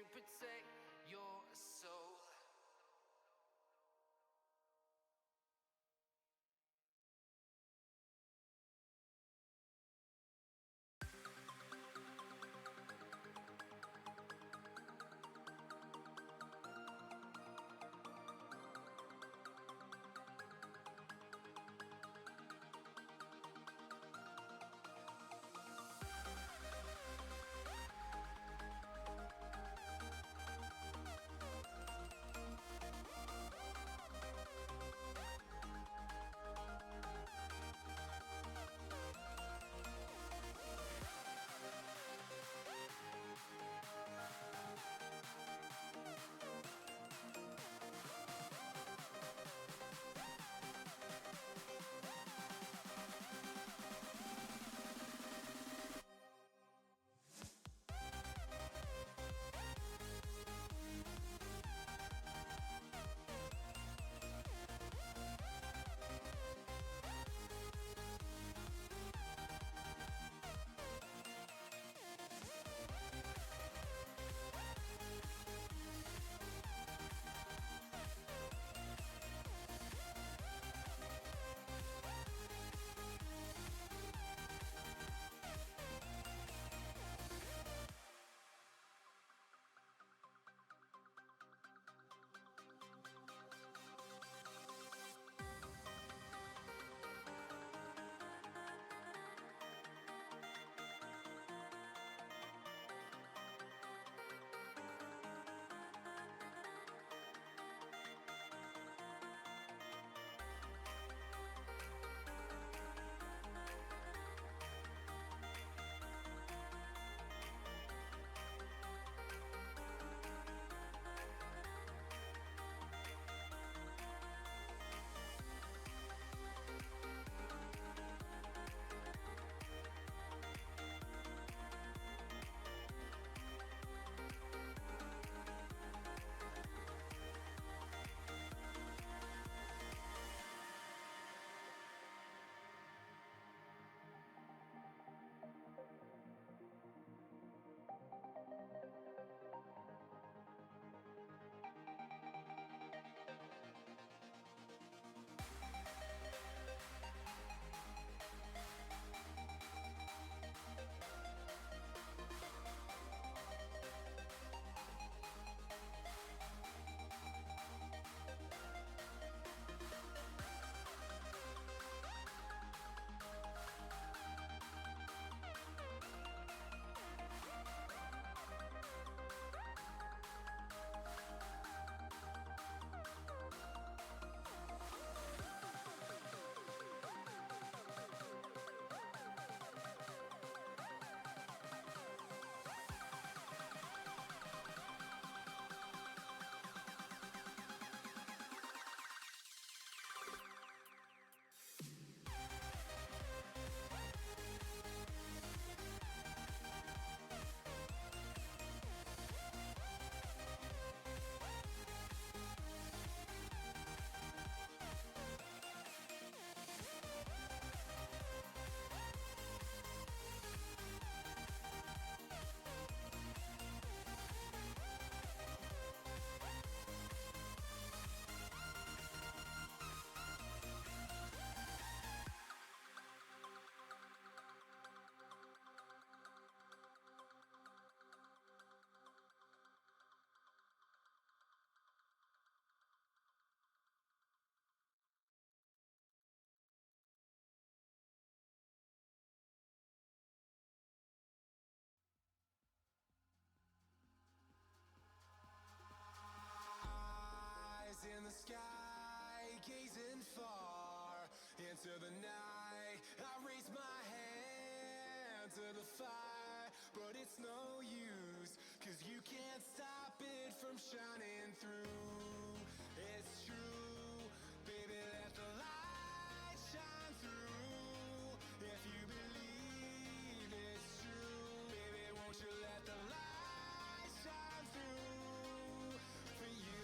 to protect your soul. Eyes in the sky, gazing far into the night. I raise my hand to the fire, but it's no use, 'cause you can't stop it from shining through. It's true, baby, let the light shine through. If you believe it's true, baby, won't you let the light shine through for you.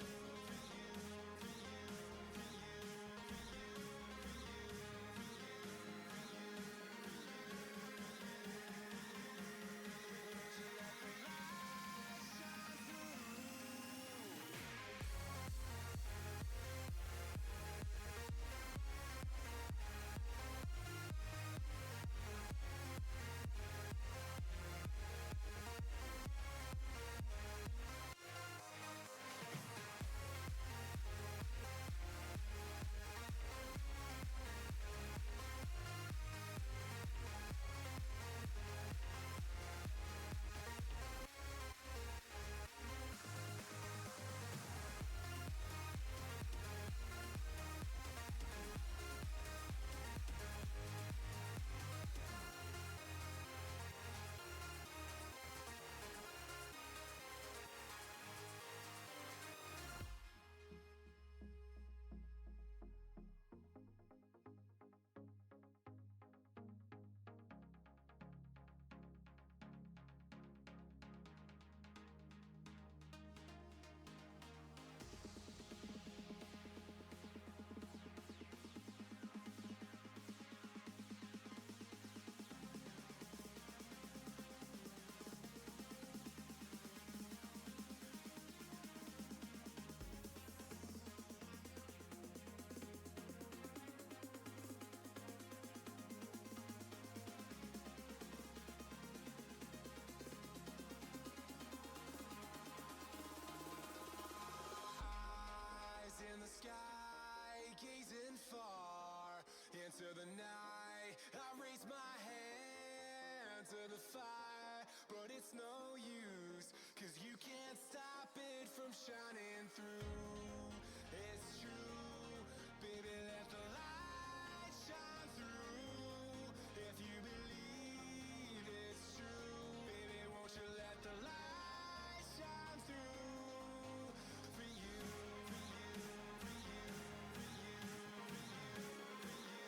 Let the light shine through. fire, but it's no use, 'cause you can't stop it from shining through. It's true, baby, let the light shine through. If you believe it's true, baby, won't you let the light shine through for you, for you, for you, for you, for you, for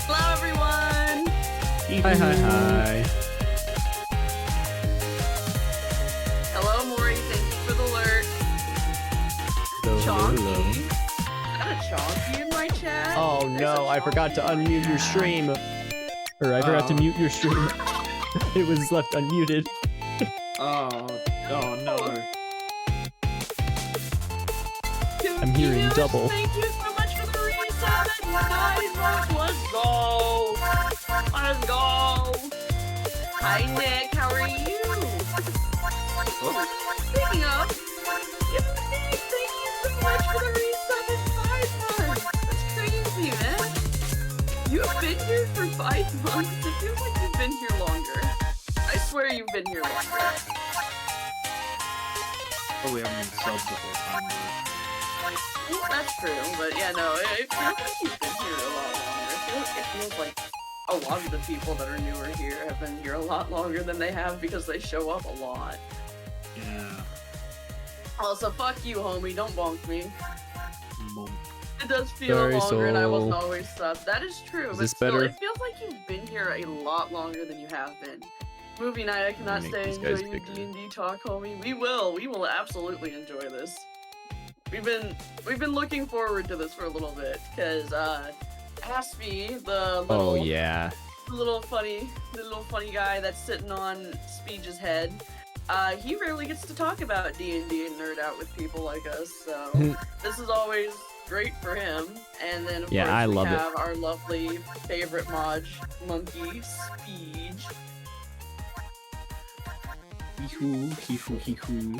Hello, everyone. Hi, hi, hi. Hello, Maury. Thank you for the alert. Chonky. Is that a Chonky in my chat? Oh no, I forgot to unmute your stream. Or I forgot to mute your stream. It was left unmuted. Oh no. I'm hearing double. Thank you so much for the reset. Nice. Let's go. Let's go. Hi, Nick. How are you? Speaking of, Nick, thank you so much for the reset in 5 months. That's crazy, man. You've been here for 5 months. It feels like you've been here longer. I swear you've been here longer. Oh, we haven't been subbed the whole time. Well, that's true, but yeah, no, it feels like you've been here a lot longer. It feels like a lot of the people that are newer here have been here a lot longer than they have because they show up a lot. Yeah. Also, fuck you, homie. Don't bonk me. Mom. It does feel Sorry, longer, and I wasn't Soul. always subbed. That is true, Is but this still, better? it feels like you've been here a lot longer than you have been. Movie night, I cannot Make stay these enjoy guys your bigger. D&D talk, homie. We will absolutely enjoy this. We've been looking forward to this for a little bit, because Aspie, the little Oh yeah. the little funny guy that's sitting on Speech's head, he rarely gets to talk about D&D and nerd out with people like us, so this is always great for him. And then of Yeah, course I we love it. have our lovely favorite mod monkey, Speech. Hee-hoo, hee-hoo, hee-hoo.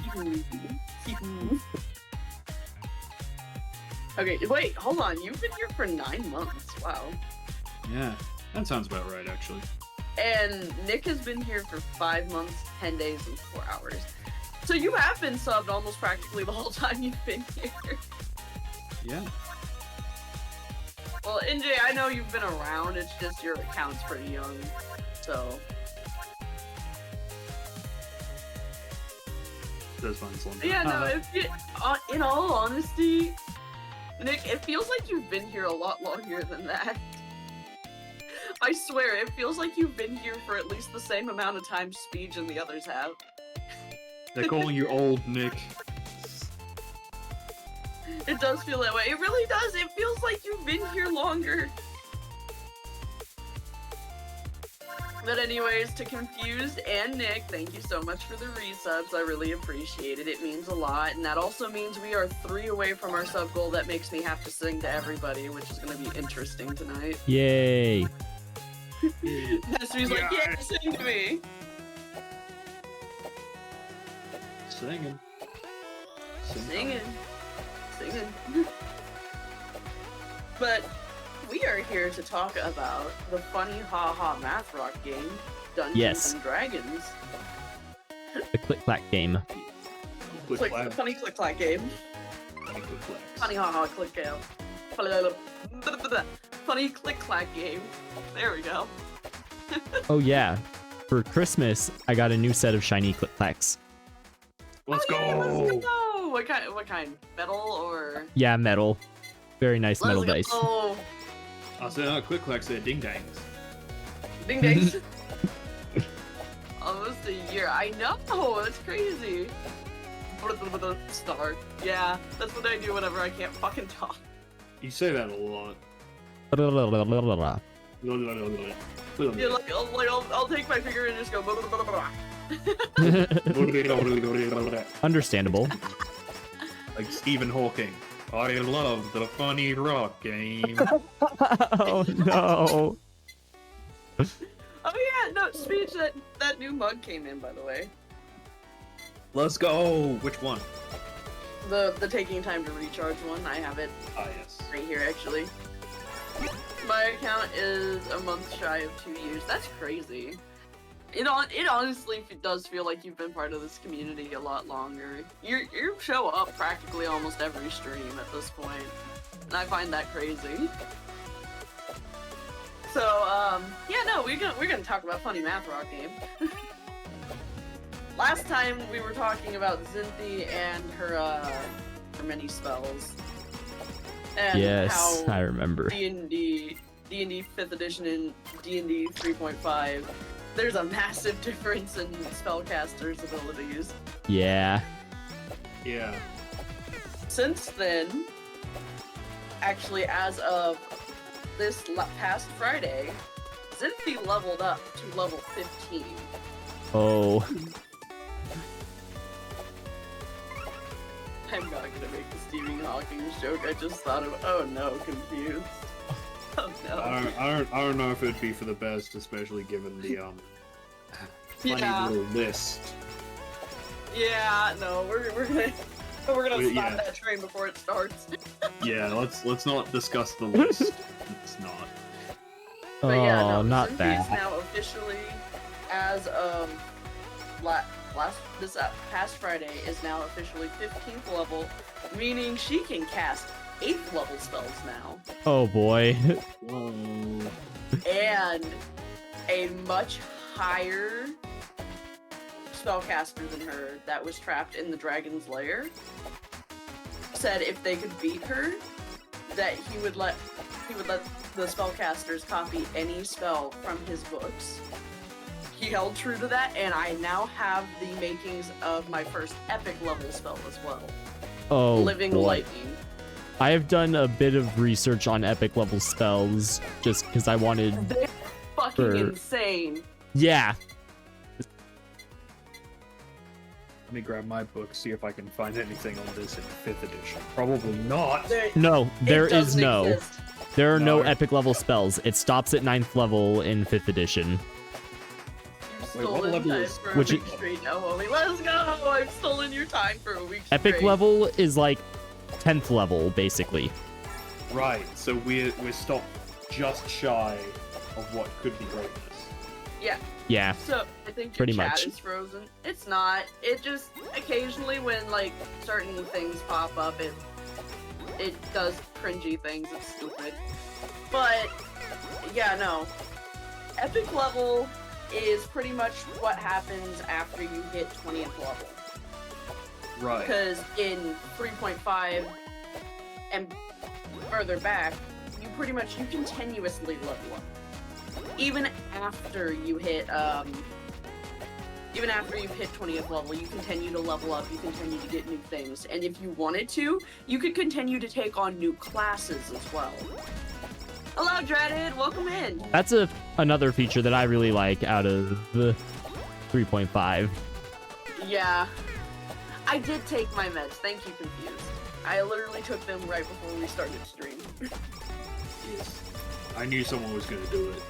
Okay, wait, hold on. You've been here for 9 months. Wow. Yeah, that sounds about right, actually. And Nick has been here for 5 months, 10 days, and 4 hours. So you have been subbed almost practically the whole time you've been here. Yeah. Well, NJ, I know you've been around. It's just your account's pretty young. So, That's fine, Slum. yeah, no, in all honesty, Nick, it feels like you've been here a lot longer than that. I swear, it feels like you've been here for at least the same amount of time Speech and the others have. They're calling you old, Nick. It does feel that way. It really does. It feels like you've been here longer. But anyways, to Confused and Nick, thank you so much for the resubs. I really appreciate it. It means a lot. And that also means we are 3 away from our sub goal. That makes me have to sing to everybody, which is going to be interesting tonight. Yay. Nestu's like, yeah, sing to me. Singing. Singing. But we are here to talk about the funny haha math rock game, Dungeons Yes. and Dragons. The click-clack game. Click clap. Funny click clack game. Click clap. Funny haha click game. Funny click clack game. There we go. Oh yeah. For Christmas, I got a new set of shiny click-clacks. Let's Oh, yeah, go! let's go! What kind? Metal or? Yeah, metal. Very nice metal dice. Oh, I said, click clacks, they're ding dangs. ding dings. Almost a year. I know. That's crazy. Star. Yeah, that's what I do whenever I can't fucking talk. You say that a lot. Yeah, I'll take my finger and just go. Understandable. Like Stephen Hawking. I love the funny rock game. Oh no. Oh yeah, no, Speech, that new mug came in, by the way. Let's go! Which one? The taking time to recharge one. I have it Ah, yes. right here, actually. My account is a month shy of 2 years. That's crazy. It honestly does feel like you've been part of this community a lot longer. You show up practically almost every stream at this point, and I find that crazy. So yeah, no, we're gonna talk about funny math rock game. Last time we were talking about Zinthi and her many spells, and Yes, how I remember. D&D 5th edition and D&D 3.5, there's a massive difference in spellcasters' abilities. Yeah. Yeah. Since then, actually as of this past Friday, Zinthi leveled up to level 15. Oh. I'm not gonna make the Stephen Hawking joke, I just thought of, oh no, Confused. Oh no. I don't know if it'd be for the best, especially given the funny Yeah. little list. Yeah, no, we're gonna stop Yeah. that train before it starts. Yeah, let's not discuss the list. It's not. But yeah, no, Oh, not Zinthi is that. now officially, as of this past Friday, is now officially 15th level, meaning she can cast 8th level spells now, Oh boy. Whoa. and a much higher spellcaster than her that was trapped in the dragon's lair said if they could beat her, that he would let the spellcasters copy any spell from his books. He held true to that, and I now have the makings of my first epic level spell as well. Oh, Living boy. Lightning. I have done a bit of research on epic level spells just because I wanted. They're fucking insane. Yeah. Let me grab my book, see if I can find anything on this in 5th edition. Probably not. No, there It is doesn't no. exist. There are no No. epic level spells. It stops at 9th level in 5th edition. You've Wait, what stolen level time is- for a which week straight now, Ollie. Let's go! I've stolen your time for a week Epic straight. level is like 10th level, basically. Right, so we're stopped just shy of what could be greatness. Yeah. Yeah. So I think your Pretty chat much. is frozen. It's not. It just occasionally when like certain things pop up, it does cringy things. It's stupid. But yeah, no. Epic level is pretty much what happens after you hit 20th level. Right. Because in 3.5 and further back, you continuously level up. Even after you hit 20th level, you continue to level up, you continue to get new things. And if you wanted to, you could continue to take on new classes as well. Hello, Dreaded, welcome in. That's another feature that I really like out of the 3.5. Yeah. I did take my meds, thank you, Confused. I literally took them right before we started stream. Yes. I knew someone was gonna do it.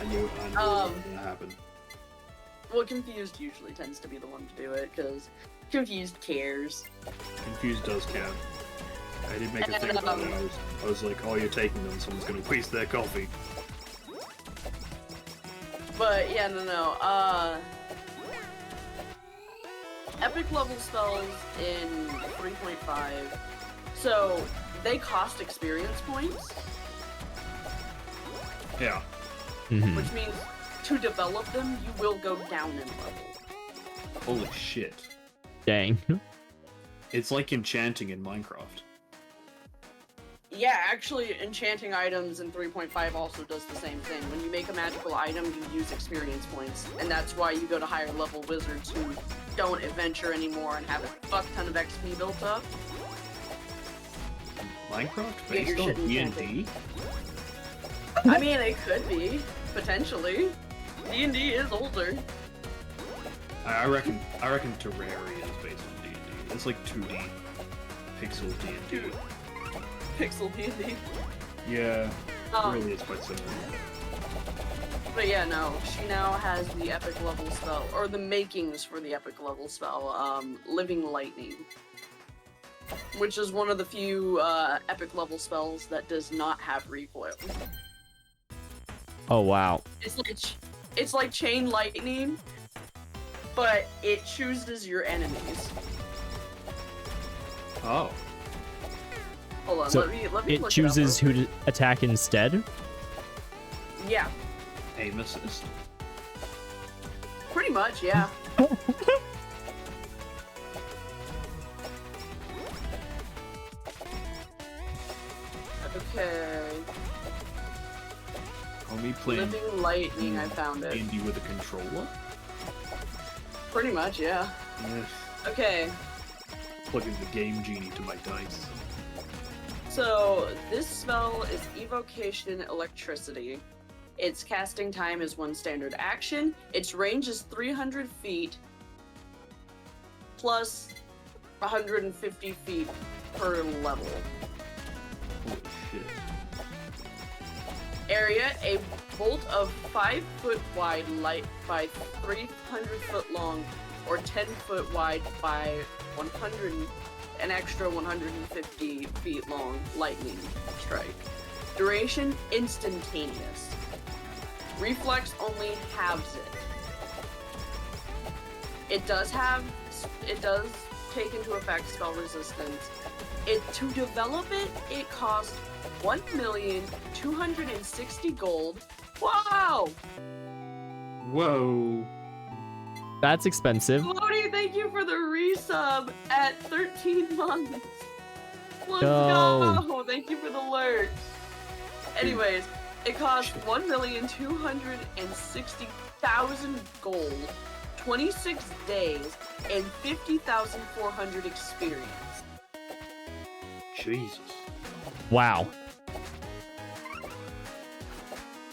I knew it was gonna happen. Well, Confused usually tends to be the one to do it, because Confused cares. Confused does count. I did make a thing about it. I was like, oh, you're taking them, someone's gonna waste their coffee. But yeah, no. Epic level spells in 3.5, so they cost experience points, Yeah. Mhm. which means to develop them, you will go down in level. Holy shit. Dang. It's like enchanting in Minecraft. Yeah, actually, enchanting items in 3.5 also does the same thing. When you make a magical item, you use experience points, and that's why you go to higher level wizards who don't adventure anymore and have a fuck ton of XP built up. Minecraft Yeah, based you're on shitting D&D? I mean, it could be, potentially. D&D is older. I reckon Terraria is based on D&D. It's like 2D pixel D&D. Dude. Pixel D&D. Yeah, really is quite similar. But yeah, no, she now has the epic level spell, or the makings for the epic level spell, Living Lightning. Which is one of the few epic level spells that does not have recoil. Oh, wow. It's like Chain Lightning, but it chooses your enemies. Oh. Hold on, So let me it look up chooses real who to attack instead? quick. Yeah, Aim assist. pretty much, yeah. Okay. Are we playing Living Lightning, I found it. D&D with a controller? Pretty much, yeah. Yes. Okay, Plugging the Game Genie to my dice. so this spell is Evocation Electricity. Its casting time is 1 standard action. Its range is 300 feet plus 150 feet per level. Holy shit. Area, a bolt of 5 foot wide light by 300 foot long or 10 foot wide by 100 an extra 150 feet long lightning strike. Duration instantaneous. Reflex only halves it. It does take into effect spell resistance. To develop it, it cost 1,260 gold. Wow! Whoa. That's expensive. Lodi, thank you for the resub at 13 months. Let's Go. go! Thank you for the alert. Anyways, it cost 1,260,000 gold, 26 days, and 50,400 experience. Jesus. Wow.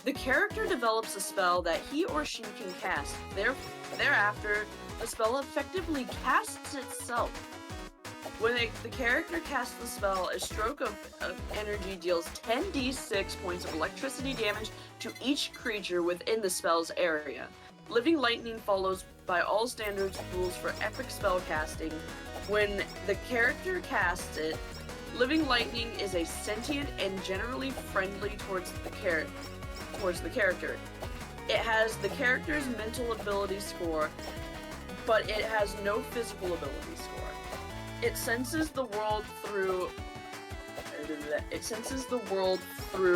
The character develops a spell that he or she can cast. Thereafter, the spell effectively casts itself. When the character casts the spell, a stroke of energy deals 10d6 points of electricity damage to each creature within the spell's area. Living Lightning follows by all standards rules for epic spell casting. When the character casts it, Living Lightning is a sentient and generally friendly towards the character. It has the character's mental ability score, but it has no physical ability score. It senses the world through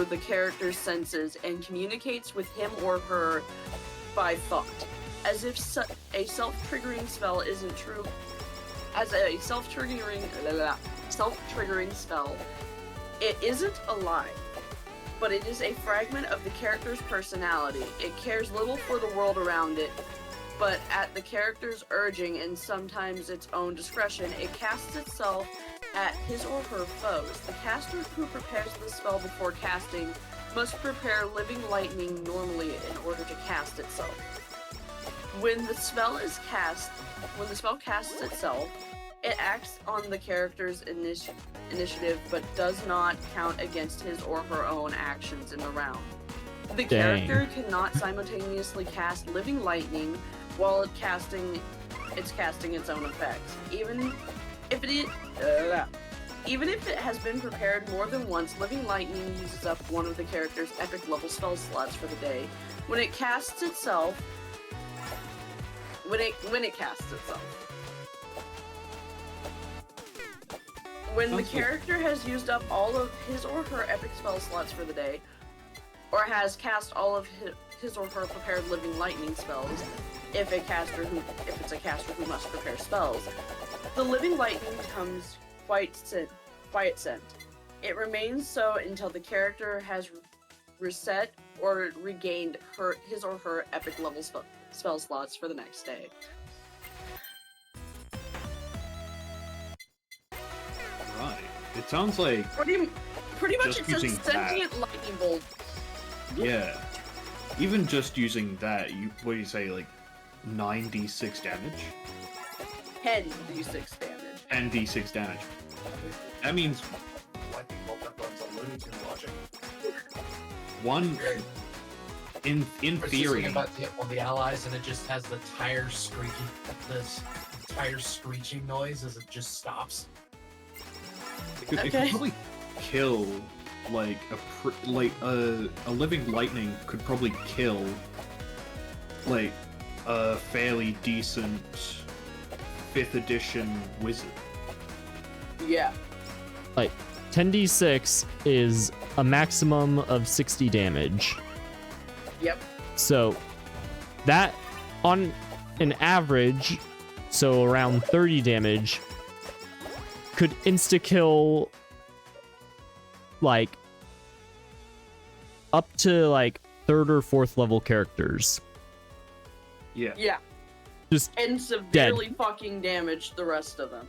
the character's senses and communicates with him or her by thought. As if a self-triggering spell isn't true. As a self-triggering spell, it isn't alive, but it is a fragment of the character's personality. It cares little for the world around it, but at the character's urging and sometimes its own discretion, it casts itself at his or her foes. The caster who prepares the spell before casting must prepare Living Lightning normally in order to cast itself. When the spell casts itself, it acts on the character's initiative, but does not count against his or her own actions in the round. The character cannot simultaneously cast Living Lightning while it's casting its own effects. Even if it has been prepared more than once, Living Lightning uses up one of the character's epic level spell slots for the day. When it casts itself, when the character has used up all of his or her epic spell slots for the day, or has cast all of his or her prepared Living Lightning spells, if it's a caster who must prepare spells, the Living Lightning becomes quiet scent. It remains so until the character has reset or regained his or her epic level spell slots for the next day. Right. It sounds like Pretty much just it's a using sentient lightning bolt. yeah. Even just using that, what do you say, like 9d6 damage? 10d6 damage. 10d6 damage. That means Lightning bolt that runs on Looney Tunes logic. one in theory. About to hit one of the allies, and it just has the tire screeching noise as it just stops. It could probably kill like a Living Lightning could probably kill like a fairly decent 5th edition wizard. Yeah. Like 10d6 is a maximum of 60 damage. Yep. So that on an average, so around 30 damage, could insta-kill like up to like 3rd or 4th level characters. Yeah. Yeah. Just and severely fucking damage the rest of them.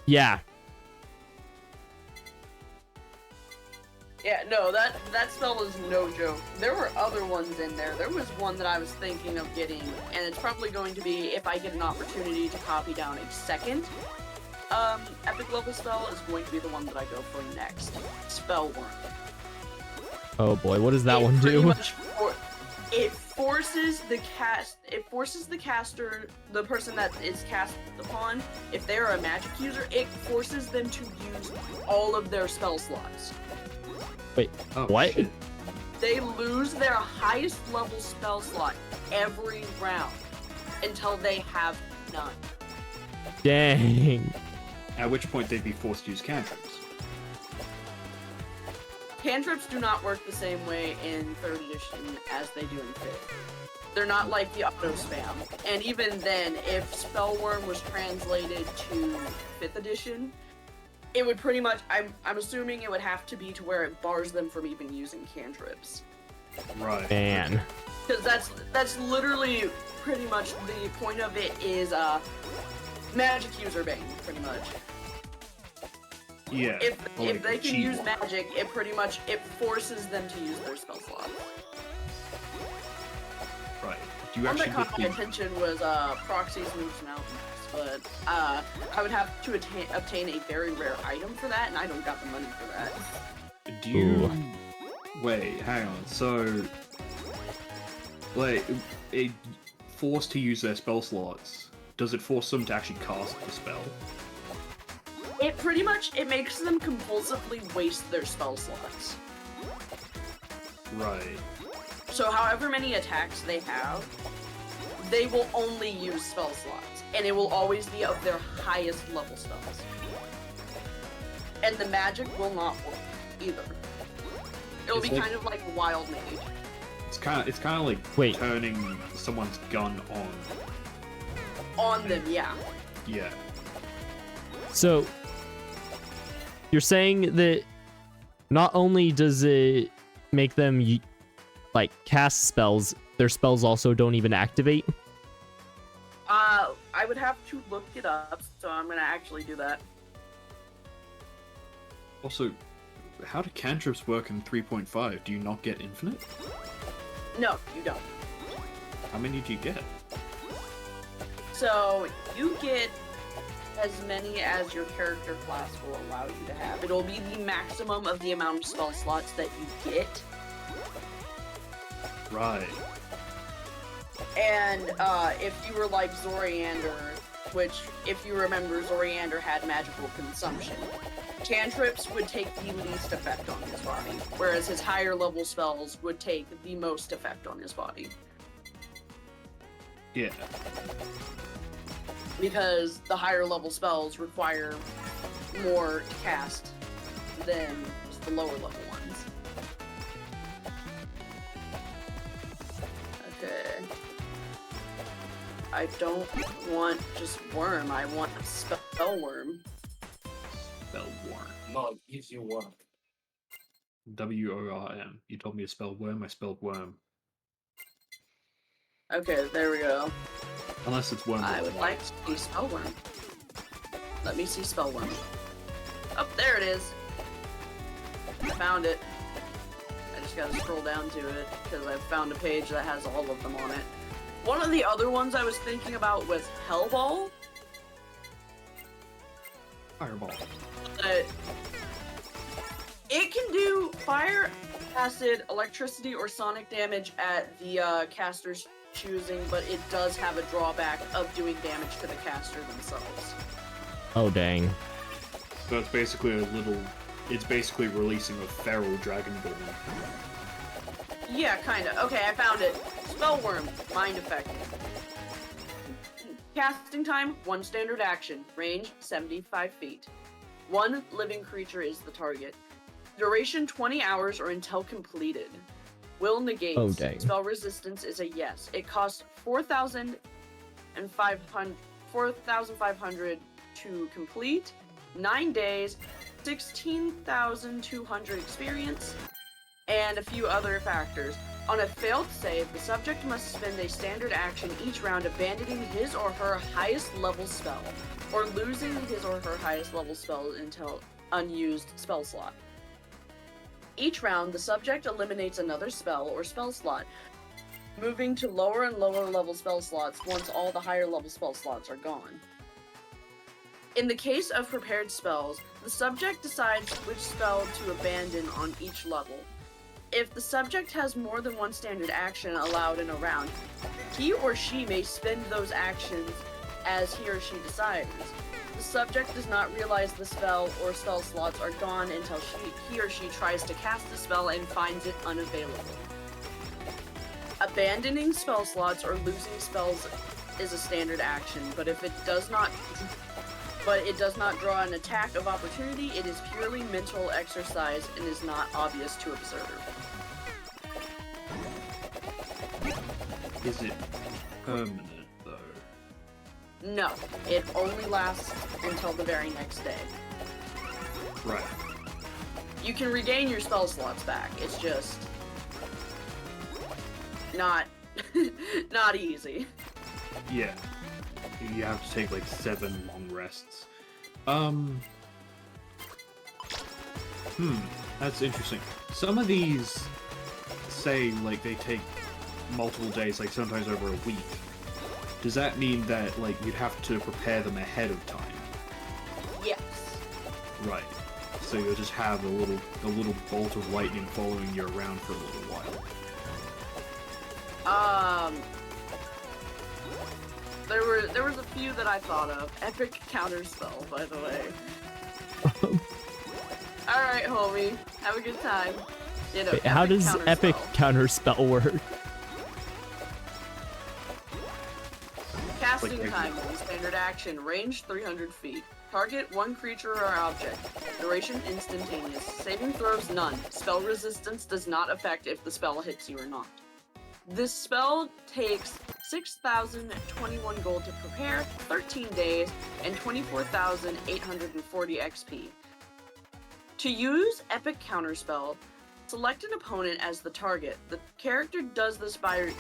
Yeah. Yeah, no, that spell is no joke. There were other ones in there. There was one that I was thinking of getting, and it's probably going to be, if I get an opportunity to copy down a second epic level spell, is going to be the one that I go for next. Spellworm. Oh boy, what does that one pretty do? much it forces the caster, the person that is cast upon, if they're a magic user, it forces them to use all of their spell slots. Wait, Oh, what? shit. They lose their highest level spell slot every round until they have none. Dang. At which point they'd be forced to use cantrips. Cantrips do not work the same way in 3rd edition as they do in 5th. They're not like the auto spam. And even then, if Spellworm was translated to 5th edition, it would pretty much, I'm assuming it would have to be to where it bars them from even using cantrips. Right. Man. Because that's literally pretty much the point of it is magic user bane, pretty much. Yeah. If like they can cheat use one. magic, it pretty much forces them to use their spell slots. Right. Do you One that actually caught my get attention was proxies, moves, and outcasts, but I would have to obtain a very rare item for that, and I don't got the money for that. Do you... Ooh. Wait, hang on. So, like, it forced to use their spell slots. Does it force them to actually cast the spell? It pretty much, it makes them compulsively waste their spell slots. Right. So however many attacks they have, they will only use spell slots, and it will always be of their highest level spells. And the magic will not work either. It'll It's be like- kind of like Wild Mage. It's kind of like Wait. turning someone's gun on. On them, yeah. Yeah. So, you're saying that not only does it make them like cast spells, their spells also don't even activate? I would have to look it up, so I'm gonna actually do that. Also, how do cantrips work in 3.5? Do you not get infinite? No, you don't. How many do you get? So you get as many as your character class will allow you to have. It'll be the maximum of the amount of spell slots that you get. Right. And if you were like Zoriander, which, if you remember, Zoriander had magical consumption, cantrips would take the least effect on his body, whereas his higher level spells would take the most effect on his body. Yeah. Because the higher level spells require more to cast than just the lower level ones. Okay. I don't want just worm, I want a spell worm. Spell worm. No, it gives you one. WORM. You told me to spell worm, I spelled worm. Okay, there we go. Unless it's worm. I would like to see spell worm. Let me see spell worm. Oh, there it is. I found it. I just gotta scroll down to it because I found a page that has all of them on it. One of the other ones I was thinking about was Hellball. Fireball. It can do fire, acid, electricity, or sonic damage at the caster's choosing, but it does have a drawback of doing damage to the caster themselves. Oh, dang. So it's basically a little... It's basically releasing a feral dragonborn. Yeah, kinda. Okay, I found it. Spellworm, mind effect. Casting time, 1 standard action. Range, 75 feet. 1 living creature is the target. Duration, 20 hours or until completed. Will negates. Oh, dang. Spell resistance is a yes. It costs 4,500 to complete. 9 days, 16,200 experience, and a few other factors. On a failed save, the subject must spend a standard action each round abandoning his or her highest level spell, or losing his or her highest level spell until unused spell slot. Each round, the subject eliminates another spell or spell slot, moving to lower and lower level spell slots once all the higher level spell slots are gone. In the case of prepared spells, the subject decides which spell to abandon on each level. If the subject has more than 1 standard action allowed in a round, he or she may spend those actions as he or she decides. The subject does not realize the spell or spell slots are gone until he or she tries to cast the spell and finds it unavailable. Abandoning spell slots or losing spells is a standard action, but it does not draw an attack of opportunity. It is purely mental exercise and is not obvious to observe. Is it permanent, though? No, it only lasts until the very next day. Right. You can regain your spell slots back. It's just not not easy. Yeah. You have to take like 7 long rests. That's interesting. Some of these say like they take multiple days, like sometimes over a week. Does that mean that like you'd have to prepare them ahead of time? Yes. Right. So you'll just have a little bolt of lightning following you around for a little while. There was a few that I thought of. Epic counter spell, by the way. Alright, homie. Have a good time. You know, Wait, how does counter epic spell. counter spell work? Casting Like- time, standard action, range 300 feet. Target one creature or object. Duration instantaneous. Saving throws none. Spell resistance does not affect if the spell hits you or not. This spell takes 6,021 gold to prepare, 13 days, and 24,840 XP. To use Epic Counterspell, select an opponent as the target. The character does this by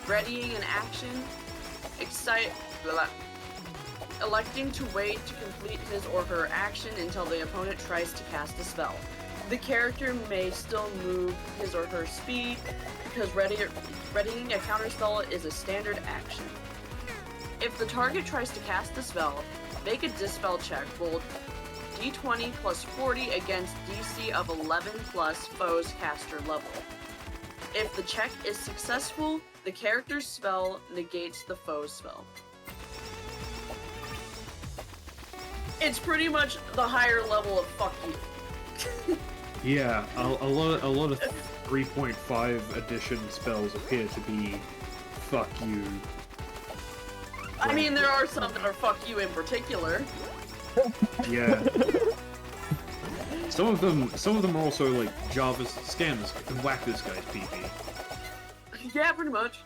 readying an action, electing to wait to complete his or her action until the opponent tries to cast a spell. The character may still move his or her speed because readying a counterspell is a standard action. If the target tries to cast a spell, make a dispel check, roll d20 plus 40 against DC of 11 plus foe's caster level. If the check is successful, the character's spell negates the foe's spell. It's pretty much the higher level of fuck you. Yeah, a lot of 3.5 edition spells appear to be fuck you. I mean, there are some that are fuck you in particular. Yeah. Some of them are also like Java's scans and whack this guy's PP. Yeah, pretty much.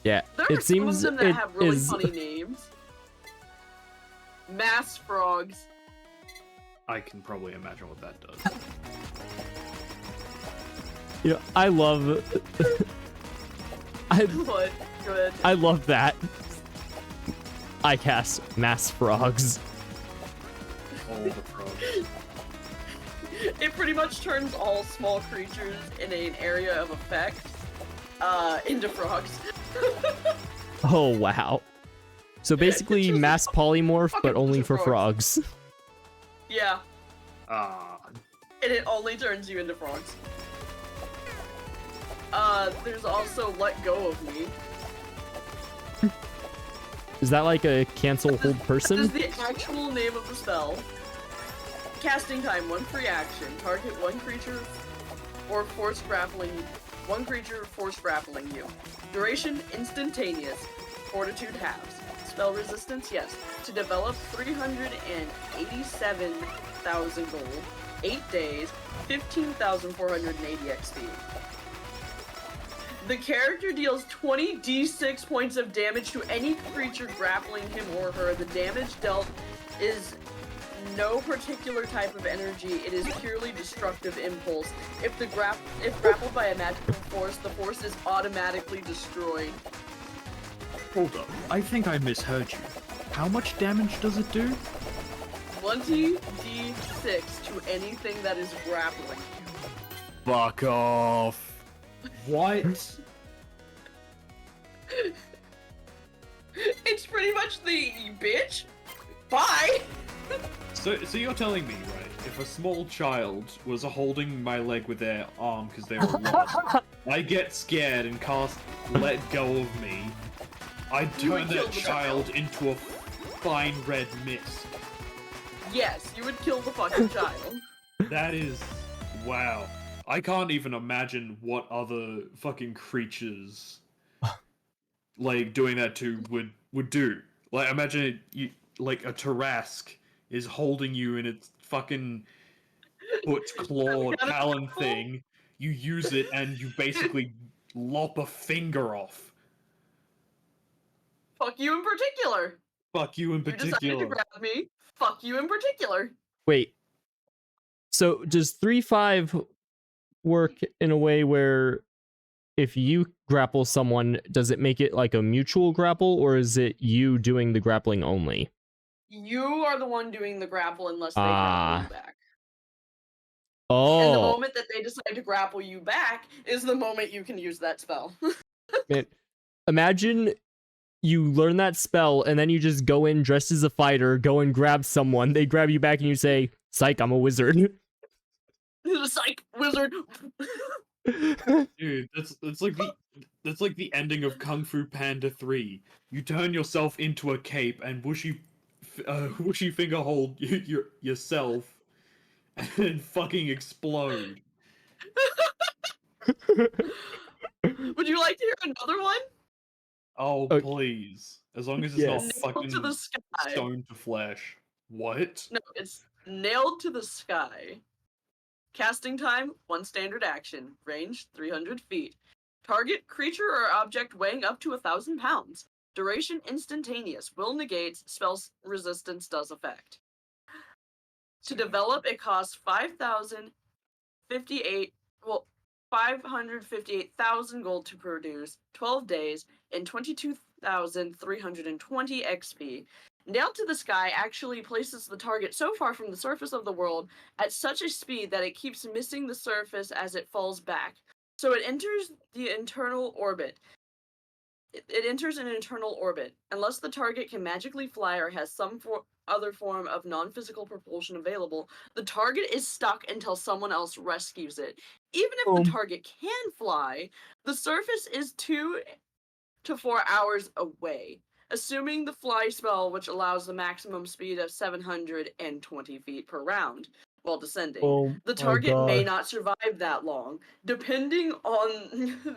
Yeah, There are it seems some of them that it have really is. funny names. Mass frogs. I can probably imagine what that does. You know, I love. What? Good. I love that. I cast mass frogs. All the frogs. It pretty much turns all small creatures in an area of effect into frogs. Oh wow. So basically Just mass polymorph, but fucking only bunch for of frogs. Yeah, Ah, and it only turns you into frogs. There's also Let Go of Me. Is that like a cancel hold This is person? the actual name of the spell. Casting time, one free action. Target one creature or force grappling. One creature force grappling you. Duration, instantaneous. Fortitude halves. Spell resistance, yes. To develop 387,000 gold. 8 days, 15,480 XP. The character deals 20 d6 points of damage to any creature grappling him or her. The damage dealt is no particular type of energy. It is purely destructive impulse. If grappled by a magical force, the force is automatically destroyed. hold up. I think I misheard you. How much damage does it do? 20 d6 to anything that is grappling. Fuck off. What? It's pretty much the bitch. Bye. So you're telling me, right? If a small child was holding my leg with their arm because they were lost, I get scared and cast "Let Go of Me," I You would turn kill that the child into a fine red mist. Yes, you would kill the fucking child. That is, wow. I can't even imagine what other fucking creatures like doing that to would do. Like imagine you like a Tarrasque is holding you in its fucking foot claw Gotta be talon careful. thing. You use it and you basically lop a finger off. Fuck you in particular. Fuck you in You decided to particular. grab me. Fuck you in particular. Wait. So does 3-5 work in a way where if you grapple someone, does it make it like a mutual grapple, or is it you doing the grappling only? You are the one doing the grapple unless they grapple Ah. you back. And the Oh, moment that they decide to grapple you back is the moment you can use that spell. man. Imagine you learn that spell and then you just go in dressed as a fighter, go and grab someone, they grab you back and you say, "Psych, I'm a wizard." Psych, wizard. Dude, that's like the ending of Kung Fu Panda 3. You turn yourself into a cape and whooshy finger hold yourself and fucking explode. Would you like to hear another one? Oh, Okay. please. As long as it's not Yes. Nailed to the fucking sky. stone to flesh. What? No, it's nailed to the sky. Casting time, 1 standard action. Range, 300 feet. Target, creature or object weighing up to 1,000 pounds. Duration, instantaneous. Will negates. Spell's resistance does effect. To develop, it costs 558,000 gold to produce, 12 days, and 22,320 XP. Nailed to the Sky actually places the target so far from the surface of the world at such a speed that it keeps missing the surface as it falls back. So it enters the internal orbit. It enters an internal orbit. Unless the target can magically fly or has some other form of non-physical propulsion available, the target is stuck until someone else rescues it. Even if the target can fly, the surface is 2 to 4 hours away, assuming the fly spell, which allows the maximum speed of 720 feet per round while descending. Oh The my target may gosh. not survive that long, depending on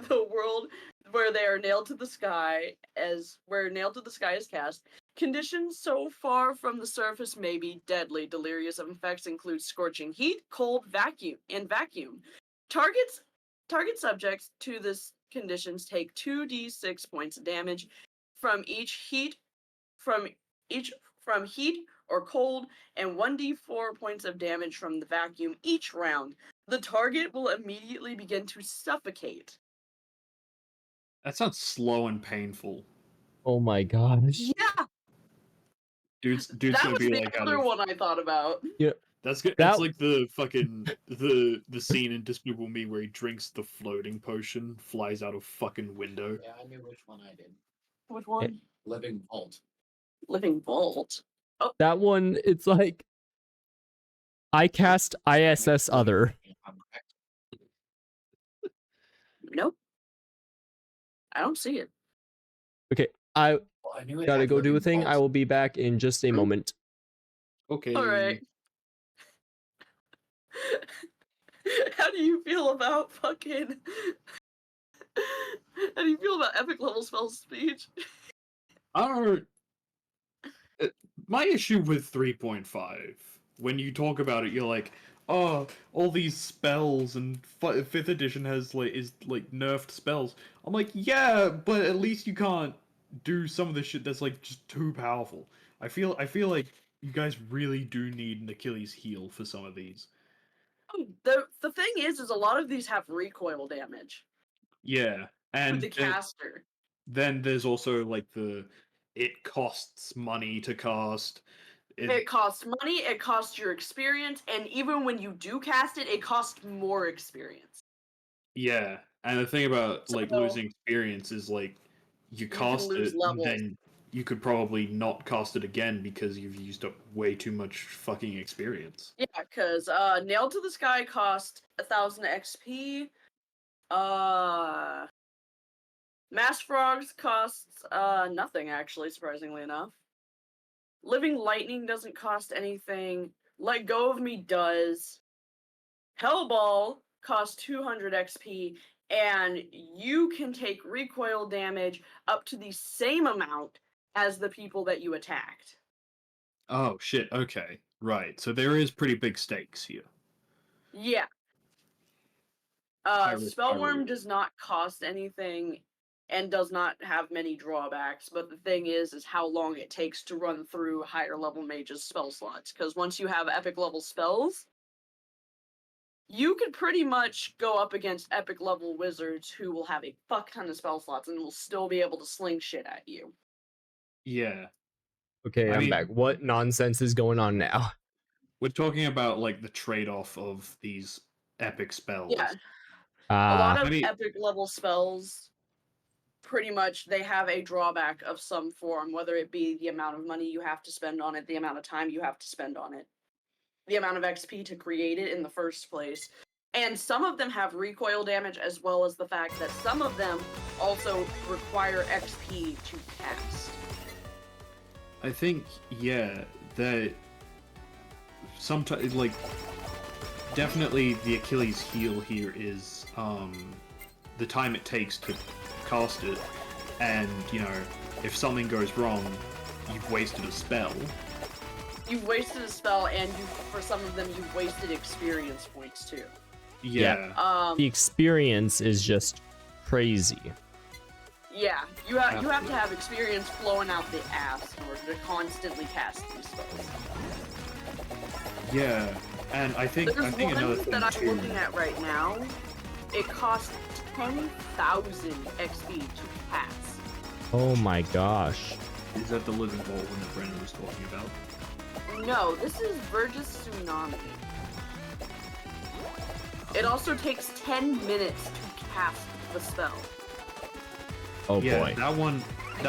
the world where they are nailed to the sky, as where nailed to the sky is cast. Conditions so far from the surface may be deadly. Delirious effects include scorching heat, cold, vacuum. Target subjects to this conditions take 2d6 points of damage from heat or cold, and 1d4 points of damage from the vacuum each round. The target will immediately begin to suffocate. That sounds slow and painful. Oh my gosh. Yeah, Dude's that gonna was be the like out other of one I thought about. Yeah. That's good. That- It's like the fucking the scene in Despicable Me where he drinks the floating potion, flies out of fucking window. Yeah, I knew which one I did. Which one? Living Vault. Living Vault. That one, it's like I cast ISS other. I'm correct. Nope. I don't see it. Okay, I Well, I knew it gotta had go do a Living thing. I Vault. will be back in just a moment. Okay. Alright. How do you feel about fucking... How do you feel about epic level spell speech? I don't. My issue with 3.5, when you talk about it, you're like, oh, all these spells and 5th edition is like nerfed spells. I'm like, yeah, but at least you can't do some of the shit that's like just too powerful. I feel like you guys really do need an Achilles heel for some of these. The thing is a lot of these have recoil damage Yeah, with and the caster. then there's also like it costs money to cast. It costs money, it costs your experience, and even when you do cast it, it costs more experience. Yeah, and the thing about like So- losing experience is like you can cast lose it, levels. then you could probably not cast it again because you've used up way too much fucking experience. Yeah, because Nailed to the Sky cost 1,000 XP. Mass Frogs costs nothing, actually, surprisingly enough. Living Lightning doesn't cost anything. Let Go of Me does. Hellball costs 200 XP, and you can take recoil damage up to the same amount as the people that you attacked. Oh shit, okay. Right. So there is pretty big stakes here. Yeah. High risk, high Spellworm reward. does not cost anything and does not have many drawbacks, but the thing is how long it takes to run through higher level mages' spell slots, because once you have epic level spells, you could pretty much go up against epic level wizards who will have a fuck ton of spell slots and will still be able to sling shit at you. Yeah. Okay, I I'm mean- back. What nonsense is going on now? We're talking about like the trade-off of these epic spells. Yeah. A lot of I mean- epic level spells, pretty much, they have a drawback of some form, whether it be the amount of money you have to spend on it, the amount of time you have to spend on it, the amount of XP to create it in the first place. And some of them have recoil damage, as well as the fact that some of them also require XP to cast. I think, yeah, that sometimes, like, definitely the Achilles heel here is the time it takes to cast it, and, you know, if something goes wrong, you've wasted a spell. You've wasted a spell, and for some of them, you've wasted experience points too. Yeah. The experience is just crazy. Yeah, you have to have experience flowing out the ass in order to constantly cast these spells. Yeah, and I think There's another one thing that I'm too. looking at right now. It costs 10,000 XP to pass. Oh my gosh. Is that the living vault one that Brandon was talking about? No, this is Verge's Tsunami. It also takes 10 minutes to cast the spell. Oh Yeah, boy. that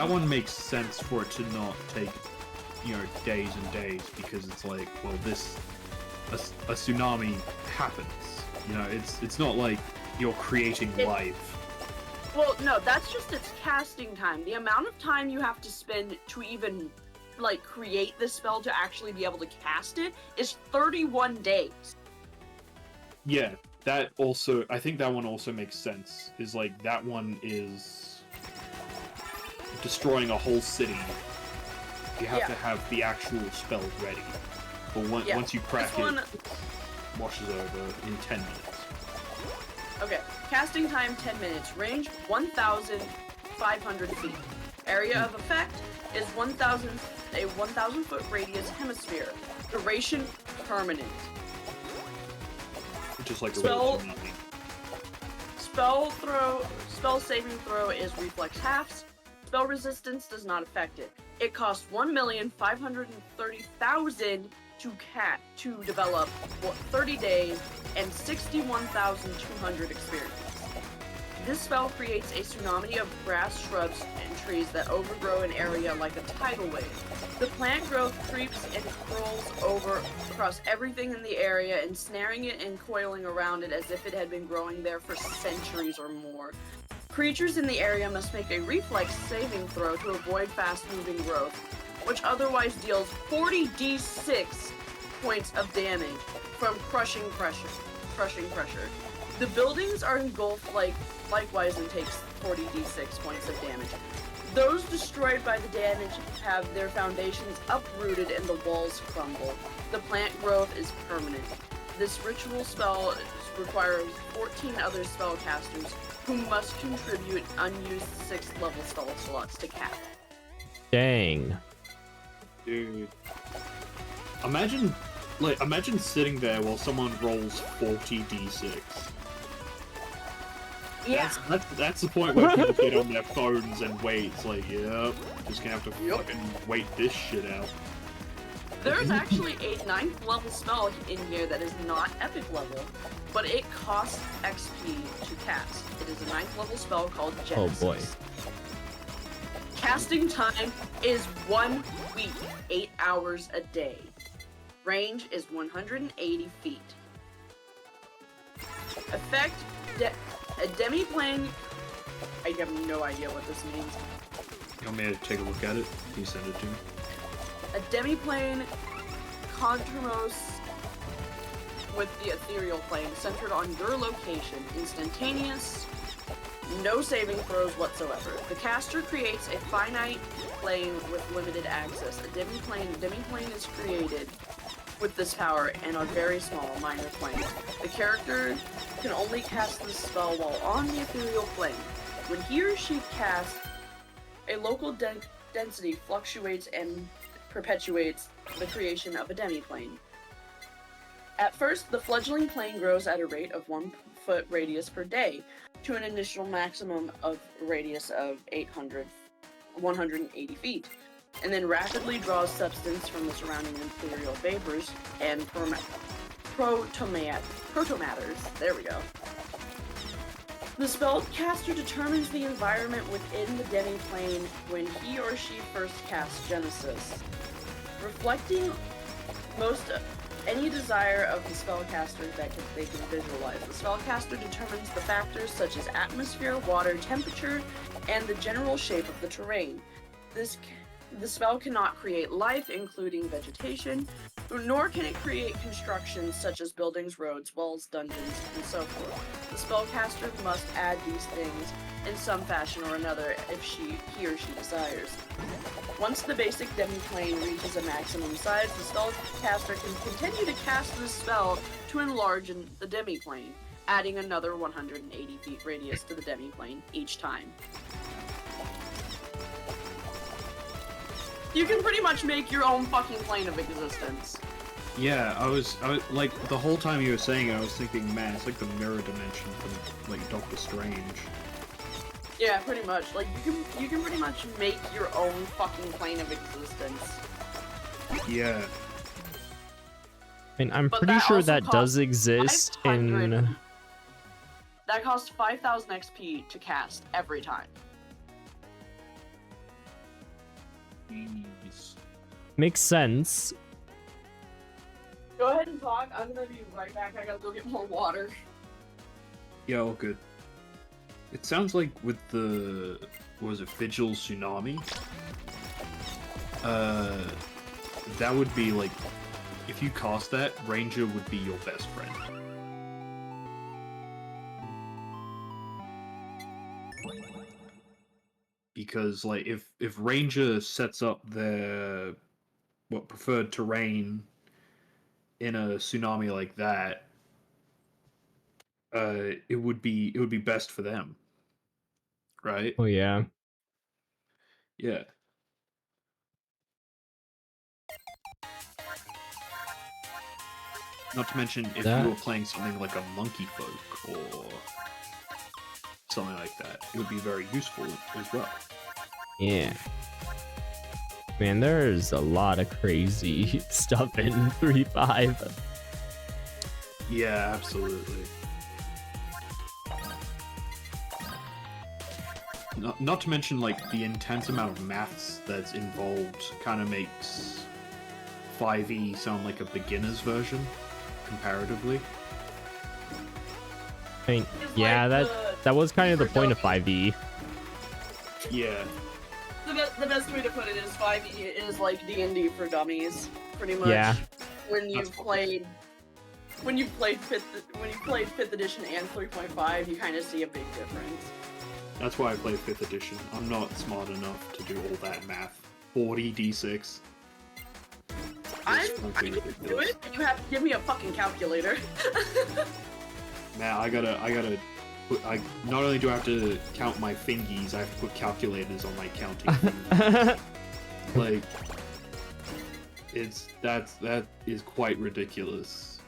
one makes sense for it to not take, you know, days and days, because it's like, well, a tsunami happens. You know, it's not like you're creating life. Well, no, that's just its casting time. The amount of time you have to spend to even, like, create this spell to actually be able to cast it is 31 days. Yeah, that also, I think that one also makes sense. Is like, that one is destroying a whole city. You have to have the actual spell ready. But once you crack This one- it washes over in 10 minutes. Okay, casting time 10 minutes. Range 1,500 feet. Area of effect is a 1,000 foot radius hemisphere. Duration permanent. Just like a Spell- regular tsunami. Spell saving throw is reflex halves. Spell resistance does not affect it. It costs 1,530,000 to develop 30 days and 61,200 experience. This spell creates a tsunami of grass, shrubs, and trees that overgrow an area like a tidal wave. The plant growth creeps and crawls across everything in the area, ensnaring it and coiling around it as if it had been growing there for centuries or more. Creatures in the area must make a reflex saving throw to avoid fast-moving growth, which otherwise deals 40d6 points of damage from crushing pressure. The buildings are engulfed likewise and takes 40d6 points of damage. Those destroyed by the damage have their foundations uprooted and the walls crumble. The plant growth is permanent. This ritual spell requires 14 other spellcasters who must contribute unused 6th level spell slots to cast. Dang. Dude. Imagine sitting there while someone rolls 40d6. Yeah. That's the point where people get on their phones and wait. It's like, yep, just gonna have to fucking wait this shit out. There's actually a 9th level spell in here that is not epic level, but it costs XP to cast. It is a 9th level spell called Genesis. Oh boy. Casting time is 1 week, 8 hours a day. Range is 180 feet. Effect, a demi-plane. I have no idea what this means. You want me to take a look at it? Can you send it to me? A demi-plane contromos with the ethereal plane centered on your location. Instantaneous, no saving throws whatsoever. The caster creates a finite plane with limited access. A demi-plane is created with this power and are very small, minor planes. The character can only cast this spell while on the ethereal plane. When he or she casts, a local density fluctuates and perpetuates the creation of a demiplane. At first, the fledgling plane grows at a rate of 1 foot radius per day to an initial maximum of radius of 180 feet, and then rapidly draws substance from the surrounding ethereal vapors and protomatters. There we go. The spellcaster determines the environment within the demiplane when he or she first casts Genesis, reflecting any desire of the spellcaster that they can visualize. The spellcaster determines the factors such as atmosphere, water, temperature, and the general shape of the terrain. The spell cannot create life, including vegetation, nor can it create constructions such as buildings, roads, walls, dungeons, and so forth. The spellcaster must add these things in some fashion or another if he or she desires. Once the basic demiplane reaches a maximum size, the spellcaster can continue to cast this spell to enlarge the demiplane, adding another 180 feet radius to the demiplane each time. You can pretty much make your own fucking plane of existence. Yeah, I was like the whole time you were saying it, I was thinking, man, it's like the mirror dimension from like Doctor Strange. Yeah, pretty much. Like you can pretty much make your own fucking plane of existence. Yeah. I mean, I'm But pretty that sure also that does exist 500 in. That costs 5,000 XP to cast every time. Jeez. Makes sense. Go ahead and talk. I'm gonna be right back. I gotta go get more water. Yeah, all good. It sounds like with the Vigil Tsunami? That would be like, if you cast that, Ranger would be your best friend. Because like if Ranger sets up their preferred terrain in a tsunami like that, it would be best for them, right? Oh yeah. Yeah. Not to mention if That- you were playing something like a Monkey Folk or something like that, it would be very useful as well. Yeah. Man, there's a lot of crazy stuff in 3.5. Yeah, absolutely. Not to mention, like, the intense amount of maths that's involved kind of makes 5e sound like a beginner's version, comparatively. I mean, It's yeah, like that was kind of the for point of dummies. 5e. Yeah. The best way to put it is 5e is like D&D for dummies, pretty much. Yeah. When you've That's cool. played 5th edition and 3.5, you kind of see a big difference. That's why I play 5th edition. I'm not smart enough to do all that math. 40 d6. I It's can fucking do ridiculous. it, but you have to give me a fucking calculator. Man, I gotta put, not only do I have to count my fingies, I have to put calculators on my counting fingies. Like, that is quite ridiculous.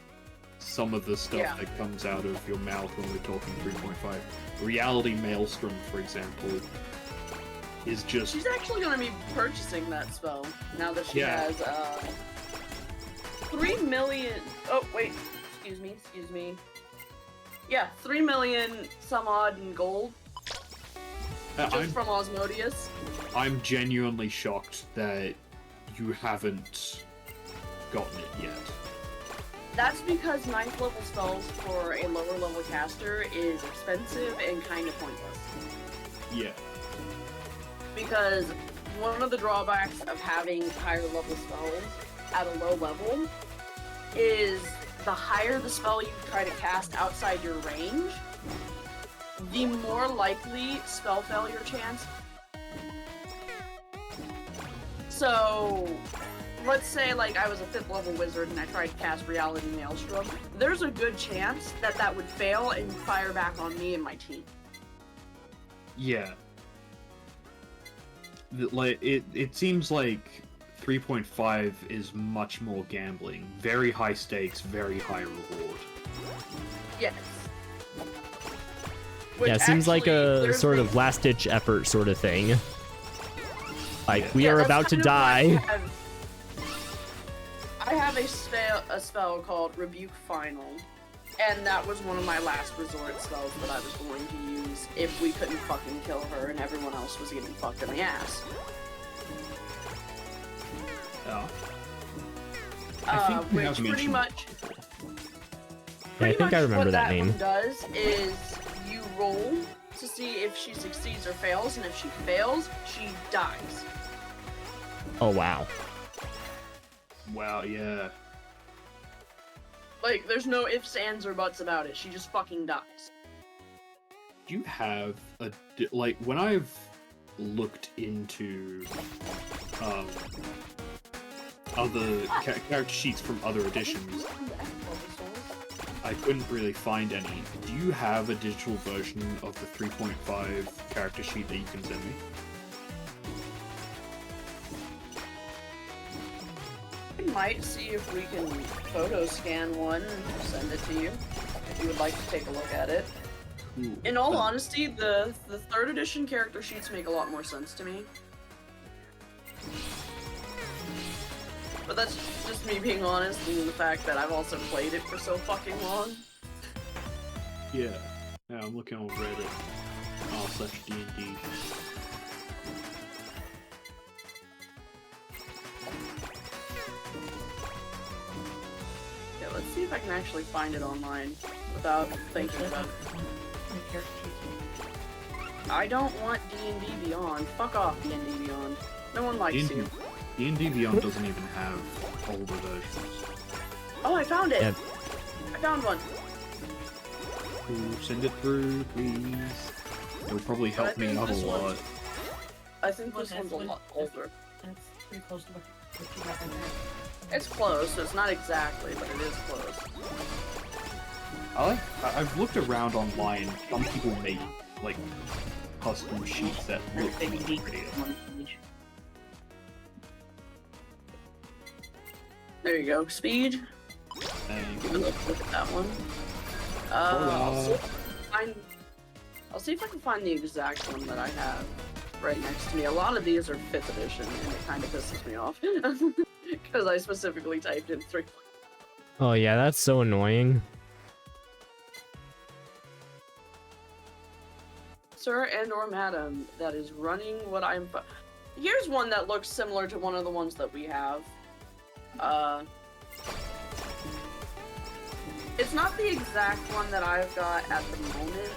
Some of the stuff Yeah. that comes out of your mouth when we're talking 3.5. Reality Maelstrom, for example, is just She's actually going to be purchasing that spell now that she Yeah. has 3 million. Oh wait, excuse me. Yeah, 3 million some odd in gold just from Osmodius. I'm genuinely shocked that you haven't gotten it yet. That's because 9th level spells for a lower level caster is expensive and kind of pointless. Yeah. Because one of the drawbacks of having higher level spells at a low level is the higher the spell you try to cast outside your range, the more likely spell failure chance. So, let's say like I was a 5th level wizard and I tried to cast Reality Maelstrom. There's a good chance that would fail and fire back on me and my team. Yeah. Like it seems like 3.5 is much more gambling. Very high stakes, very high reward. Yes. Yeah, it seems like actually, a sort there's of last-ditch effort sort of thing. Like, Yeah. we are that's about to kind of what die. I have a spell called Rebuke Final, and that was one of my last resort spells that I was going to use if we couldn't fucking kill her and everyone else was getting fucked in the ass. Oh. I think we have Which pretty mentioned much. Yeah, I think I remember what that name. One does is you roll to see if she succeeds or fails, and if she fails, she dies. Oh, wow. Wow, yeah. Like, there's no ifs, ands, or buts about it. She just fucking dies. Do you have like when I've looked into other character sheets from other editions, I couldn't really find any. Do you have a digital version of the 3.5 character sheet that you can send me? We might see if we can photo scan one and send it to you, if you would like to take a look at it. Cool. In all honesty, the 3rd edition character sheets make a lot more sense to me. But that's just me being honest, and the fact that I've also played it for so fucking long. Yeah. Yeah, I'm looking on Reddit. r/D&D. Yeah, let's see if I can actually find it online without thinking about it. I don't want D&D Beyond. Fuck off, D&D Beyond. No one likes you. D&D Beyond doesn't even have older versions. Oh, I found it! Yeah. I found one. Ooh, send it through, please. It'll probably But I help me think out a this one- lot. I think Well, this one's a that's lot what- older. That's pretty close to what you got in there. It's close, so it's not exactly, but it is close. I've looked around online. Some people make like custom sheets that look They can be prettier. one page. There you go. Speed. And Give a look at that one. I'll see if I can find the exact one that I have right next to me. A lot of these are 5th edition, and it kind of pisses me off. Because I specifically typed in 3. Oh, yeah, that's so annoying. Sir and or madam that is running what I'm... Here's one that looks similar to one of the ones that we have. It's not the exact one that I've got at the moment,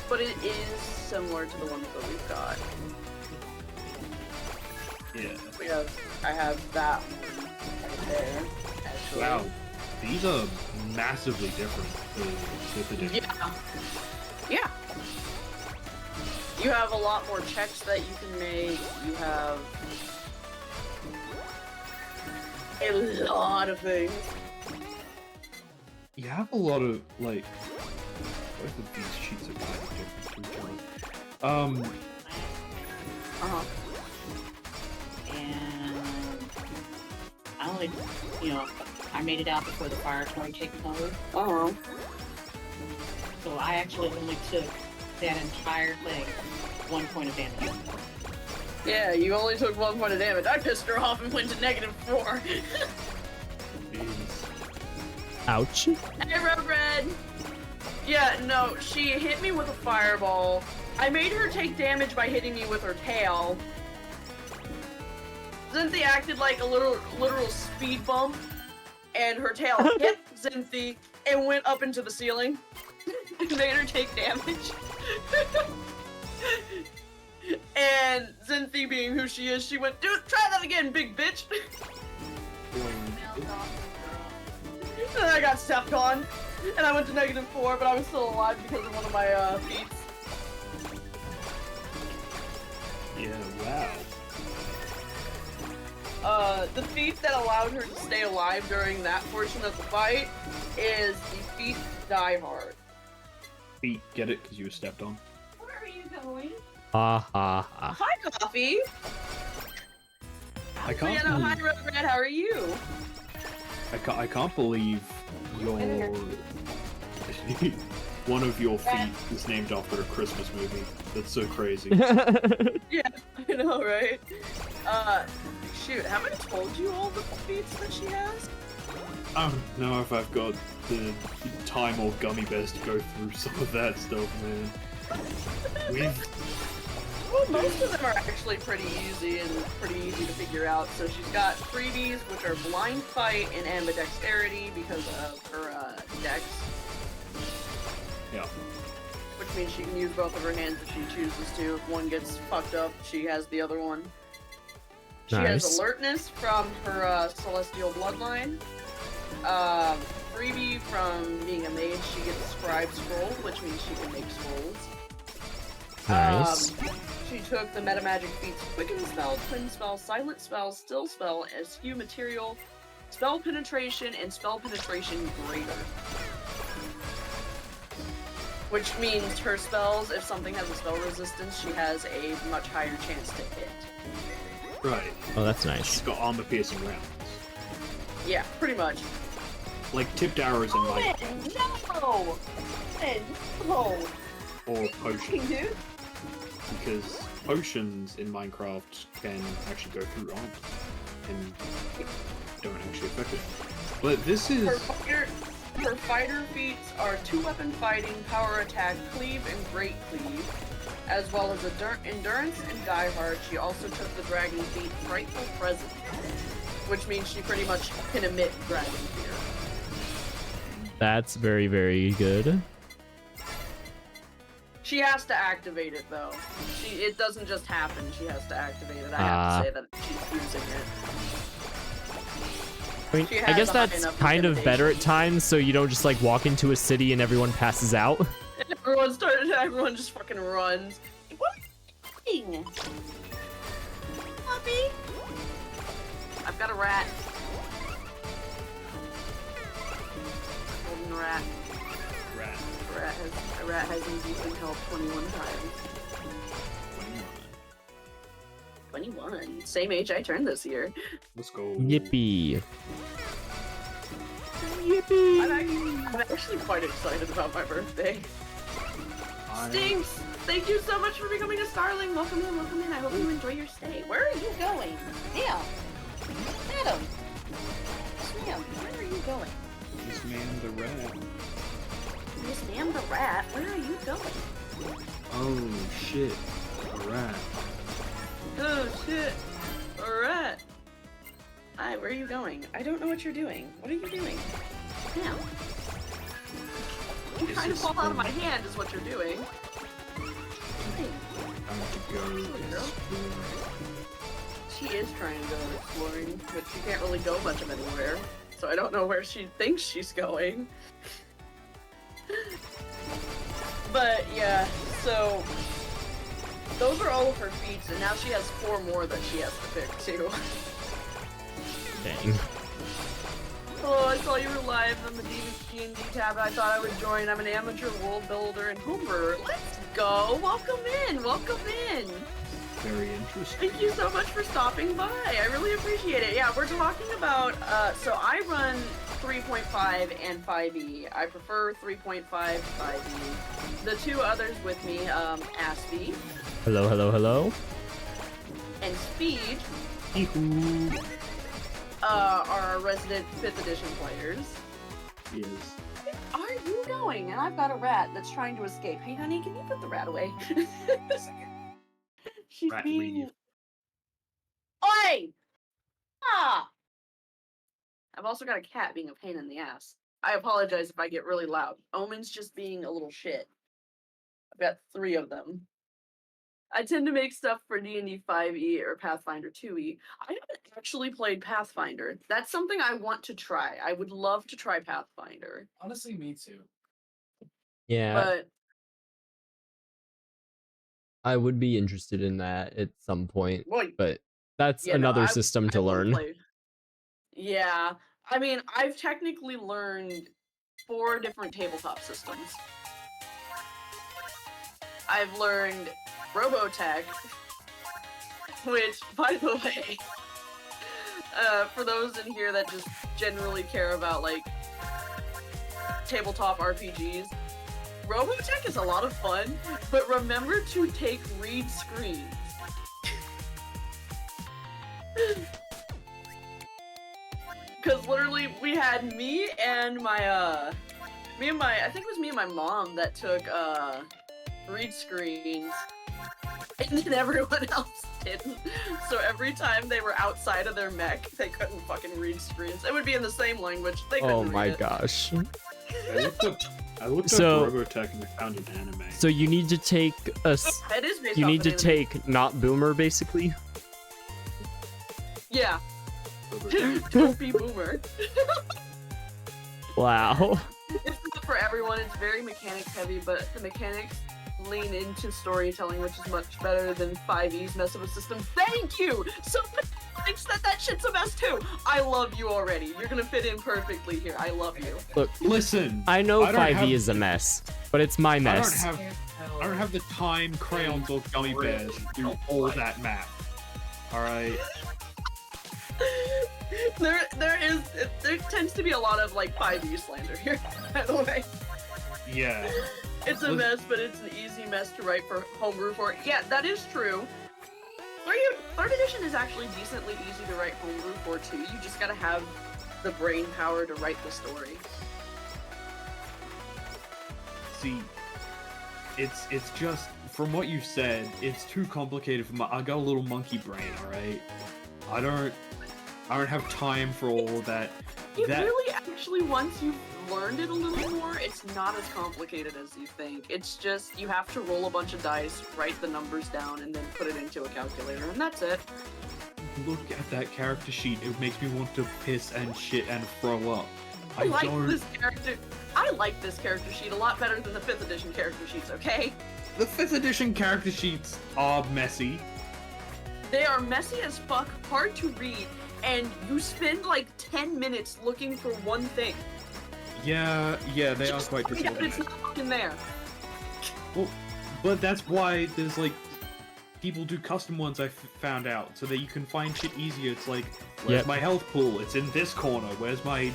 but it is similar to the ones that we've got. yeah. I have that one right there, actually. Wow. These are massively different to 5th edition. Yeah. Yeah. You have a lot more checks that you can make. You have a lot of things. You have a lot of like both of these sheets are kind of different to each other. Uh-huh. And I only, I made it out before the fire started taking over. Uh-huh. So I actually only took that entire thing 1 point of damage. Yeah, you only took 1 point of damage. I pissed her off and went to -4. Jeez. Ouch. Hey, Red Red! Yeah, no, she hit me with a fireball. I made her take damage by hitting me with her tail. Zinthi acted like a literal speed bump, and her tail hit Zinthi and went up into the ceiling. And made her take damage. And Zinthi, being who she is, she went, "Dude, try that again, big bitch!" And I got stepped on, and I went to -4, but I was still alive because of one of my feats. Yeah, wow. The feat that allowed her to stay alive during that portion of the fight is the feat Die Hard. Feet, get it? Because you were stepped on. Where are you shall we? Ha ha ha. Hi, Coffee. I can't. Yeah, no, hi, Rugrat. How are you? I can't believe your one of your feet is named after a Christmas movie. That's so crazy. Yeah, I know, right? Shoot, haven't I told you all the feats that she has? I don't know if I've got the time or gummy bears to go through some of that stuff, man. Well, most of them are actually pretty easy and pretty easy to figure out. So she's got freebies, which are blind fight and ambidexterity because of her dex. Yeah. Which means she can use both of her hands if she chooses to. If one gets fucked up, she has the other one. She has Nice. alertness from her celestial bloodline. Freebie from being a mage, she gets scribe scroll, which means she can make scrolls. Nice. She took the meta magic feats quicken spell, twin spell, silent spell, still spell, eschew material, spell penetration, and spell penetration greater. Which means her spells, if something has a spell resistance, she has a much higher chance to hit. Right. Oh, that's She's nice. got armor piercing rounds. Yeah, pretty much. Like tipped arrows in like No! No! or potions. Dude. Because potions in Minecraft can actually go through armor and don't actually affect it. But this is Her fighter feats are 2-weapon fighting, power attack, cleave, and great cleave, as well as endurance and die hard. She also took the dragon feat frightful presence, which means she pretty much can emit dragon fear. That's very, very good. She has to activate it though. It doesn't just happen. She has to activate it. I have to say that she's using it. I mean, She I has guess a high that's enough kind of better at intimidation. times, so you don't just like walk into a city and everyone passes out. Everyone just fucking runs. What are you doing? Puppy? I've got a rat. Holding a rat. rat. A rat has inducing help 21 times. 21. Same age I turned this year. Let's go. Yippee. I'm actually quite excited about my birthday. Stinks! Thank you so much for becoming a starling. Welcome in, welcome in. I hope you enjoy your stay. Where are you going? Ma'am. Madam. Yes, ma'am. Where are you going? This man the rat. Miss Ma'am the rat, where are you going? Oh shit. A rat. Oh shit! A rat! Hi, where are you going? I don't know what you're doing. What are you doing? Now. You're trying to fall out of my hand is what you're doing. Hey, I'm gonna go explore. she is trying to go exploring, but she can't really go much of anywhere. So I don't know where she thinks she's going. But yeah, so those are all of her feats, and now she has 4 more that she has to pick too. Dang. Oh, I saw you were live on the D&D tab. I thought I would join. I'm an amateur world builder and homebrewer. Let's go. Welcome in. Welcome in. Very interesting. Thank you so much for stopping by. I really appreciate it. Yeah, we're talking about, so I run 3.5 and 5e. I prefer 3.5, 5e. The 2 others with me, Aspie Hello, hello, hello. and Speed, Yee-hoo. are our resident 5th edition players. Yes. Are you going? And I've got a rat that's trying to escape. Hey, honey, can you put the rat away? She's Rat being... leave. Oi! Ah! I've also got a cat being a pain in the ass. I apologize if I get really loud. Omen's just being a little shit. I've got 3 of them. I tend to make stuff for D&D 5e or Pathfinder 2e. I haven't actually played Pathfinder. That's something I want to try. I would love to try Pathfinder. Honestly, me too. Yeah, But I would be interested in that at some point, well, but that's yeah, no, another system to I will learn. play. Yeah, I mean, I've technically learned 4 different tabletop systems. I've learned Robotech, which, by the way, for those in here that just generally care about, like, tabletop RPGs, Robotech is a lot of fun, but remember to take read screens. Because literally, we had me and my, I think it was me and my mom that took, read screens, and then everyone else didn't. So every time they were outside of their mech, they couldn't fucking read screens. It would be in the same language. They couldn't Oh my read it. gosh. I looked So- up Robotech and I found an anime. So you need to take a. It is based You off need an to anime. take not boomer, basically. Yeah. Robotech. Don't be boomer. Wow. It's not for everyone. It's very mechanics heavy, but the mechanics lean into storytelling, which is much better than 5E's mess of a system. Thank you! Somebody thinks that shit's a mess too! I love you already. You're gonna fit in perfectly here. I love you. Listen, I know I don't 5e have- is a mess, but it's my I mess. don't have the time, crayons, or gummy bears to do all that math. Alright? There tends to be a lot of like 5E slander here, by the way. Yeah. It's a mess, but it's an easy mess to write for homebrew for. Yeah, that is true. Third edition is actually decently easy to write homebrew for too. You just gotta have the brain power to write the story. See, it's just, from what you've said, it's too complicated for I got a little monkey brain, alright? I don't have time for all of that. It really actually, once you've learned it a little more, it's not as complicated as you think. It's just, you have to roll a bunch of dice, write the numbers down, and then put it into a calculator, and that's it. Look at that character sheet. It makes me want to piss and shit and throw up. I like this character sheet a lot better than the 5th edition character sheets, okay? The 5th edition character sheets are messy. They are messy as fuck, hard to read, and you spend like 10 minutes looking for one thing. Yeah, they are Just quite find out it's disorganized. not fucking there. Well, but that's why there's like people do custom ones. I found out so that you can find shit easier. It's like, where's Yep. my health pool? It's in this corner. Where's my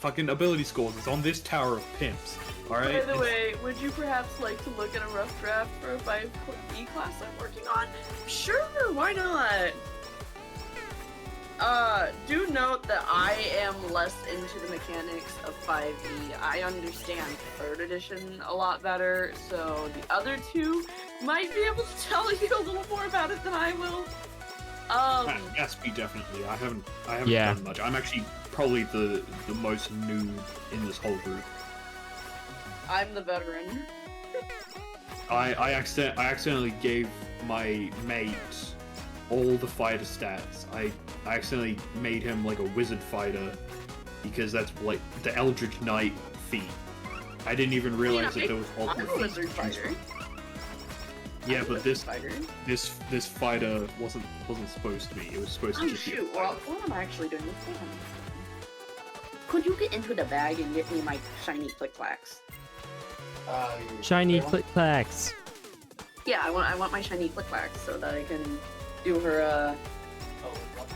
fucking ability scores? It's on this tower of pimps. All right. By the way, would you perhaps like to look at a rough draft for a 5E class I'm working on? Sure, why not? Do note that I am less into the mechanics of 5e. I understand 3rd edition a lot better, so the other two might be able to tell you a little more about it than I will. SP definitely. I haven't Yeah. done much. I'm actually probably the most new in this whole group. I'm the veteran. I accidentally gave my mate all the fighter stats. I accidentally made him like a wizard fighter because that's like the Eldritch Knight feat. I didn't even realize that there was I'm multiple a feats. wizard fighter. Yeah, I'm a but wizard this fighter. this fighter wasn't supposed to be. It was supposed to Oh just be a shoot, well, fighter. what am I actually doing this thing? Could you get into the bag and get me my shiny click-clacks? Shiny They want- click clacks. Yeah, I want my shiny click-clacks so that I can do her, Oh, what?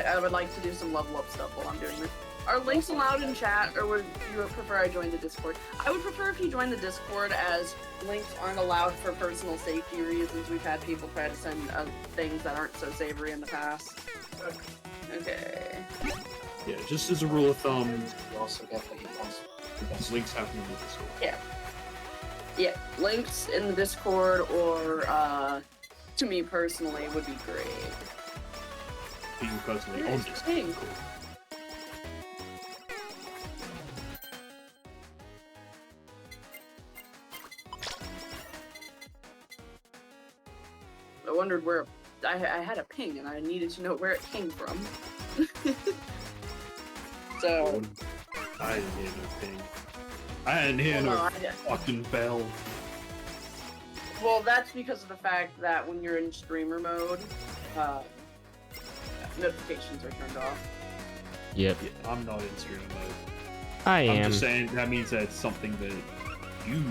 I would like to do some level up stuff while I'm doing this. Are links allowed in chat, or would you prefer I join the Discord? I would prefer if you join the Discord, as links aren't allowed for personal safety reasons. We've had people try to send things that aren't so savory in the past. Okay. Yeah, just as a rule of thumb, You also get the links happening with this one. Yeah, links in the Discord or to me personally would be great. To you personally Yeah, on it's this. pink. I wondered where I had a ping and I needed to know where it came from. So, I didn't hear no ping. I didn't hear well, no, no I- fucking bell. well, that's because of the fact that when you're in streamer mode, notifications are turned off. Yep, Yeah, I'm not in stream mode. I I'm am. just saying that means that it's something that you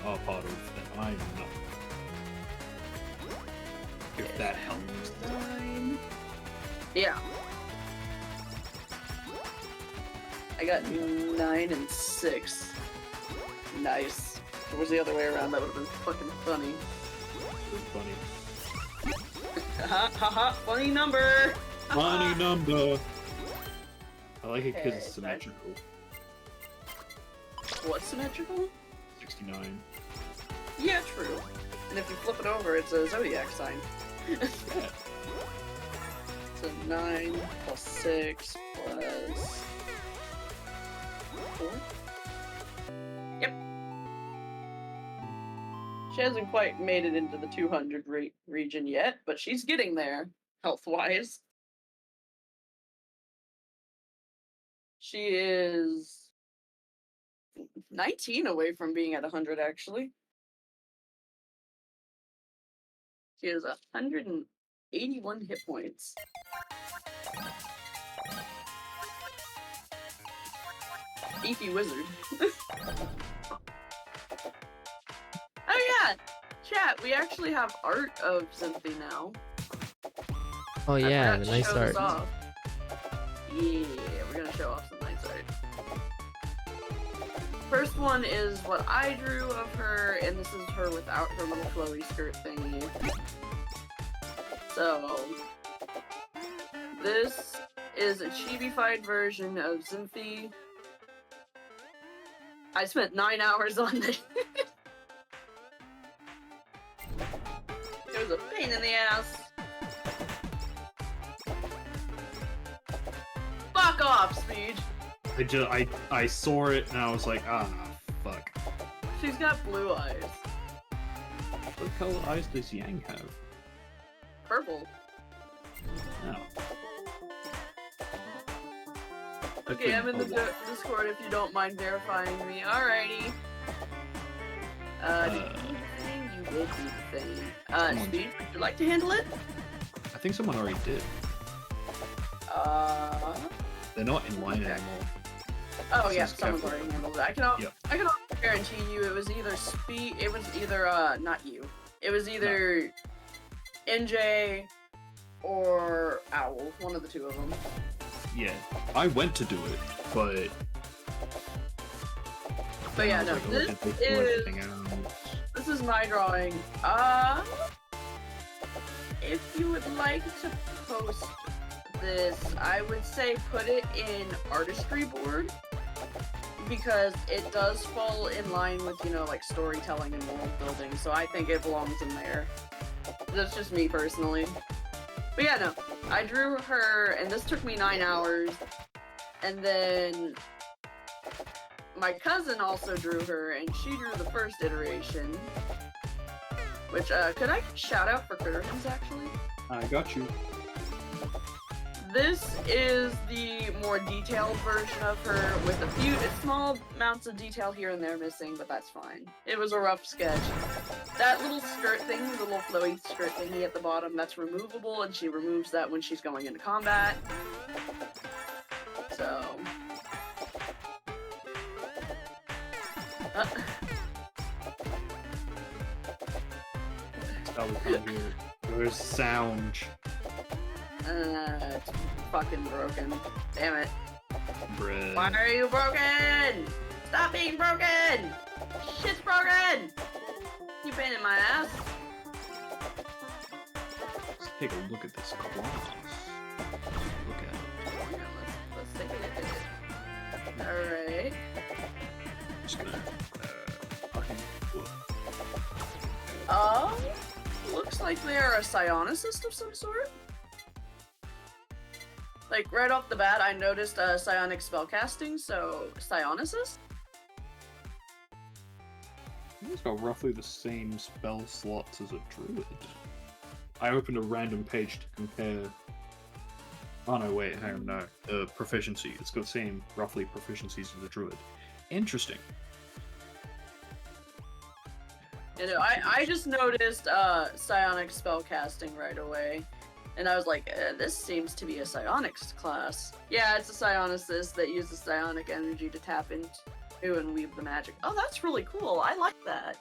are part of that I'm not. If that helps. 9. Yeah. I got 9 and 6. Nice. If it was the other way around, that would have been fucking funny. Funny. Haha, funny number! Funny number. I like it because Okay, it's symmetrical. What's symmetrical? 69. Yeah, true. And if you flip it over, it's a zodiac sign. Yeah. So 9 plus 6 plus 4? Yep. She hasn't quite made it into the 200 region yet, but she's getting there, health-wise. She is 19 away from being at 100, actually. She has 181 hit points. Beefy wizard. Oh yeah! Chat, we actually have art of Zynthy now. Oh I yeah, forgot the to nice show this art. off. Yeah, we're gonna show off some nice art. First one is what I drew of her, and this is her without her little flowy skirt thingy. So, this is a chibi-fied version of Zynthy. I spent 9 hours on this. It was a pain in the ass. Fuck off, Speed. I saw it and I was like, ah, fuck. She's got blue eyes. What color eyes does Yang have? Purple. No. Okay, I'm in the Discord if you don't mind verifying me. Alrighty. Did you do the thing? You did do the thing. Speed, would you like to handle it? I think someone already did. They're not in line Okay. anymore. Oh This yeah, is someone's Kevin. already handled it. Yep. I can almost guarantee you it was either not you. It was either NJ or Owl, one of the two of them. Yeah. I went to do it, but... But yeah, I was no, like, oh, this can't they pull is everything out? this is my drawing. If you would like to post this, I would say put it in artistry board, because it does fall in line with, you know, like storytelling and world building, so I think it belongs in there. That's just me personally. But yeah, no, I drew her, and this took me 9 hours, and then my cousin also drew her, and she drew the first iteration. Which, could I shout out for Curtains, actually? I got you. This is the more detailed version of her, with a few small amounts of detail here and there missing, but that's fine. It was a rough sketch. That little skirt thing, the little flowy skirt thingy at the bottom, that's removable, and she removes that when she's going into combat. So... That was down here. Where's sound? It's fucking broken. Damn it. Bruh. Why are you broken? Stop being broken! Shit's broken! You pain in my ass. Let's take a look at this class. Look at it. Let's take a look at it. Alright. Just gonna, fucking look. Looks like they are a psionicist of some sort. Like, right off the bat, I noticed psionic spellcasting, so psionicist? He's got roughly the same spell slots as a druid. I opened a random page to compare. Oh no, wait, hang on, no. Proficiency. It's got the same, roughly, proficiencies as a druid. Interesting. You know, I just noticed psionic spellcasting right away. And I was like, this seems to be a psionics class. Yeah, it's a psionicist that uses psionic energy to tap into and weave the magic. Oh, that's really cool. I like that.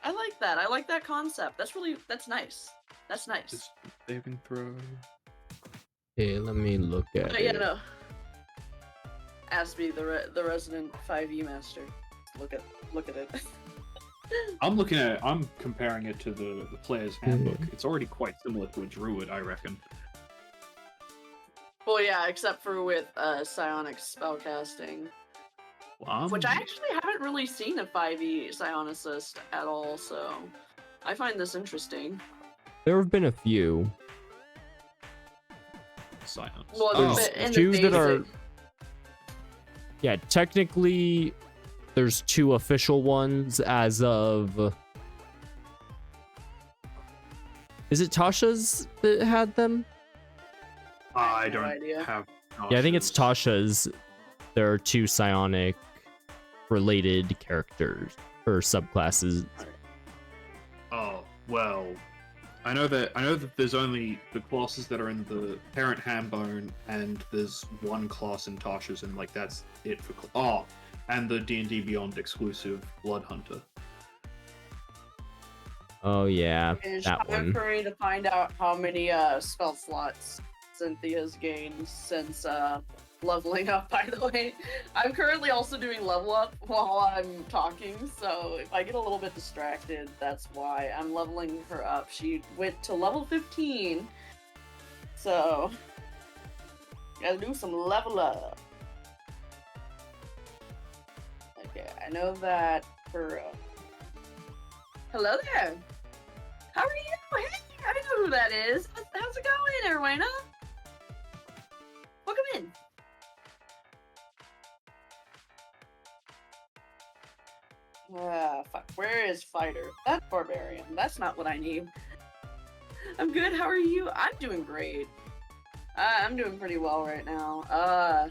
I like that. I like that concept. That's nice. That's nice. Just saving throw. Okay, let me look at Oh, yeah, it. no. Ask me, the resident 5e master. Look at it. I'm comparing it to the player's handbook. It's already quite similar to a druid, I reckon. Well, yeah, except for with psionic spellcasting, Well, which I actually haven't really seen a 5e psionicist at all, so I find this interesting. There have been a few. Silence. Well, There's in the two that are. basic- Yeah, technically, there's 2 official ones as of. Is it Tasha's that had them? I no don't idea. have. Yeah, I think it's Tasha's. Tasha's. There are 2 psionic related characters or subclasses. Oh well, I know that there's only the classes that are in the parent handbone, and there's one class in Tasha's, and like that's it for. And the D&D Beyond exclusive Blood Hunter. Oh yeah, It's that time one. for me to find out how many spell slots Cynthia's gained since leveling up, by the way. I'm currently also doing level up while I'm talking, so if I get a little bit distracted, that's why. I'm leveling her up. She went to level 15, so gotta do some level up. Okay, I know that for... Hello there! How are you? Hey, I know who that is. How's it going, Erwina? Welcome in. Ah, fuck. Where is Fighter? That's Barbarian. That's not what I need. I'm good. How are you? I'm doing great. I'm doing pretty well right now.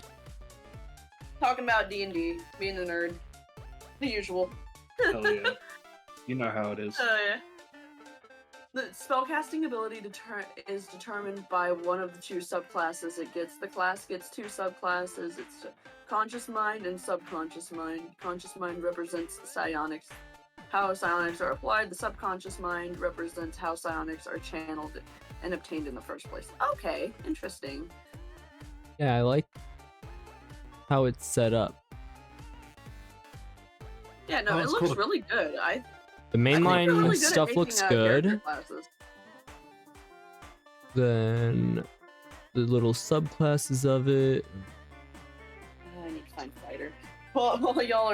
Talking about D&D, being a nerd. The usual. Hell yeah. You know how it is. Oh yeah. The spellcasting ability is determined by one of the 2 subclasses it gets. The class gets 2 subclasses. It's conscious mind and subconscious mind. Conscious mind represents the psionics, how psionics are applied. The subconscious mind represents how psionics are channeled and obtained in the first place. Okay, interesting. Yeah, I like how it's set up. Yeah, no, Oh, it it's looks cool. really good. The I think they're mainline really good at stuff making, looks character good. classes. Then the little subclasses of it. I need to find Fighter. While y'all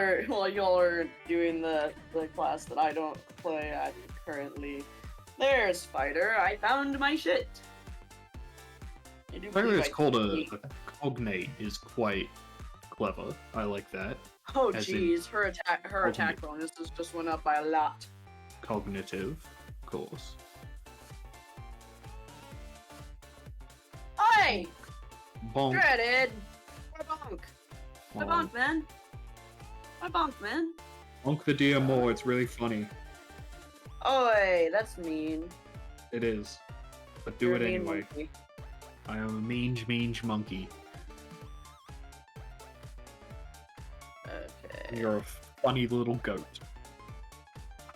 are doing the class that I don't play at currently, there's Fighter. I found my shit. I do The fact believe that it's I called need- a cognate is quite clever. I like that. Oh as in- jeez, her attack bonuses just went up by a lot. Cognitive, of course. Hey, Bonk. dreaded. My bonk. My bonk, man. My bonk, man. Bonk the deer more. It's really funny. Oi, that's mean. It is. But do You're it a mean anyway. monkey. I am a mean monkey. Okay. You're a funny little goat.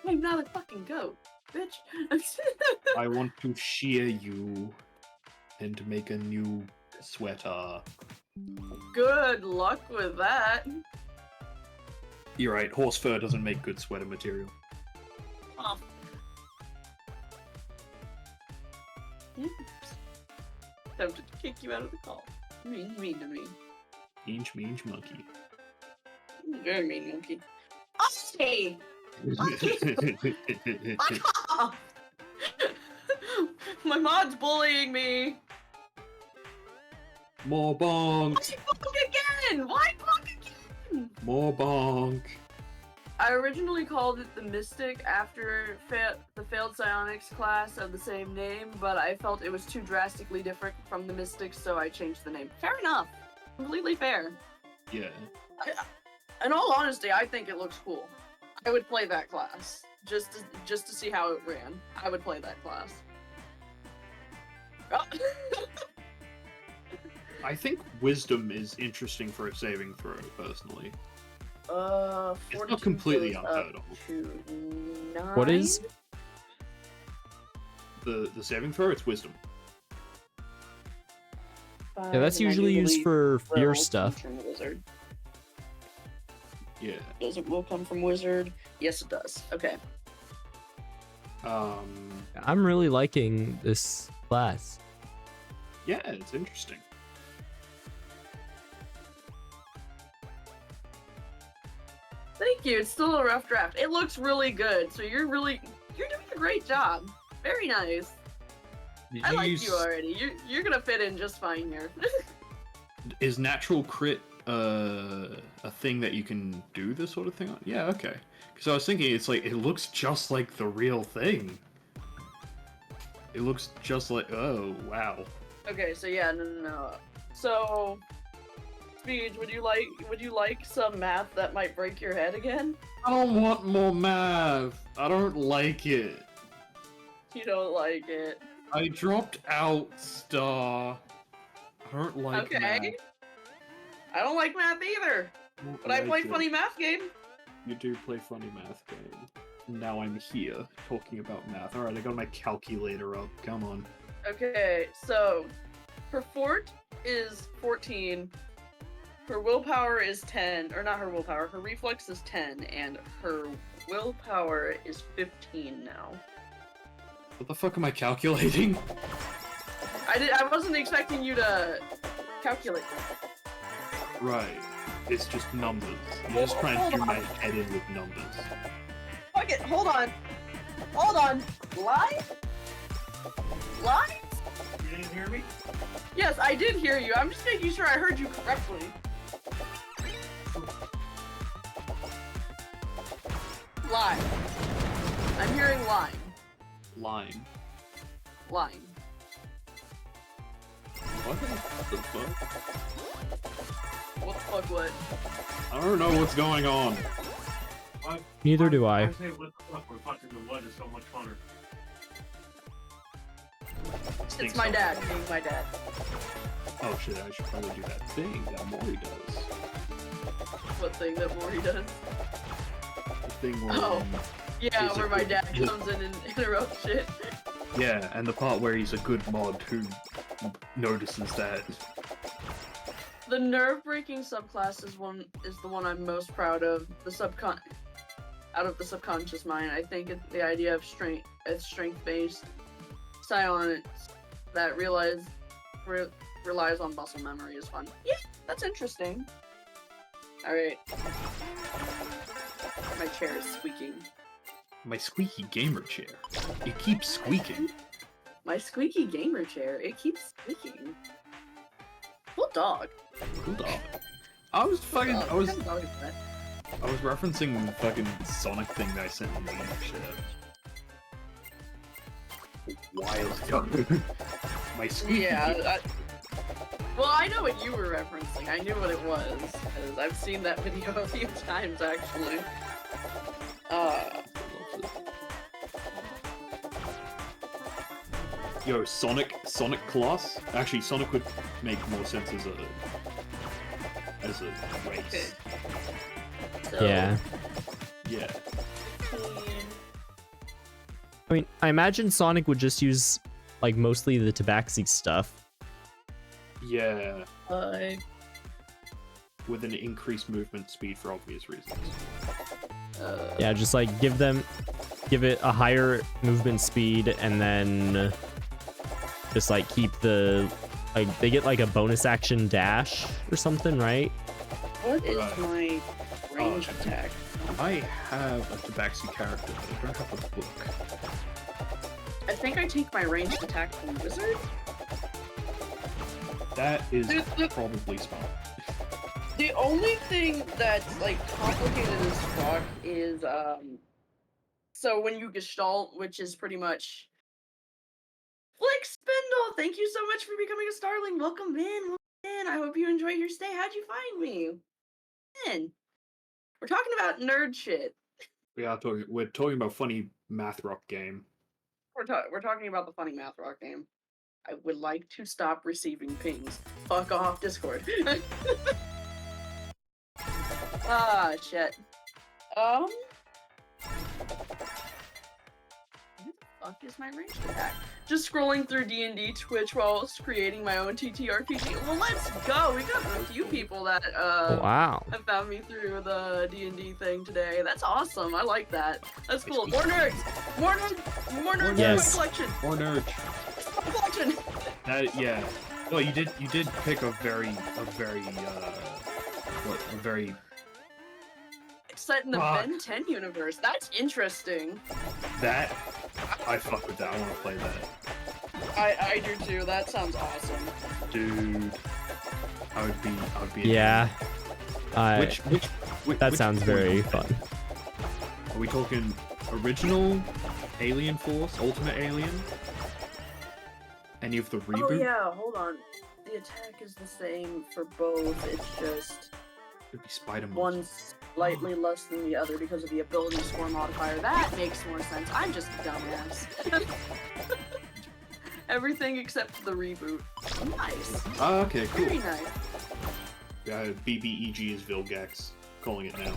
I'm not a fucking goat, bitch. I want to shear you and make a new sweater. Good luck with that. You're right, horse fur doesn't make good sweater material. Oh. Tempted to kick you out of the call. Mean to me. Mean monkey. Very mean monkey. Hey! Fuck off! My mod's bullying me! More bonk! Why bonk again? Why bonk again? More bonk! I originally called it the Mystic after the failed psionics class of the same name, but I felt it was too drastically different from the Mystic, so I changed the name. Fair enough. Completely fair. Yeah. In all honesty, I think it looks cool. I would play that class. Just to see how it ran. I would play that class. I think wisdom is interesting for a saving throw, personally. It's not completely unheard of. To 9? What is? the saving throw, it's wisdom. Yeah, that's usually used for fear stuff. From wizard. Yeah. Does it will come from wizard? Yes, it does. Okay. I'm really liking this class. Yeah, it's interesting. Thank you. It's still a rough draft. It looks really good. So you're doing a great job. Very nice. Did I you like use- you already. You're gonna fit in just fine here. Is natural crit a thing that you can do this sort of thing on? Yeah, okay. Because I was thinking, it's like, it looks just like the real thing. It looks just like, oh, wow. Okay, so yeah, no. So, Speech, would you like some math that might break your head again? I don't want more math. I don't like it. You don't like it. I dropped out, Star. I don't like Okay. math. I don't like math either, but I play like it. funny math game. You do play funny math game. Now I'm here talking about math. Alright, I got my calculator up. Come on. Okay, so her fort is 14. Her willpower is 10, or not her willpower. Her reflex is 10, and her willpower is 15 now. What the fuck am I calculating? I wasn't expecting you to calculate. Right. It's just numbers. You're just trying to Hold do on. my head in with numbers. Fuck it, hold on. Hold on. Lie? Lie? You didn't hear me? Yes, I did hear you. I'm just making sure I heard you correctly. Lie. I'm hearing lying. Lying. Lying. What the fuck? What the fuck, what? I don't know what's going on. Neither do I. say what the fuck, we're fucking the wood is so much funner. It's my dad being my dad. Oh shit, I should probably do that thing that Mori does. What thing that Maury does? The thing where, Oh. Yeah, where my dad Yeah. comes in and interrupts shit. yeah, and the part where he's a good mod who notices that. The nerve-breaking subclass is the one I'm most proud of. Out of the subconscious mind, I think the idea of strength-based psionics that relies on muscle memory is fun. Yeah, that's interesting. All right, my chair is squeaking. My squeaky gamer chair. It keeps squeaking. My squeaky gamer chair, it keeps squeaking. Cool dog. Cool dog. I was fucking. Dog. I was. What kind of dog is that? I was referencing the fucking Sonic thing that I sent in the shit. Wild ago. My squeaky. Yeah. Well, I know what you were referencing. I knew what it was because I've seen that video a few times actually. Yo, Sonic class. Actually, Sonic would make more sense as a race. So, Yeah. Yeah. I mean, I imagine Sonic would just use, like, mostly the Tabaxi stuff. Yeah. Uh, With an increased movement speed for obvious reasons. Yeah, just, like, give it a higher movement speed, and then just, like, keep the... Like, they get, like, a bonus action dash or something, right? What is Right. my range attack? I have a Tabaxi character, but I don't have a book. I think I take my ranged attack from wizard. That is Dude, probably smart. The only thing that's like complicated as fuck is so when you gestalt, which is pretty much Flick Spindle, thank you so much for becoming a starling. Welcome in. I hope you enjoyed your stay. How'd you find me? Man, we're talking about nerd shit. We're talking about funny math rock game. We're talking about the funny math rock game. I would like to stop receiving pings. Fuck off, Discord. Ah, shit. Who the fuck is my ranged attack? Just scrolling through D&D Twitch while creating my own TTRPG. Well, let's go. We got a few people that Wow. have found me through the D&D thing today. That's awesome. I like that. That's cool. More nerds. More nerds. More nerds Yes. in my collection. Or nerd. My collection. That yeah. Well, you did pick a very It's set in the Fuck. Ben 10 universe. That's interesting. that I fuck with that. I want to play that, I do too. That sounds awesome. dude. I would be. Yeah. Which That which sounds one very is it? fun. Are we talking original Alien Force, Ultimate Alien? Any of the reboot? Oh yeah, hold on. The attack is the same for both. It's just It'd be Spider-Man. one's slightly less than the other because of the ability score modifier. That makes more sense. I'm just a dumbass. Everything except the reboot. Nice. Oh, okay, cool. Very nice. BBEG is Vilgax. Calling it now.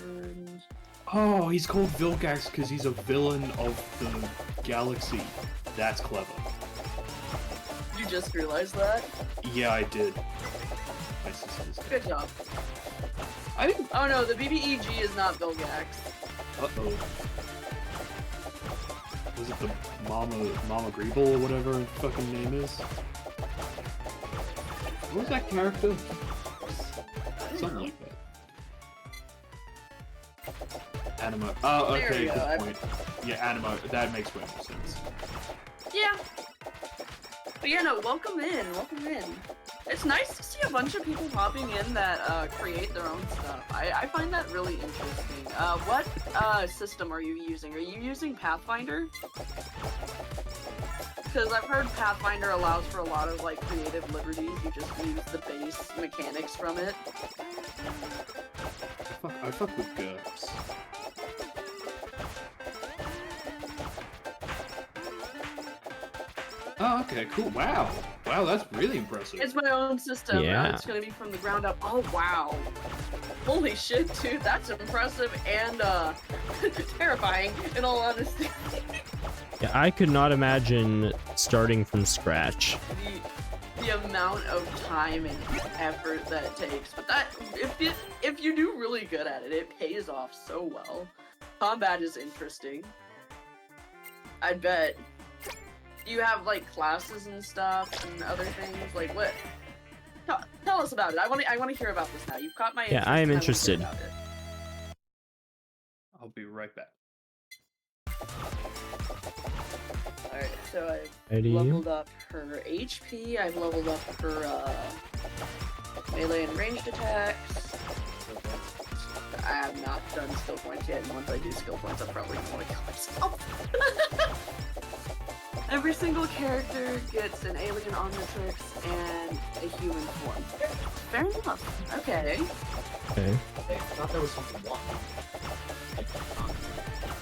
And Oh, he's called Vilgax because he's a villain of the galaxy. That's clever. you just realized that? Yeah, I did. My sister's dead. Good job. I didn't. Oh no, the BBEG is not Vilgax. Uh-oh. Was it the Mama Greeble or whatever her fucking name is? What was that character? Something like that. Anima. Oh, There okay, we go. good point. Yeah, Anima. That makes way more sense. Yeah. But yeah, no, welcome in, welcome in. It's nice to see a bunch of people popping in that create their own stuff. I find that really interesting. What system are you using? Are you using Pathfinder? Because I've heard Pathfinder allows for a lot of like creative liberties. You just use the base mechanics from it. I fuck with GURPS. Oh, okay, cool. Wow. Wow, that's really impressive. It's my own system. Yeah. It's gonna be from the ground up. Oh wow. Holy shit, dude, that's impressive and terrifying in all honesty. Yeah, I could not imagine starting from scratch. the amount of time and effort that it takes. But that if you do really good at it, it pays off so well. Combat is interesting. I bet. Do you have like classes and stuff and other things? Like what? Tell us about it. I want to hear about this now. You've caught my interest. Yeah, I am and wanna hear interested. about it. I'll be right back. Alright, so I've Ready? leveled up her HP, I've leveled up her melee and ranged attacks. I have not done skill points yet, and once I do skill points, I'm probably gonna want to kill myself. Every single character gets an alien omnitrix and a human form. Fair enough. Okay. Okay. I thought there was something one.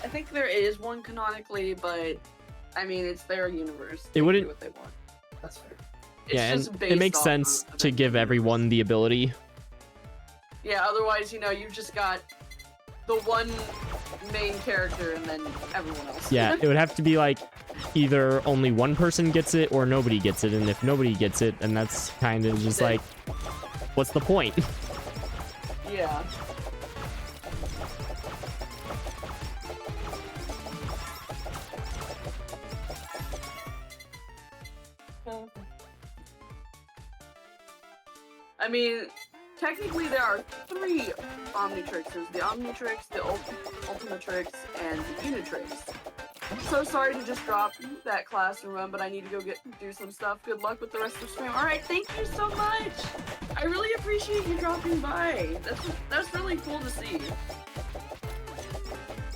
I think there is one canonically, but I mean, it's their universe. It They wouldn't- do what they want. That's fair. It's Yeah, and just it based makes off sense of to the give universe. everyone the ability. Yeah, otherwise, you know, you've just got the one main character and then everyone else. Yeah, it would have to be like either only one person gets it or nobody gets it, and if nobody gets it, then that's kind of just like, what's the point? Yeah. I mean, technically there are 3 Omnitrixes. The Omnitrix, the Ultimatrix, and the Unitrix. So sorry to just drop that class and run, but I need to go do some stuff. Good luck with the rest of the stream. Alright, thank you so much! I really appreciate you dropping by. That's really cool to see.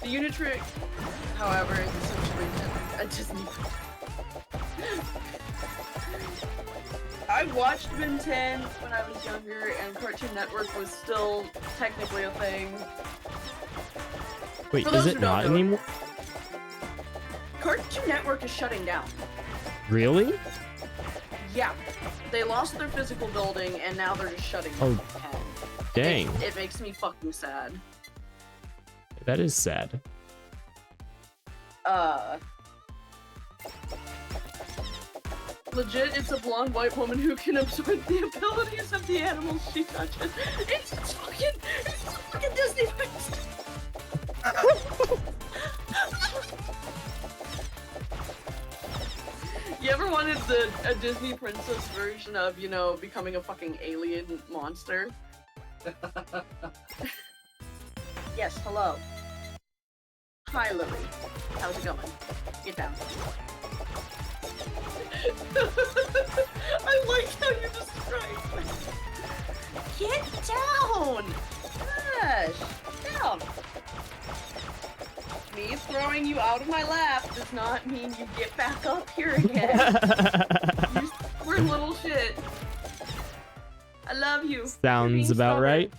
The Unitrix, however, is essentially a Disney. I watched Ben 10 when I was younger, and Cartoon Network was still technically a thing. Wait, For is those it who don't not know- anymore? Cartoon Network is shutting down. Really? Yeah. They lost their physical building, and now they're just shutting Oh, down. dang. It makes me fucking sad. That is sad. Legit, it's a blonde white woman who can absorb the abilities of the animals she touches. It's fucking Disney princess. You ever wanted a Disney princess version of, you know, becoming a fucking alien monster? Yes, hello. Hi, Lily. How's it going? Get down. I like how you described it. Get down! Gosh, down. Me throwing you out of my lap does not mean you get back up here again. We're little shit. I love you. You're Sounds being about stubborn. right.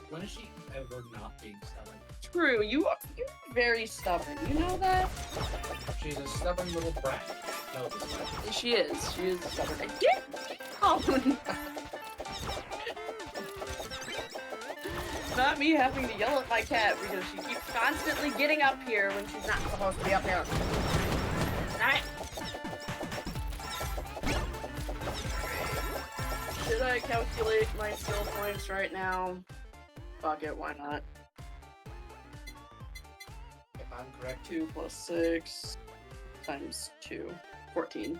When is she ever not being stubborn? True, you're very stubborn. You know that? She's a stubborn little brat. No, this one. She is stubborn. Get down! Not me having to yell at my cat because she keeps constantly getting up here when she's not supposed to be up here. Alright. Should I calculate my skill points right now? Fuck it, why not? If I'm correct, 2 plus 6 times 2. 14.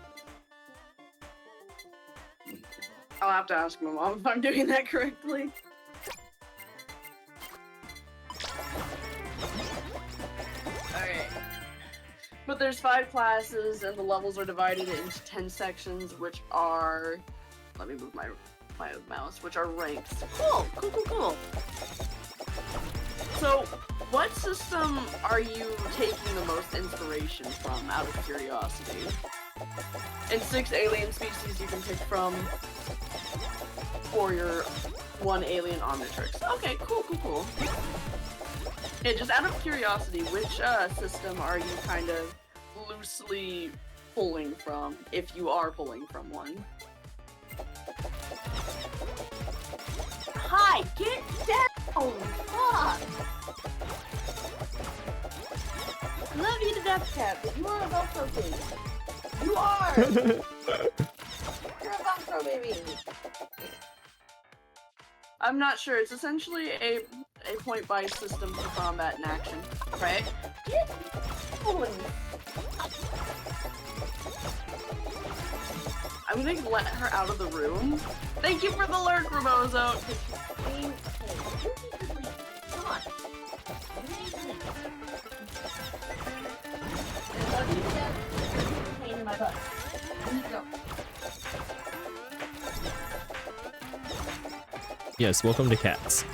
I'll have to ask my mom if I'm doing that correctly. Alright. But there's 5 classes, and the levels are divided into 10 sections, which are... Let me move my mouse, which are ranks. Cool, cool, cool, cool. So, what system are you taking the most inspiration from, out of curiosity? And 6 alien species you can pick from for your 1 alien Omnitrix. Okay, cool, cool, cool. Yeah, just out of curiosity, which system are you kind of loosely pulling from, if you are pulling from one? Hi, get down! Fuck! I love you to death, Cat, but you are a Velcro baby. You are! You're a Velcro baby! I'm not sure. It's essentially a point-buy system for combat and action. Right? Get down! I'm gonna let her out of the room. Thank you for the lurk, Ramozo! Come on. Pain in my butt. Go. Yes, welcome to Cats.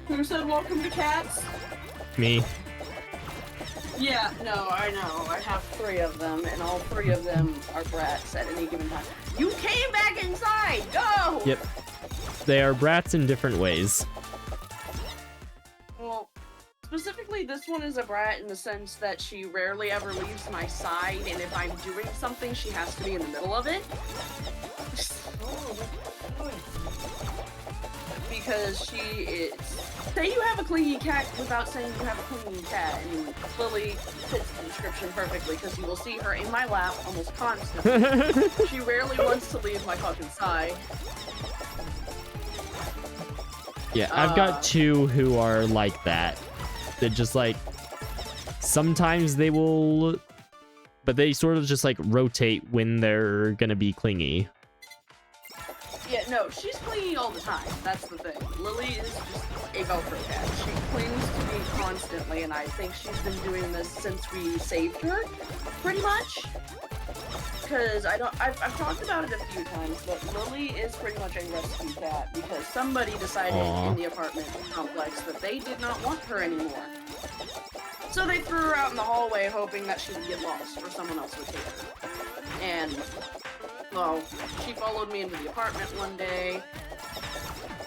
Who said welcome to Cats? Me. Yeah, no, I know. I have 3 of them, and all 3 of them are brats at any given time. You came back inside! Go! Yep. They are brats in different ways. Well, specifically, this one is a brat in the sense that she rarely ever leaves my side, and if I'm doing something, she has to be in the middle of it. Because she is... Say you have a clingy cat without saying you have a clingy cat, and Lily fits the description perfectly, because you will see her in my lap almost constantly. She rarely wants to leave my fucking side. Yeah, I've got 2 who are like that. That just like... Sometimes they will... But they sort of just like rotate when they're gonna be clingy. Yeah, no, she's clingy all the time. That's the thing. Lily is just a Velcro cat. She clings to me constantly, and I think she's been doing this since we saved her, pretty much. because I've talked about it a few times, but Lily is pretty much a rescue cat because somebody decided Aw. in the apartment complex that they did not want her anymore. So they threw her out in the hallway hoping that she would get lost or someone else would take her. And, well, she followed me into the apartment one day,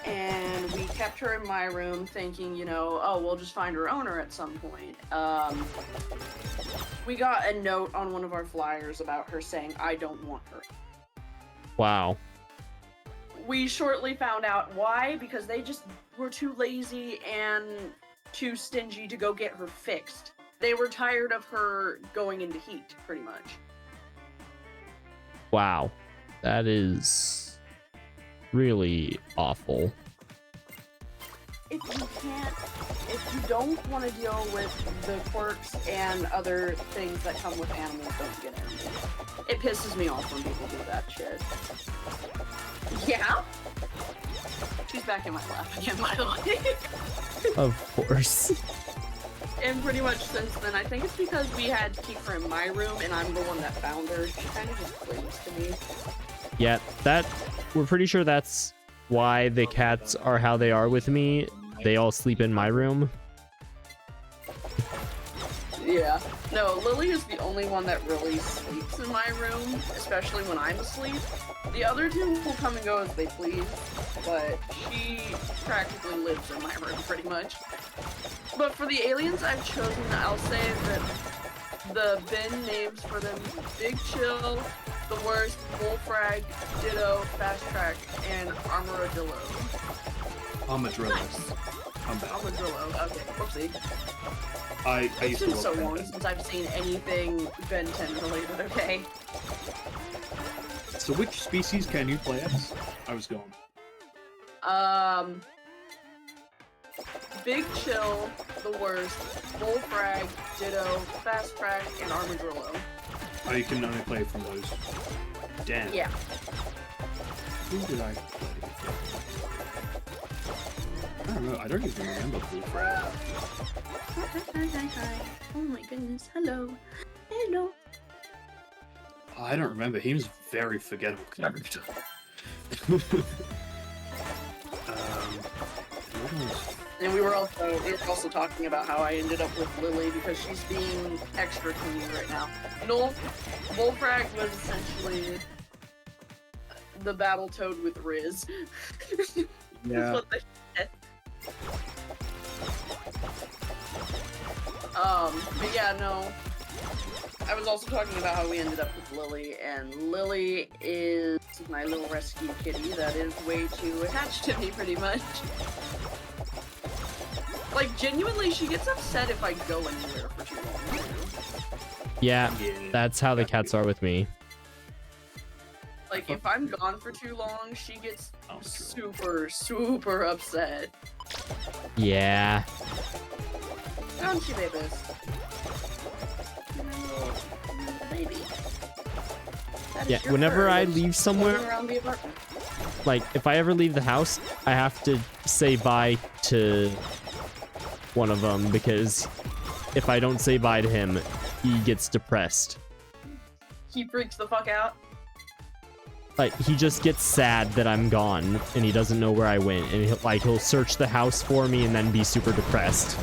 and we kept her in my room thinking, you know, oh, we'll just find her owner at some point. We got a note on one of our flyers about her saying, I don't want her. Wow. We shortly found out why, because they just were too lazy and too stingy to go get her fixed. They were tired of her going into heat, pretty much. Wow. That is really awful. If you don't want to deal with the quirks and other things that come with animals, don't get animals. It pisses me off when people do that shit. Yeah? She's back in my lap again, by the way. Of course. And pretty much since then, I think it's because we had to keep her in my room, and I'm the one that found her. She kind of just clings to me. Yeah, we're pretty sure that's why the cats are how they are with me. They all sleep in my room. Yeah. No, Lily is the only one that really sleeps in my room, especially when I'm asleep. The other two will come and go as they please, but she practically lives in my room pretty much. But for the aliens I've chosen, I'll say that the bin names for them: Big Chill, The Worst, Bullfrag, Ditto, Fast Track, and Armoradillo. Armadillo. Nice. I'm back. Armadillo. Okay, whoopsie. I It's used to been love so Ben long 10. since I've seen anything Ben 10 related, okay? So which species can you play as? I was gone. Big Chill, The Worst, Bullfrag, Ditto, Fast Track, and Armadillo. Oh, you can only play from those. Damn. Yeah. Who did I play? I don't know. I don't even remember Bullfrag. Hi. Oh my goodness. Hello. Hello. I don't remember. He was a very forgettable character. And we were also talking about how I ended up with Lily because she's being extra clingy right now. No, Bullfrag was essentially the Battletoad with Riz. Yeah. That's what they said. But yeah, no. I was also talking about how we ended up with Lily, and Lily is my little rescue kitty that is way too attached to me, pretty much. Like, genuinely, she gets upset if I go anywhere for too long. Yeah, that's how the cats are with me. Like, if I'm gone for too long, she gets super upset. Yeah. Don't she, babies? Baby. That is Yeah, your whenever fur I that's leave somewhere, floating around the apartment. like, if I ever leave the house, I have to say bye to one of them, because if I don't say bye to him, he gets depressed. He freaks the fuck out. Like, he just gets sad that I'm gone, and he doesn't know where I went, and he'll search the house for me and then be super depressed.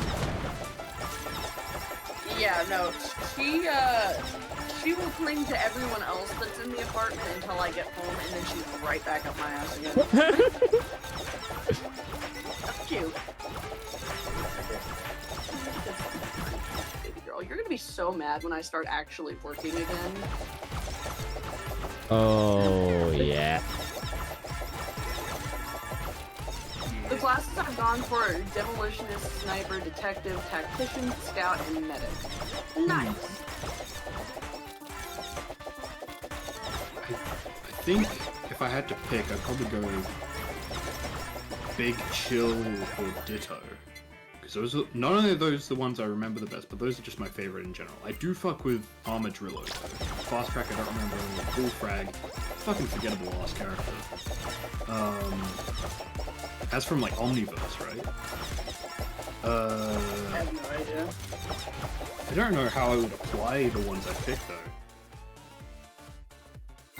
Yeah, no, she will cling to everyone else that's in the apartment until I get home, and then she's right back up my ass again. That's cute. Baby girl, you're gonna be so mad when I start actually working again. Oh, yeah. The classes I've gone for are Demolitionist, Sniper, Detective, Tactician, Scout, and Medic. Nice. I think if I had to pick, I'd probably go Big Chill or Ditto. Because those are, not only are those the ones I remember the best, but those are just my favorite in general. I do fuck with Armadillo. Fast Track, I don't remember. Bullfrag, fucking forgettable ass character. As from like Omniverse, right? I have no idea. I don't know how I would apply the ones I picked though.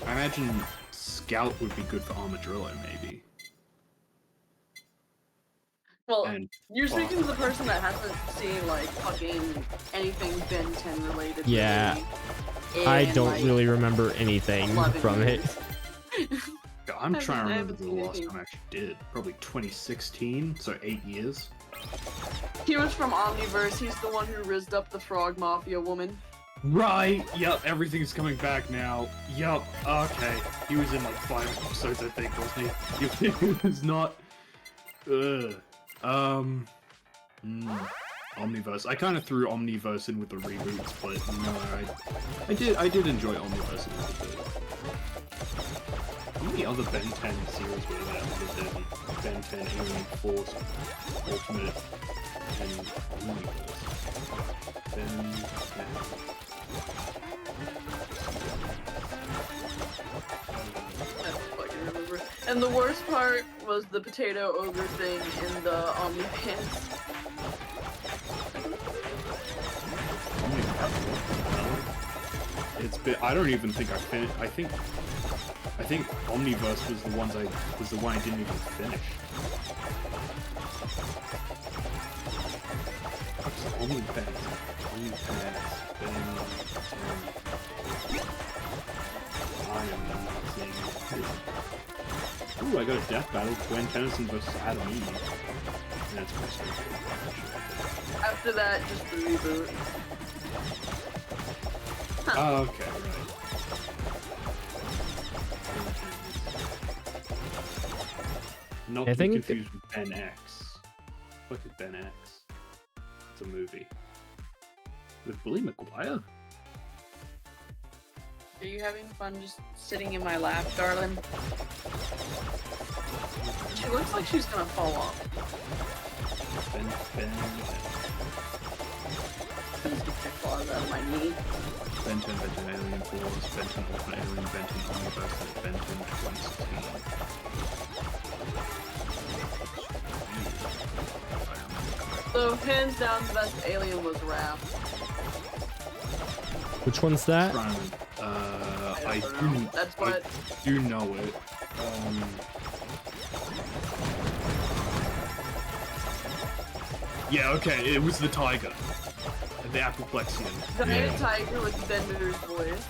I imagine Scout would be good for Armadillo, maybe. Well, And you're speaking to the person that hasn't seen like fucking anything Ben 10 related. Yeah. Really I in, don't like, really remember anything 11 from it. years. I'm trying to I remember haven't the seen last anything. time I actually did. Probably 2016, so 8 years. He was from Omniverse. He's the one who rizzed up the Frog Mafia woman. Right. Yep. Everything's coming back now. Yep. Okay. He was in like 5 episodes, I think, wasn't he? He was not. Ugh. Omniverse. I kind of threw Omniverse in with the reboots, but no, I did enjoy Omniverse a little bit. How many other Ben 10 series were there other than Ben 10 Alien Force Ultimate and Omniverse? Ben 10. I don't fucking remember. And the worst part was the potato ogre thing in the Omnipants. It's been. I don't even think I finished. I think Omniverse was the one I didn't even finish. What's Omnipants? I am not seeing it. Ooh, I got a death battle. Gwen Tennyson versus Adam Eve. That's pretty straightforward. After that, just the reboot. Oh, okay, right. Not I to be think- confused with Ben X. What is Ben X? It's a movie. With Billy McGuire? Are you having fun just sitting in my lap, darling? She looks like she's gonna fall off. Ben. Please get your claws out of my knee. Ben 10 Alien Force, Ben 10 Ultimate Alien, Ben 10 Omniverse, and Ben 10 2016. So, hands down, the best alien was Raph. Which one's that? I don't know. That's what. do know it. Yeah, okay, it was the tiger. The Apoplexian. Giant tiger with Bender's voice.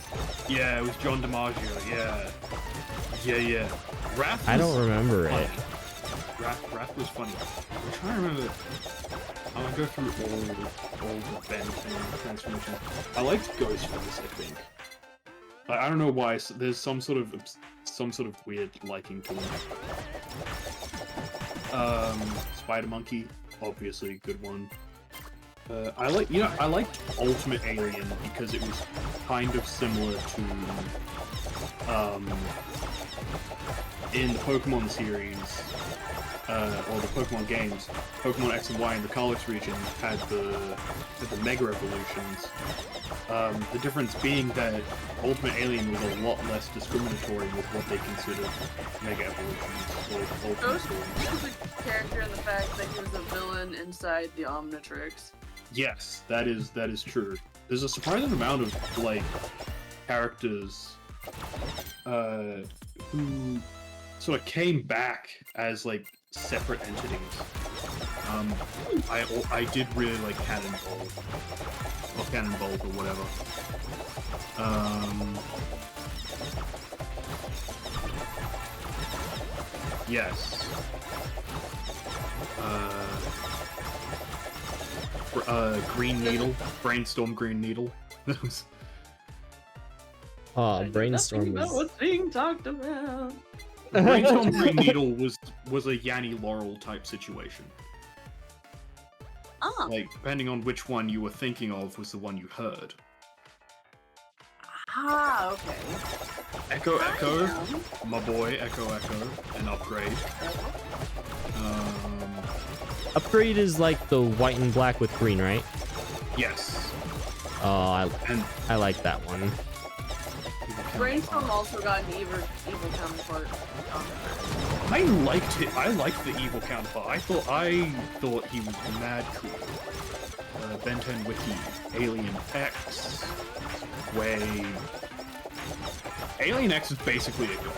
Yeah, it was John DiMaggio, yeah. Yeah. Raph I was don't remember funny. it. Raph was funny. I'm trying to remember. I'm gonna go through all the Ben transformations. I liked Ghostface, I think. I don't know why. There's some sort of weird liking to him. Spider Monkey, obviously a good one. I liked Ultimate Alien because it was kind of similar to in the Pokemon series, or the Pokemon games, Pokemon X and Y in the Kalos region had the Mega Evolutions. The difference being that Ultimate Alien was a lot less discriminatory with what they considered Mega Evolutions or Ultimate Ghost Forms. was a character in the fact that he was a villain inside the Omnitrix. Yes, that is true. There's a surprising amount of like characters who sort of came back as like separate entities. I did really like Cannonball or whatever. Yes. Green Needle, Brainstorm Green Needle. Oh, Brainstorm Nothing about was... what's being talked about. Brainstorm Green Needle was a Yanni Laurel type situation. Oh. Like, depending on which one you were thinking of was the one you heard. Ah, okay. Echo, I my boy, Echo, and Upgrade. Upgrade is like the white and black with green, right? Yes. Oh, And I like that one. Brainstorm also got an evil counterpart. I liked it. I liked the evil counterpart. I thought he was mad cool. Ben 10 Wiki, Alien X, Way, Alien X is basically a god.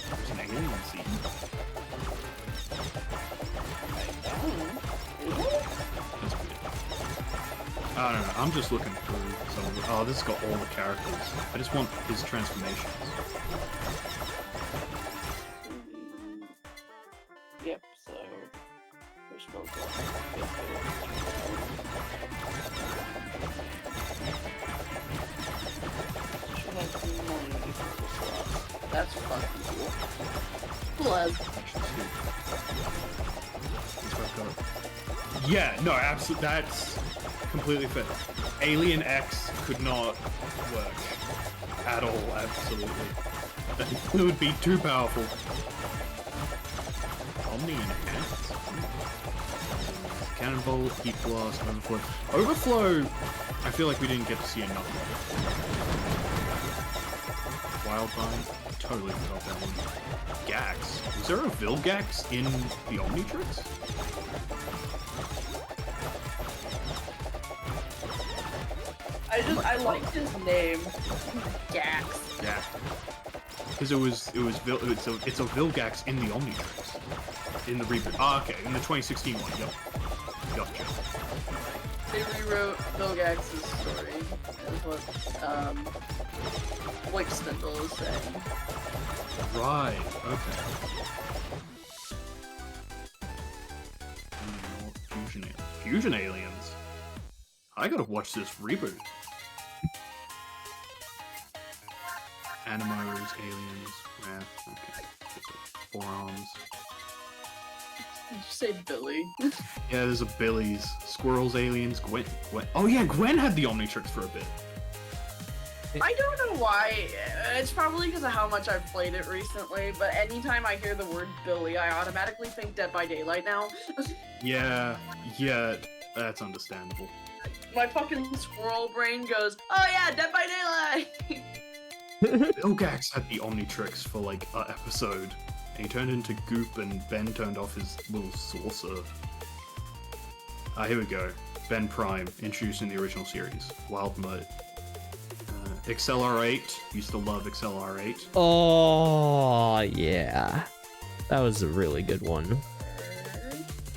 There's an alien scene. That's weird. I don't know. I'm just looking through some of the... Oh, this has got all the characters. I just want his transformations. Yep, so we're supposed to That's fucking cool. Blood. Yeah, no, absolutely. That's completely fair. Alien X could not work at all. Absolutely, it would be too powerful. Omni enhanced. Cannonball, Heat Blast, Overflow. Overflow. I feel like we didn't get to see enough of it. Wildvine. Totally forgot that one. Gax. Was there a Vilgax in the Omnitrix? I liked his name. Gax. Yeah. Because it's a Vilgax in the Omnitrix. In the reboot. Ah, okay, in the 2016 one, yep. Gotcha. They rewrote Vilgax's story, is what, Blake Spindle is saying. Right, okay. Fusion aliens? I gotta watch this reboot. Animals, aliens, yeah, okay. Forearms. Did you say Billy? Yeah, there's a Billy's. Squirrels, aliens, Gwen. Oh yeah, Gwen had the Omnitrix for a bit. I don't know why. It's probably because of how much I've played it recently, but anytime I hear the word Billy, I automatically think Dead by Daylight now. Yeah, that's understandable. My fucking squirrel brain goes, oh yeah, Dead by Daylight! Vilgax had the Omnitrix for like an episode. And he turned into Goop and Ben turned off his little saucer. Here we go. Ben Prime, introduced in the original series. Wild Mud. XLR8. Used to love XLR8. Oh, yeah. That was a really good one.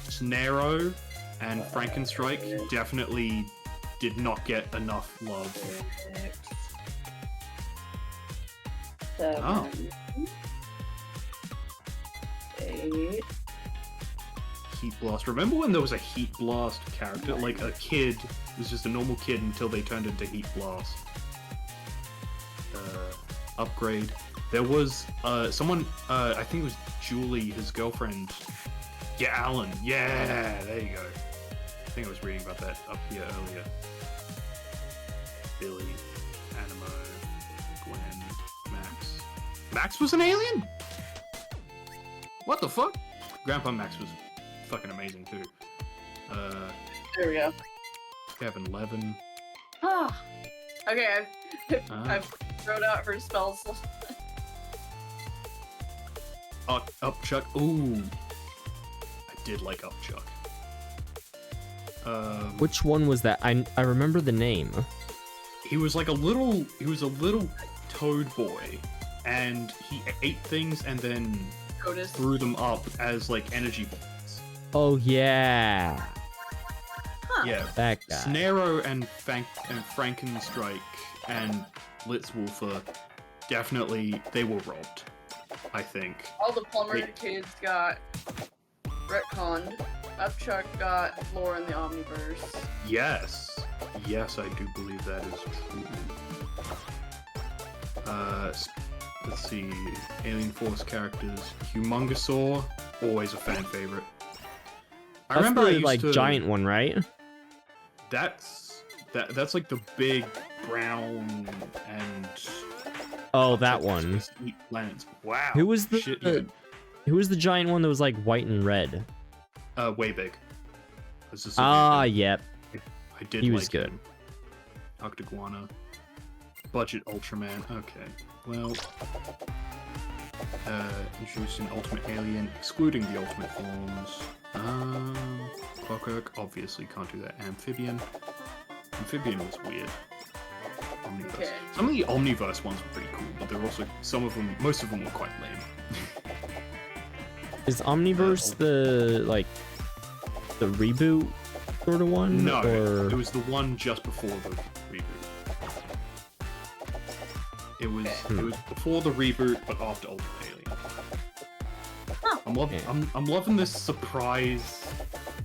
Snarrow and Frankenstrike definitely did not get enough love. 7, Oh. 8. Heat Blast. Remember when there was a Heat Blast character? Like a kid was just a normal kid until they turned into Heat Blast. Upgrade. There was someone, I think it was Julie, his girlfriend. Yeah, Alan. Yeah, there you go. I think I was reading about that up here earlier. Billy, Animo, Gwen, Max. Max was an alien? What the fuck? Grandpa Max was fucking amazing too. There we go. Kevin Levin. Ah. Okay, I've wrote out her spells. Upchuck. Ooh. I did like Upchuck. Which one was that? I remember the name. He was a little toad boy, and he ate things and then Otis. threw them up as like energy balls. Oh, yeah. Huh. Yeah. That guy. Snarrow and Frankenstrike and Blitzwolfer, definitely, they were robbed, I think. All the plumber kids got retconned. Upchuck got lore in the Omniverse. Yes. Yes, I do believe that is true. Let's see. Alien Force characters. Humongosaur, always a fan favorite. I That's remember I the used like to, giant one, right? That's like the big brown and Oh, that one. eat planets. Wow. Who was the Shit, yeah. who was the giant one that was like white and red? Way big. This is Ah, something yep. I did. He was like good. him. Octaguana. Budget Ultraman. Okay. Well. Introduced an Ultimate Alien, excluding the Ultimate forms. Clockwork. Obviously can't do that. Amphibian. Amphibian was weird. Omniverse. Okay. Some of the Omniverse ones were pretty cool, but there were also most of them were quite lame. Is Omniverse the reboot sort of one? No, or... it was the one just before the reboot. It was before the reboot, but after Ultimate Alien. Huh. I'm loving this surprise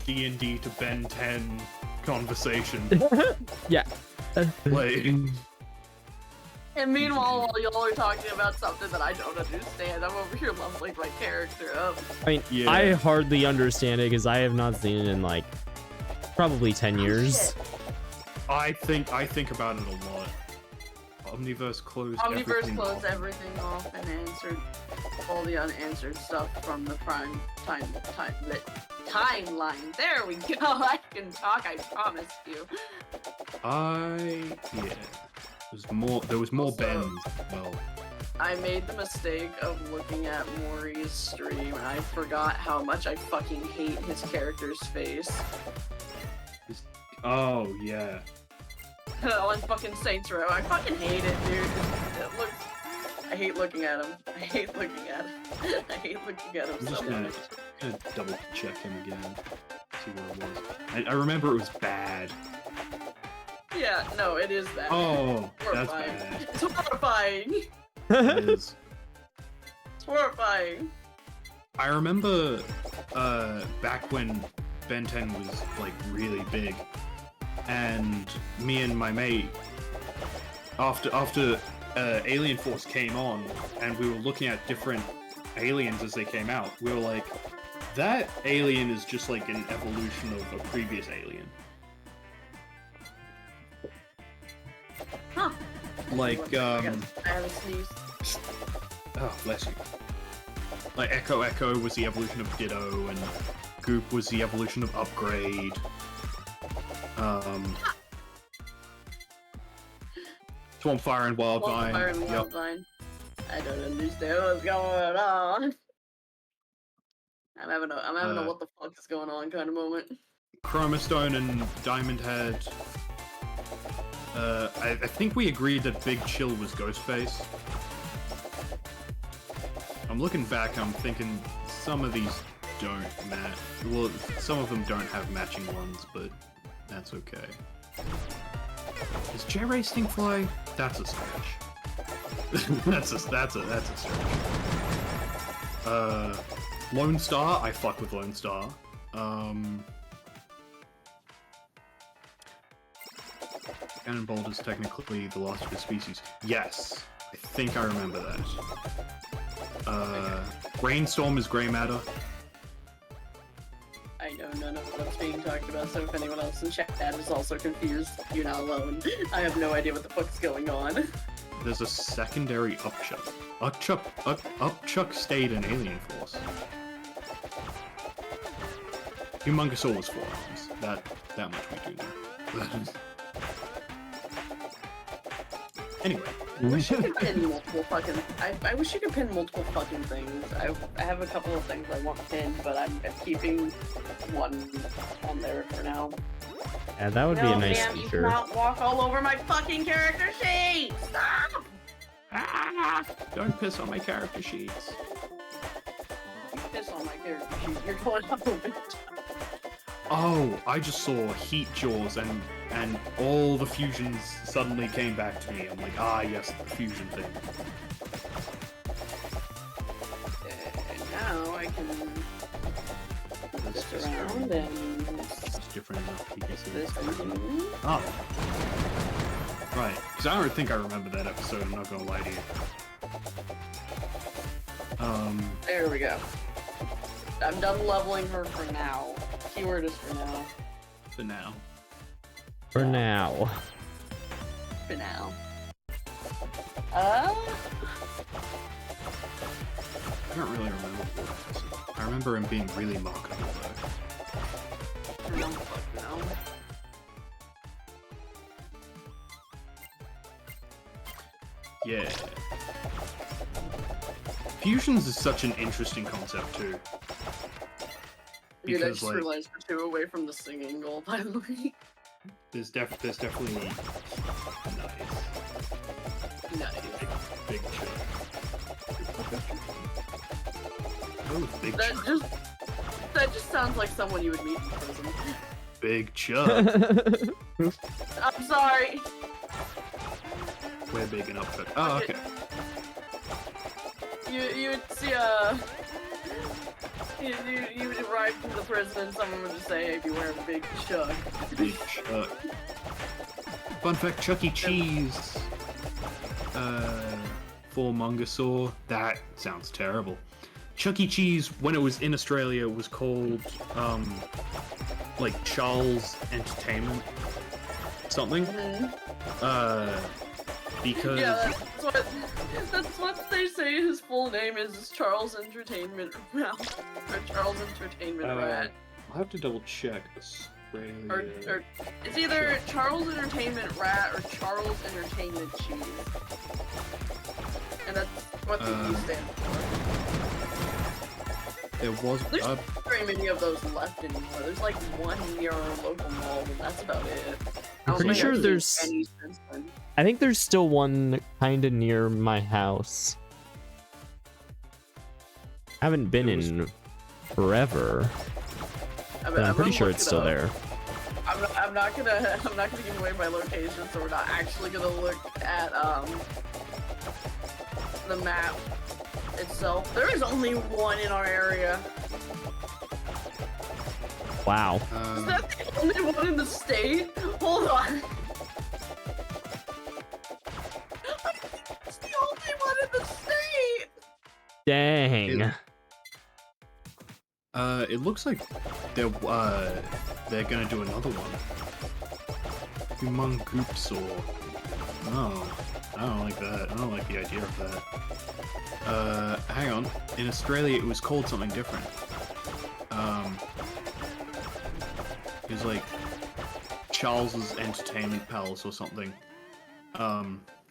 D&D to Ben 10 conversation. Yeah. Like, And meanwhile, while y'all are talking about something that I don't understand, I'm over here leveling my character up. I mean, yeah. I hardly understand it because I have not seen it in like probably 10 years. I think about it a lot. Omniverse closed everything Omniverse closed off. everything off and answered all the unanswered stuff from the prime timeline. There we go. I can talk. I promise you. There was more Also, Bens. Well, I made the mistake of looking at Maury's stream and I forgot how much I fucking hate his character's face. oh yeah. On fucking Saints Row. I fucking hate it, dude. It looks... I hate looking at him. I hate looking at him. I hate looking at him I'm so just much. gonna double check him again. See where it was. I remember it was bad. Yeah, no, it is that. Oh, that's Horrifying. bad. It's horrifying. It is. It's horrifying. I remember back when Ben 10 was like really big, and me and my mate, after Alien Force came on, and we were looking at different aliens as they came out, we were like, that alien is just like an evolution of a previous alien. Huh. Like, I have a sneeze. oh, bless you. Like, Echo was the evolution of Ditto, and Goop was the evolution of Upgrade. Swampfire and Wildvine. Fire and Yep. Wildvine. I don't understand what's going on. I'm having a what the fuck is going on kind of moment. Chromastone and Diamond Head. I think we agreed that Big Chill was Ghostface. I'm looking back, I'm thinking some of these don't match. Well, some of them don't have matching ones, but that's okay. Is J-Ray Stinkfly? That's a stretch. that's a stretch. Lone Star? I fuck with Lone Star. Cannonbolt is technically the last of his species. Yes, I think I remember that. Brainstorm is Grey Matter. I know none of what's being talked about, so if anyone else in chat is also confused, you're not alone. I have no idea what the fuck's going on. There's a secondary Upchuck. Upchuck stayed in Alien Force. Humongousaurus 4 arms. That much we do know. Anyway. I wish you could pin multiple fucking. I wish you could pin multiple fucking things. I have a couple of things I want pinned, but I'm keeping one on there for now. Yeah, that would be a nice man, feature. You cannot walk all over my fucking character sheet! Stop! Ah, don't piss on my character sheets. You piss on my character sheet, you're going up over it. Oh, I just saw Heat Jaws and all the fusions suddenly came back to me. I'm like, ah, yes, the fusion thing. And now I can move this around and It's different enough to this and Oh. Right, because I don't think I remember that episode, I'm not gonna lie to you. there we go. I'm done leveling her for now. Keyword is for now. For now. For now. For now. I don't really remember what episode. I remember him being really marketable though. No, fuck no. Yeah. Fusions is such an interesting concept too. Dude, I Because just like, realized we're 2 away from the singing goal, by the way. There's definitely nice. Big Chuck. Oh, Big Chuck. That just sounds like someone you would meet in prison. Big Chuck. I'm sorry. We're big enough for. Oh, okay. You would see you would arrive to the prison and someone would just say, "Hey, beware of Big Chuck." Big Chuck. Fun fact: Chuck E. Cheese. For Mungasaur. That sounds terrible. Chuck E. Cheese, when it was in Australia, was called like Charles Entertainment something. Because that's what they say his full name is Charles Entertainment Ralph or Charles Entertainment Rat. I'll have to double check Australia. Or it's either Charles Entertainment Rat or Charles Entertainment Cheese. And that's what the E stands for. There was There's not very many of those left anymore. There's like one near our local mall, and that's about it. I'm pretty sure there's. I think there's still one kind of near my house. Haven't been in forever. But I'm pretty sure it's still there. I'm not gonna give away my location, so we're not actually gonna look at the map itself. There is only one in our area. Wow. Is that the only one in the state? Hold on. It's the only one in the state. Dang. It looks like they're gonna do another one. Humungoopsaur. Oh, I don't like that. I don't like the idea of that. Hang on. In Australia, it was called something different. It was like Charles's Entertainment Palace or something.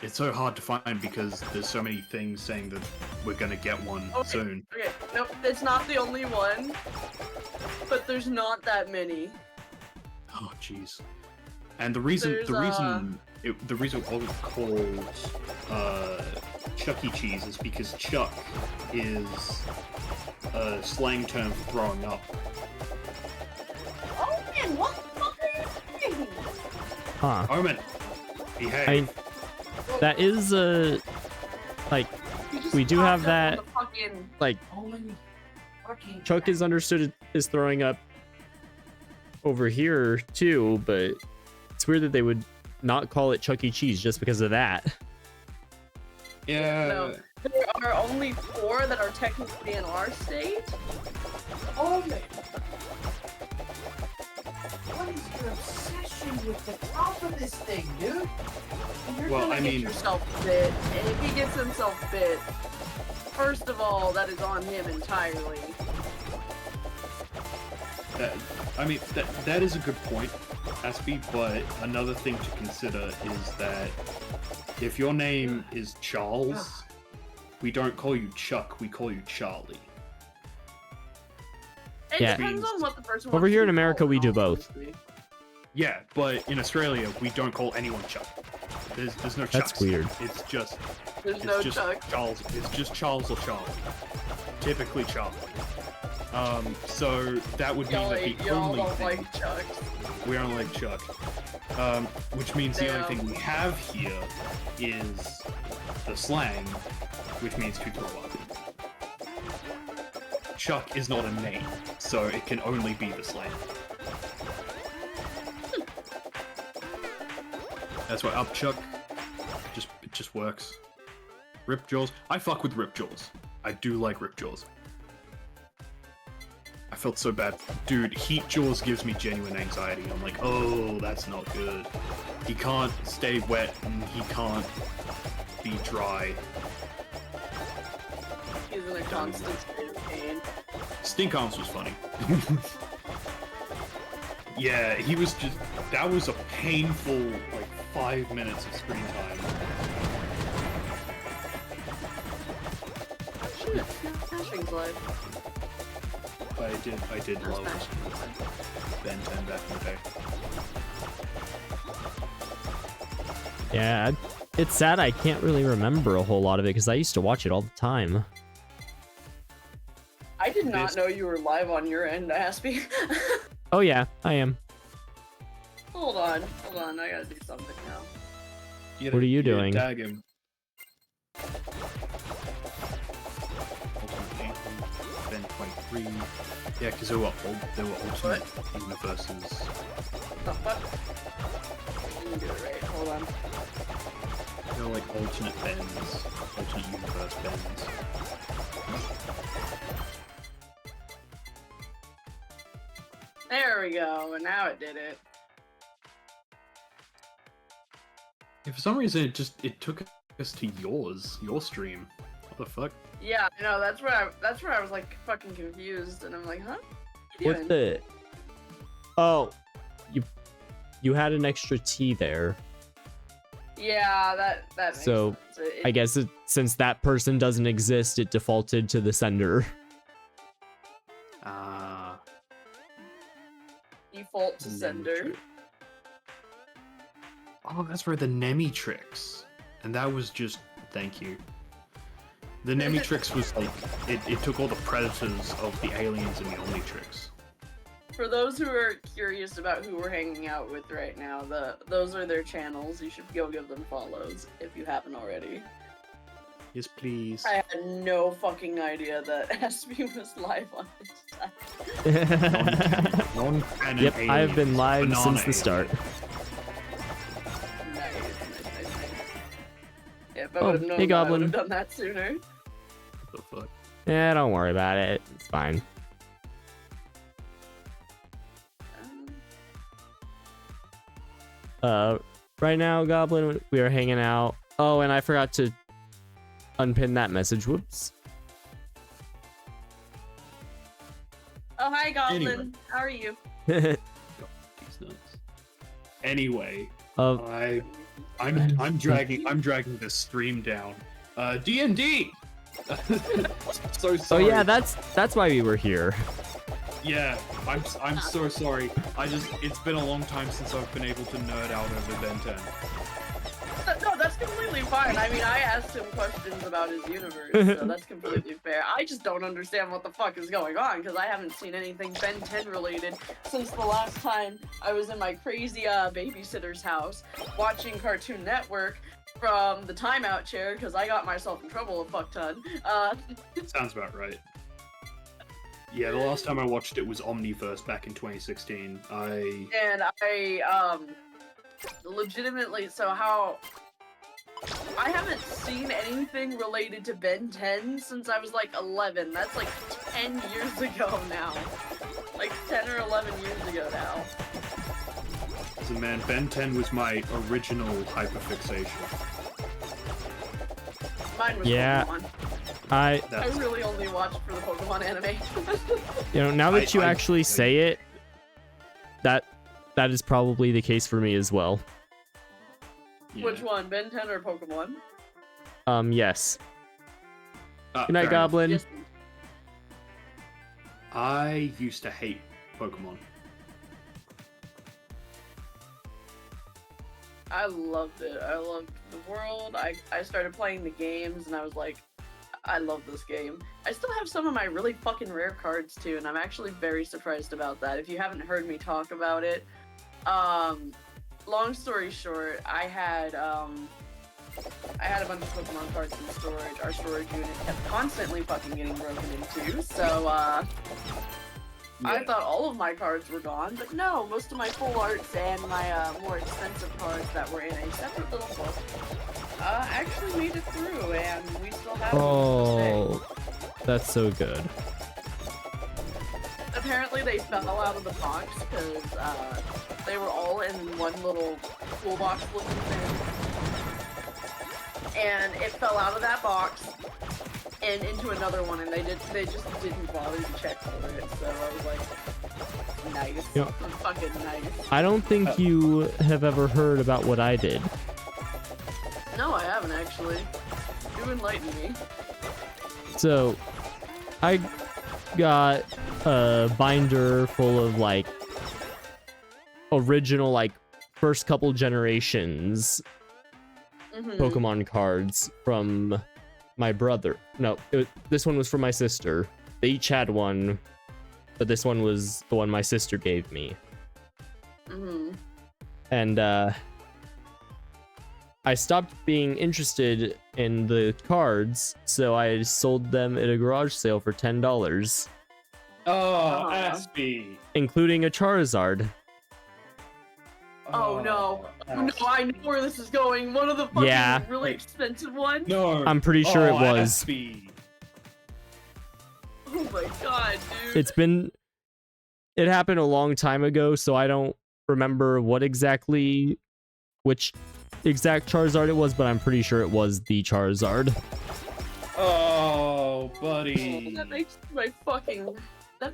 It's so hard to find because there's so many things saying that we're gonna get one soon. Okay, nope, it's not the only one, but there's not that many. Oh, jeez. And the reason it wasn't called Chuck E. Cheese is because Chuck is a slang term for throwing up. Oh man, what the fuck are you saying? Huh. Omen, behave. I mean, that is like we do have that. Like Chuck is understood as throwing up over here too, but it's weird that they would not call it Chuck E. Cheese just because of that. Yeah. No, there are only 4 that are technically in our state. Oh man. What is your obsession with the top of this thing, dude? You're Well, gonna I get mean- yourself bit, and if he gets himself bit, first of all, that is on him entirely. That is a good point, Aspie, but another thing to consider is that if your name is Charles, we don't call you Chuck, we call you Charlie. It Yeah. depends on what the person Over wants here to in be America, called, we do both. honestly. Yeah, but in Australia, we don't call anyone Chuck. There's no Chucks. That's weird. It's just There's no just Chuck. Charles. It's just Charles or Charlie. Typically Charlie. So that would mean that the Y'all only don't thing like Chucks. we don't like Chuck. Which means the only Damn. thing we have here is the slang, which means to throw up. Chuck is not a name, so it can only be the slang. That's why up Chuck it just works. Rip Jaws. I fuck with Rip Jaws. I do like Rip Jaws. I felt so bad. Dude, Heat Jaws gives me genuine anxiety. I'm like, oh, that's not good. He can't stay wet and he can't be dry. He's in a constant state of pain. Stink Arms was funny. Yeah, he was just... That was a painful, like, 5 minutes of screen time. Oh shit, Smashing's live. But I did Or love Smashing's live. Ben 10 back in the day. Yeah, it's sad I can't really remember a whole lot of it because I used to watch it all the time. I did not know you were live on your end, Aspie. Oh yeah, I am. Hold on, I gotta do something now. What are you doing? Tag him. Ben 23. Yeah, because there were alternate universes. The fuck? Let me do it right, hold on. There were like alternate Bens, alternate universe Bens. There we go, and now it did it. Yeah, for some reason it took us to your stream. What the fuck? Yeah, I know, that's where I was like fucking confused, and I'm like, huh? What the? Oh, you had an extra T there. Yeah, that makes So sense. I guess since that person doesn't exist, it defaulted to the sender. Default to sender. Oh, that's for the Nemitrix. And that was just thank you. The Nemitrix was like it took all the predators of the aliens in the Omnitrix. For those who are curious about who we're hanging out with right now, those are their channels. You should go give them follows if you haven't already. Yes, please. I had no fucking idea that Aspie was live on this side. Non-canon Yep, I have been aliens, live banana since the start. Nice. Yeah, if I Oh, would have known hey, that, I would Goblin. have done that sooner. What the fuck? Yeah, don't worry about it. It's fine. Right now, Goblin, we are hanging out. Oh, and I forgot to unpin that message. Whoops. Oh, hi, Goblin. Anyway. How are you? These nuts. Anyway, I'm dragging this stream down. D&D. So Oh sorry. yeah, that's why we were here. Yeah, I'm so sorry. It's been a long time since I've been able to nerd out over Ben 10. No, that's completely fine. I mean, I asked him questions about his universe, so that's completely fair. I just don't understand what the fuck is going on, because I haven't seen anything Ben 10 related since the last time I was in my crazy babysitter's house watching Cartoon Network from the timeout chair, because I got myself in trouble a fuck ton. Sounds about right. Yeah, the last time I watched it was Omniverse back in 2016. And I legitimately, I haven't seen anything related to Ben 10 since I was like 11. That's like 10 years ago now. Like 10 or 11 years ago now. So man, Ben 10 was my original hyperfixation. Mine was Yeah. Pokemon. I really only watched for the Pokemon anime. now that you I- actually say it, that is probably the case for me as well. Yeah. Which one, Ben 10 or Pokemon? Yes. Good night, fair enough. Goblin. Yes. I used to hate Pokemon. I loved it. I loved the world. I started playing the games and I was like, I love this game. I still have some of my really fucking rare cards too, and I'm actually very surprised about that. If you haven't heard me talk about it, long story short, I had a bunch of Pokemon cards in storage. Our storage unit kept constantly fucking getting broken into, so I thought all of my cards were gone, but no, most of my full arts and my more expensive cards that were in a separate little book actually made it through, and we still have them to this day. Oh, that's so good. Apparently they fell out of the box because they were all in one little toolbox looking thing. And it fell out of that box and into another one, and they just didn't bother to check for it. So I was like, nice. Yep. Fucking nice. I don't think you have ever heard about what I did. No, I haven't actually. You enlighten me. So, I got a binder full of like original, like first couple generations Pokemon cards from my brother. No, this one was from my sister. They each had one, but this one was the one my sister gave me. And I stopped being interested in the cards, so I sold them at a garage sale for $10, Oh, Aspie. including a Charizard. Oh no. No, I know where this is going. One of the fucking really expensive ones. No. I'm pretty sure it was. Aspie. Oh my god, dude. It happened a long time ago, so I don't remember which exact Charizard it was, but I'm pretty sure it was the Charizard. Oh, buddy. That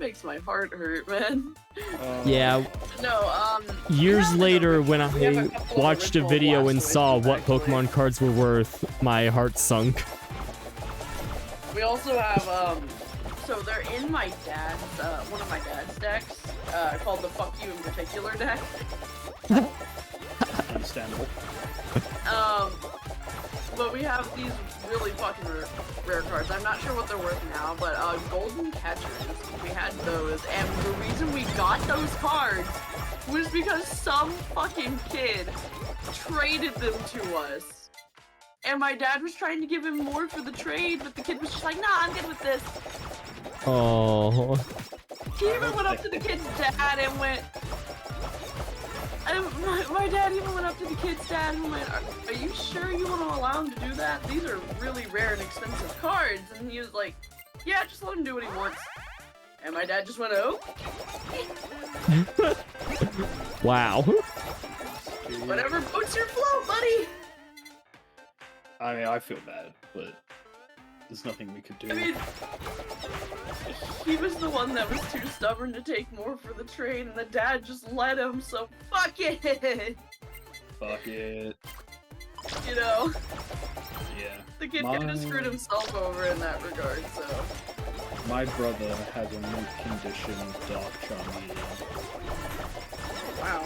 makes my heart hurt, man. Yeah. No, Years later, when we have a I couple of watched a original video and Blastoises, saw what actually. Pokemon cards were worth, my heart sunk. we also have, so they're in my dad's, one of my dad's decks, called the Fuck You in Particular deck. Understandable. But we have these really fucking rare cards. I'm not sure what they're worth now, but golden catchers, we had those, and the reason we got those cards was because some fucking kid traded them to us. And my dad was trying to give him more for the trade, but the kid was just like, nah, I'm good with this. Oh. He even went up to the kid's dad and went... my dad even went up to the kid's dad and went, are you sure you want to allow him to do that? These are really rare and expensive cards. And he was like, yeah, just let him do what he wants. And my dad just went, oh. Wow. Whatever boots your flow, buddy. I mean, I feel bad, but there's nothing we could do. I mean, he was the one that was too stubborn to take more for the trade, and the dad just let him, so fuck it! Fuck it. You know? Yeah. The kid kind of screwed himself over in that regard, so... My brother has a mint condition Dark Charmeleon. Wow.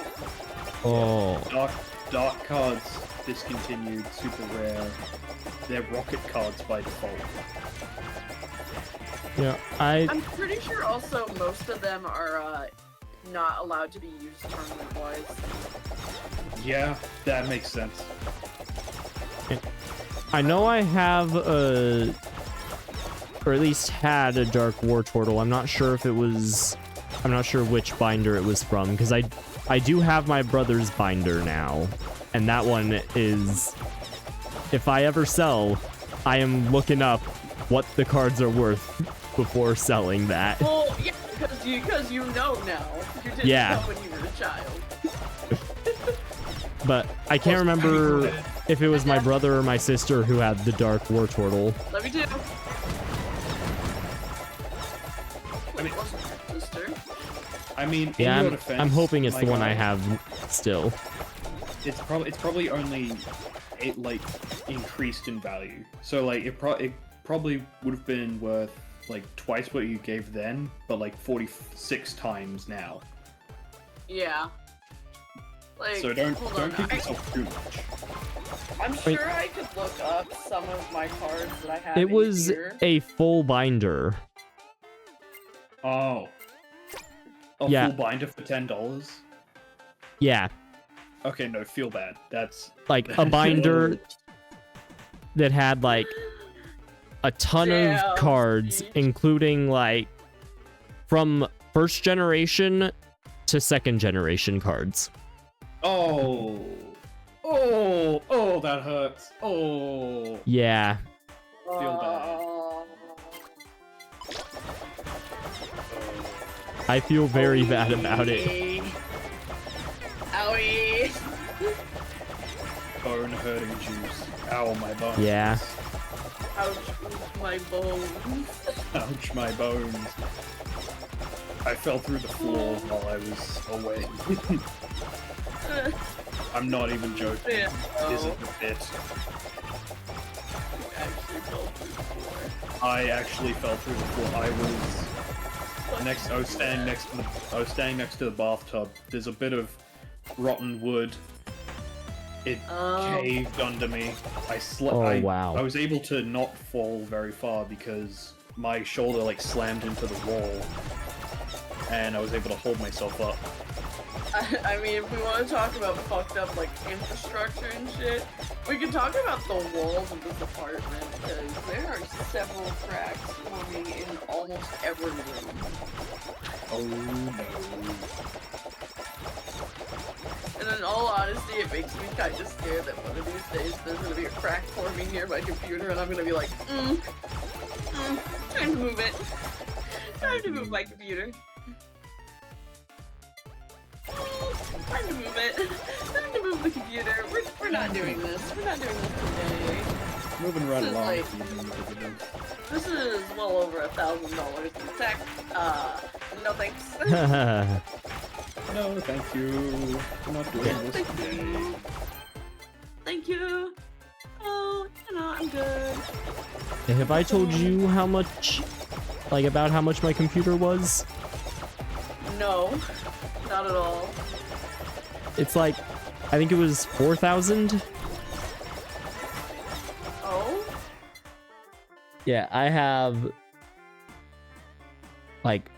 Oh. Dark cards discontinued, super rare. They're rocket cards by default. Yeah, I'm pretty sure also most of them are not allowed to be used tournament-wise. Yeah, that makes sense. I know I have a... or at least had a Dark Wartortle. I'm not sure if it was... I'm not sure which binder it was from, because I do have my brother's binder now. And that one is... If I ever sell, I am looking up what the cards are worth before selling that. Well, yeah, because you know now. You didn't know when you were a child. But I can't remember if it was my brother or my sister who had the Dark Wartortle. Love you too. I mean, Yeah, in your defense, I'm hoping it's my the one I guy, have still. It's probably only increased in value. So like it probably would have been worth like twice what you gave then, but like 46 times now. Yeah. Like, So don't hold kick on. yourself too much. I'm sure I could look up some of my cards that I have. It in was here. a full binder. Oh. A Yeah. full binder for $10? Yeah, Okay, no, feel bad. That's like a binder that had like a ton Damn, of cards, dude. including like from first generation to second generation cards. oh, that hurts. Oh, Yeah, feel bad. I feel very bad about it. Owie. Bone hurting juice. Ow, my bones. Yeah. Ouch, my bones. Ouch, my bones. I fell through the floor while I was away. I'm not even joking. Yeah, It isn't a bit. I actually fell through the floor. I was standing next to the bathtub. There's a bit of rotten wood It Oh. caved under me. I slept. Oh, wow. I was able to not fall very far because my shoulder like slammed into the wall, and I was able to hold myself up. I mean, if we want to talk about fucked up like infrastructure and shit, we can talk about the walls of this apartment because there are several cracks forming in almost every room. Oh no. And in all honesty, it makes me kind of scared that one of these days there's gonna be a crack forming near my computer, and I'm gonna be like, time to move it. Time to move my computer. Time to move it. Time to move the computer. We're not doing this. We're not doing this today. Moving right This is along. like- This is well over $1,000 in tech. No thanks. No, thank you. We're not doing this Thank today. you. Thank you. Oh, I'm good. Have I told you how much, like, about how much my computer was? No, not at all. It's like, I think it was 4,000. Oh? Yeah, I have, like,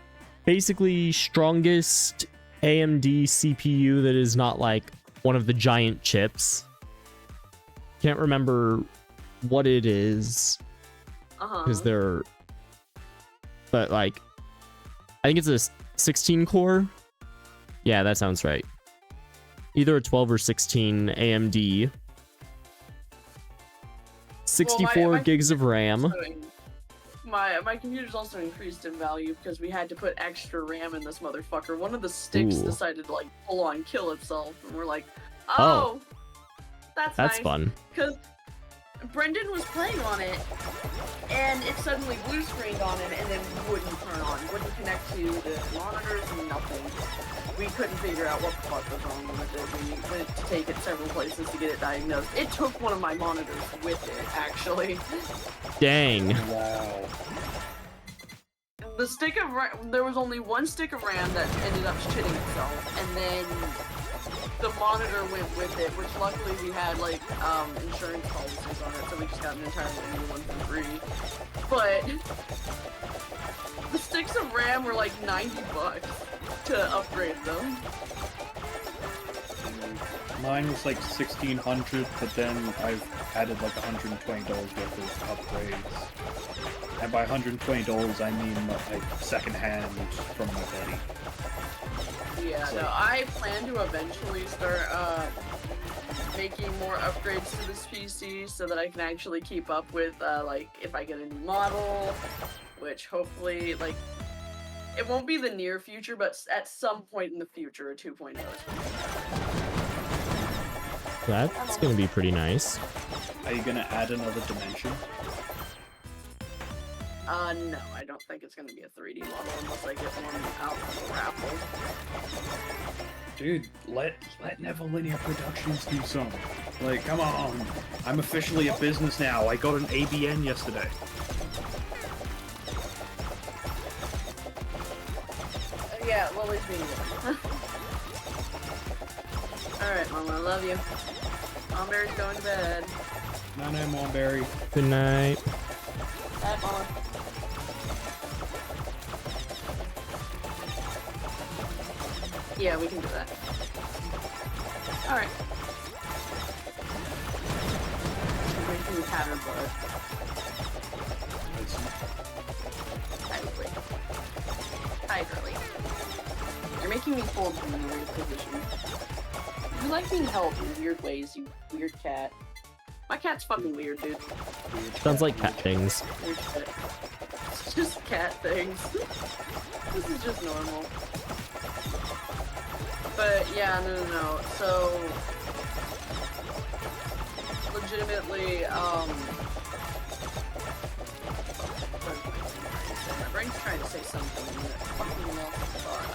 basically strongest AMD CPU that is not like one of the giant chips. Can't remember what it is because they're, but like, I think it's a 16 core. Yeah, that sounds right. Either a 12 or 16 AMD. 64 my gigs of RAM. My computer's also increased in value because we had to put extra RAM in this motherfucker. One of the sticks Ooh. decided to like full on kill itself, and we're like, Oh. that's That's nice. fun. Because Brendan was playing on it, and it suddenly blue screened on it, and then wouldn't turn on, wouldn't connect to the monitors, nothing. We couldn't figure out what the fuck was wrong with it. We went to take it several places to get it diagnosed. It took one of my monitors with it, actually. Dang. Wow. The stick of RAM, there was only one stick of RAM that ended up shitting itself, and then the monitor went with it, which luckily we had like insurance policies on it, so we just got an entirely new one for free. But the sticks of RAM were like $90 to upgrade them. Mine was like 1,600, but then I've added like $120 worth of upgrades. And by $120, I mean like secondhand from my buddy. Yeah, no, I plan to eventually start making more upgrades to this PC so that I can actually keep up with like if I get a new model, which hopefully like it won't be the near future, but at some point in the future, a 2.0 is That's gonna be pretty nice. Are you gonna add another dimension? no, I don't think it's gonna be a 3D model unless I get one out of the raffle. Dude, let Neville Linear Productions do something. Like, come on. I'm officially a business now. I got an ABN yesterday. Yeah, Lily's being good. Alright, Mama, I love you. Mom Bear's going to bed. No, Monberry. Good night. Bye, Mama. Yeah, we can do that. Alright. She's making me pat her butt. Tightly. Tightly. You're making me hold in a weird position. You like being held in weird ways, you weird cat. My cat's fucking weird, dude. Sounds like cat things. Weird shit. It's just cat things. This is just normal. But yeah, no. So legitimately, my brain's trying to say something that fucking lost thought.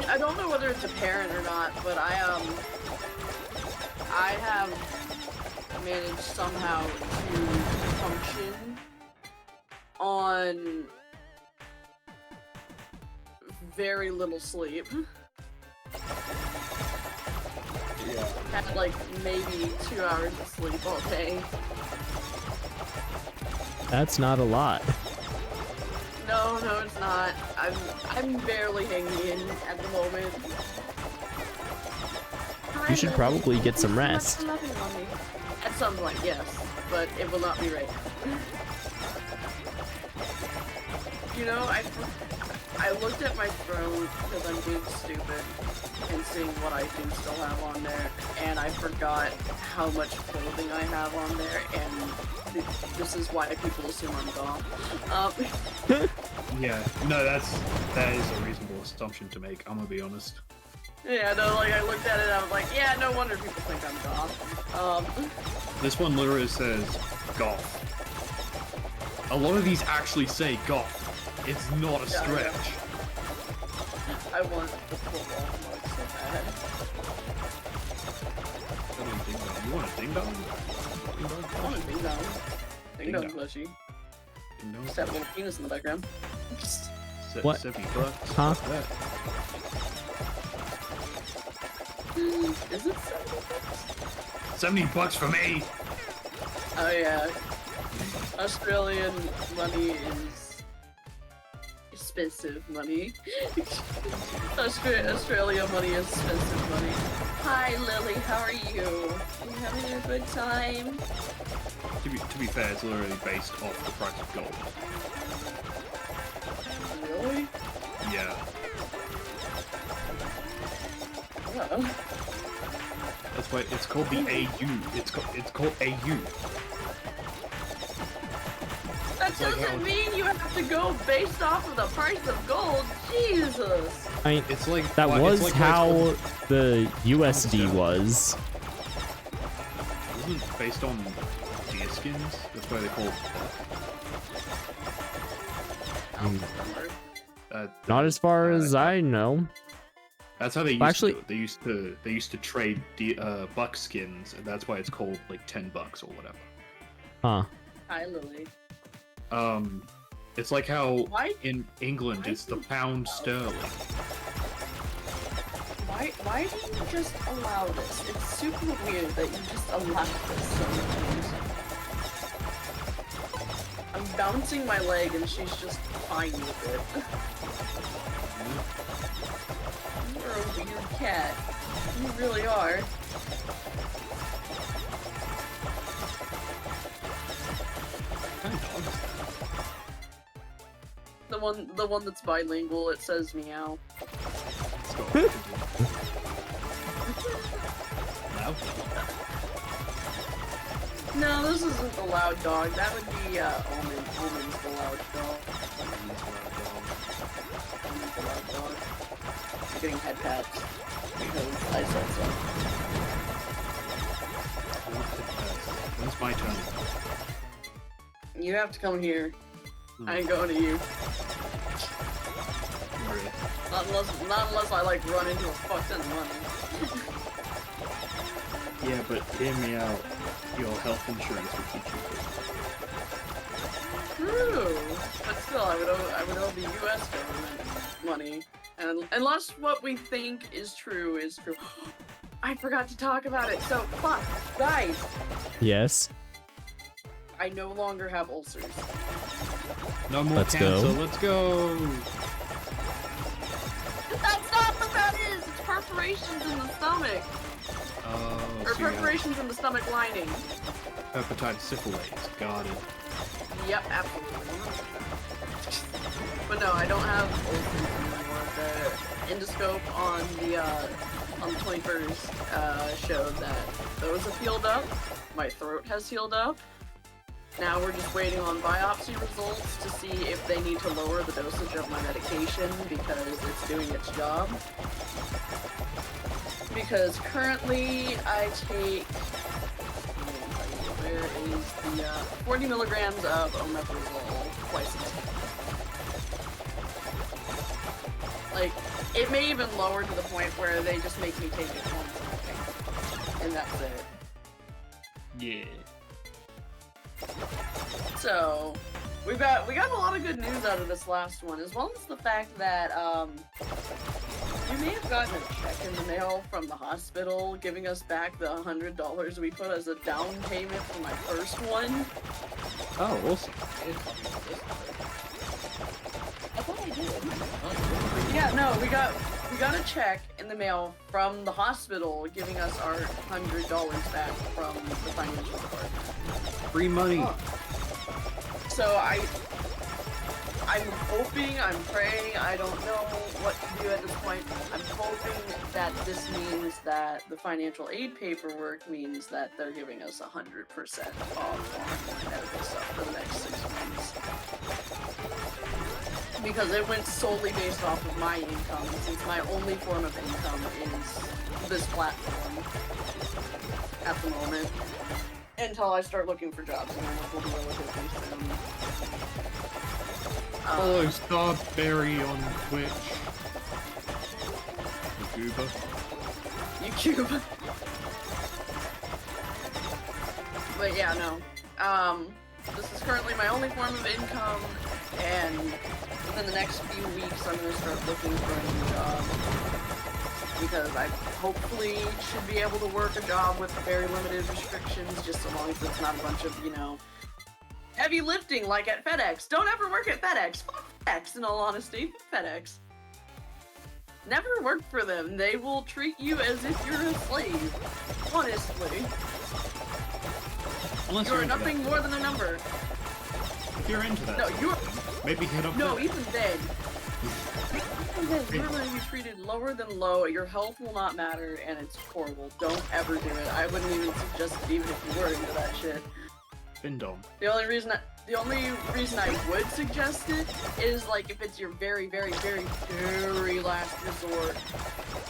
I don't know whether it's apparent or not, but I have managed somehow to function on very little sleep. Yeah. Had like maybe 2 hours of sleep all day. That's not a lot. No, it's not. I'm barely hanging in at the moment. You should probably get some rest. At some point, yes, but it will not be right. You know, I looked at my phone because I'm being stupid and seeing what I do still have on there, and I forgot how much clothing I have on there, and this is why people assume I'm gone. Yeah, no, that is a reasonable assumption to make, I'm gonna be honest. Yeah, no, like I looked at it, I was like, yeah, no wonder people think I'm goth. This one literally says goth. A lot of these actually say goth. It's not a stretch. I want the football mug so bad. You want a ding dong? I want a ding dong. Ding dong plushie. Just that little penis in the background. What? $70. Huh? Is it $70? $70 for me! Oh yeah. Australian money is expensive money. Australia money is expensive money. Hi Lily, how are you? Are you having a good time? To be fair, it's literally based off the price of gold. Really? Yeah. Oh. That's why it's called the AU. It's called AU. That doesn't mean you have to go based off of the price of gold. Jesus. I mean, It's like that it's was like how the USD was. Isn't it based on deer skins? That's why they call it buck. Not as far as I know. That's how they used Actually- to do it. They used to trade buck skins, and that's why it's called like $10 or whatever. Huh. Hi Lily. It's like how Why? in England it's the pound sterling. Why do you just allow this? It's super weird that you just allow this sometimes. I'm bouncing my leg and she's just fine with it. You're a weird cat. You really are. What kind of dog is that? The one that's bilingual, it says meow. Let's go. Now? No, this isn't the loud dog. That would be Omen. Omen's the loud dog. Omen's the loud dog. I'm getting head pats because I said so. When's my turn? You have to come here. I ain't going to you. Really? Not unless I like run into a fuck ton of money. Yeah, but hear me out. Your health insurance will keep you good. True, but still, I would owe the U.S. government money, and unless what we think is true is true. I forgot to talk about it. So fuck, guys. Yes. I no longer have ulcers. No more Let's cancer. go. Let's go. That's not what that is. It's perforations in the stomach, Oh, or so you have perforations in the stomach lining. hepatitis syphilis. Got it. Yep, absolutely. But no, I don't have ulcers anymore. The endoscope on the 21st showed that those have healed up. My throat has healed up. Now we're just waiting on biopsy results to see if they need to lower the dosage of my medication because it's doing its job. Because currently I take, where is the 40 milligrams of omeprazole twice a day. Like, it may even lower to the point where they just make me take it once a day. And that's it. Yeah. So, we got a lot of good news out of this last one, as well as the fact that We may have gotten a check in the mail from the hospital giving us back the $100 we put as a down payment for my first one. Oh, awesome. I thought I did. Yeah, no, we got a check in the mail from the hospital giving us our $100 back from the financial department. Free money. So I'm hoping, I'm praying, I don't know what to do at this point. I'm hoping that this means that the financial aid paperwork means that they're giving us 100% off on medical stuff for the next 6 months. Because it went solely based off of my income, since my only form of income is this platform at the moment. Until I start looking for jobs again, which will be relatively soon. Follow Starberry on Twitch. YouTube. But yeah, no. This is currently my only form of income, and within the next few weeks I'm gonna start looking for a new job. Because I hopefully should be able to work a job with very limited restrictions, just so long as it's not a bunch of, you know, heavy lifting like at FedEx. Don't ever work at FedEx. Fuck FedEx, in all honesty. Fedex. Never work for them. They will treat you as if you're a slave. Honestly. Unless You're into nothing that. more than a number. If you're into that. No, you're... Maybe hit up. No, that. even then. Even then, you're going to be treated lower than low. Your health will not matter, and it's horrible. Don't ever do it. I wouldn't even suggest it, even if you were into that shit. Bindom. The only reason I would suggest it is like if it's your very, very, very, very last resort,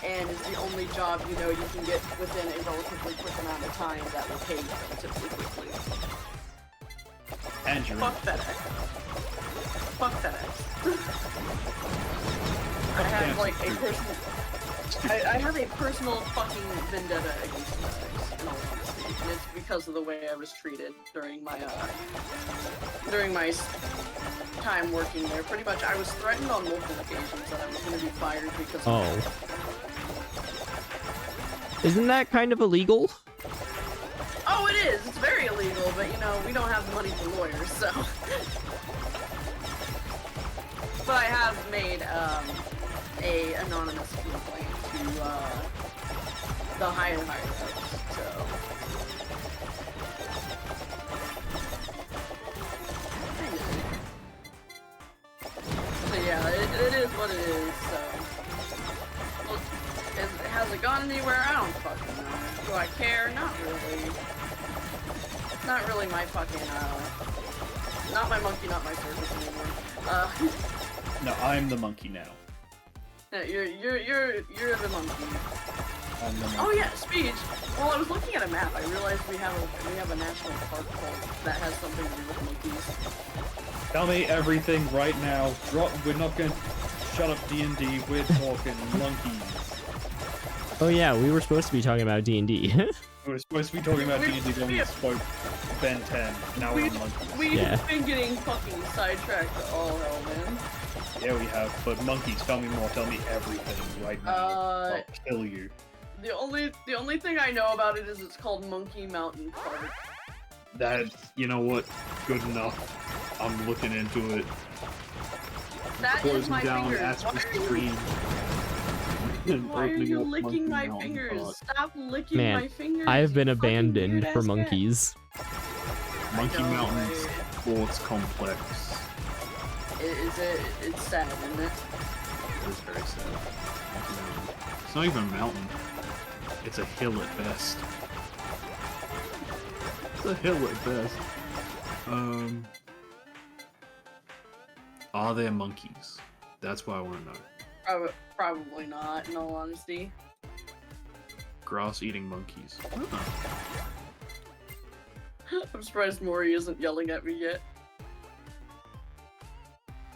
and it's the only job you know you can get within a relatively quick amount of time that will pay you relatively quickly. And you're Fuck FedEx. Fuck FedEx. I have like a personal. I have a personal fucking vendetta against FedEx, in all honesty, and it's because of the way I was treated during my time working there. Pretty much, I was threatened on multiple occasions that I was going to be fired because of Isn't that kind of illegal? Oh, it is. It's very illegal, but you know, we don't have money for lawyers, so. But I have made a anonymous complaint to the higher ups, so. So yeah, it is what it is, so. Look, has it gone anywhere? I don't fucking know. Do I care? Not really. Not really my fucking, not my monkey, not my circus anymore. No, I'm the monkey now. No, you're the monkey. I'm the monkey. Oh yeah, speech. Well, I was looking at a map. I realized we have a national park that has something to do with monkeys. Tell me everything right now. We're not going to shut up D&D. We're talking monkeys. Oh yeah, we were supposed to be talking about D&D. We're supposed to be talking about D&D when we spoke Ben 10. Now we're on monkeys. We've been getting fucking sidetracked to all hell, man. Yeah, we have. But monkeys, tell me more. Tell me everything right now. I'll kill you. The only thing I know about it is it's called Monkey Mountain Park. That, you know what? Good enough. I'm looking into it. That is Closing my down fingers. as we Why are you- stream. Why are you licking Monkey my Mountain fingers? Park. Stop licking Man, my fingers. I have you been fucking abandoned weird-ass for cat. monkeys. Monkey know, Mountain right? Sports Complex. It's sad, isn't it? It is very sad. Monkey Mountain. It's not even a mountain. It's a hill at best. It's a hill at best. Are there monkeys? That's what I want to know. Probably not, in all honesty. Grass-eating monkeys. Oh. I'm surprised Maury isn't yelling at me yet.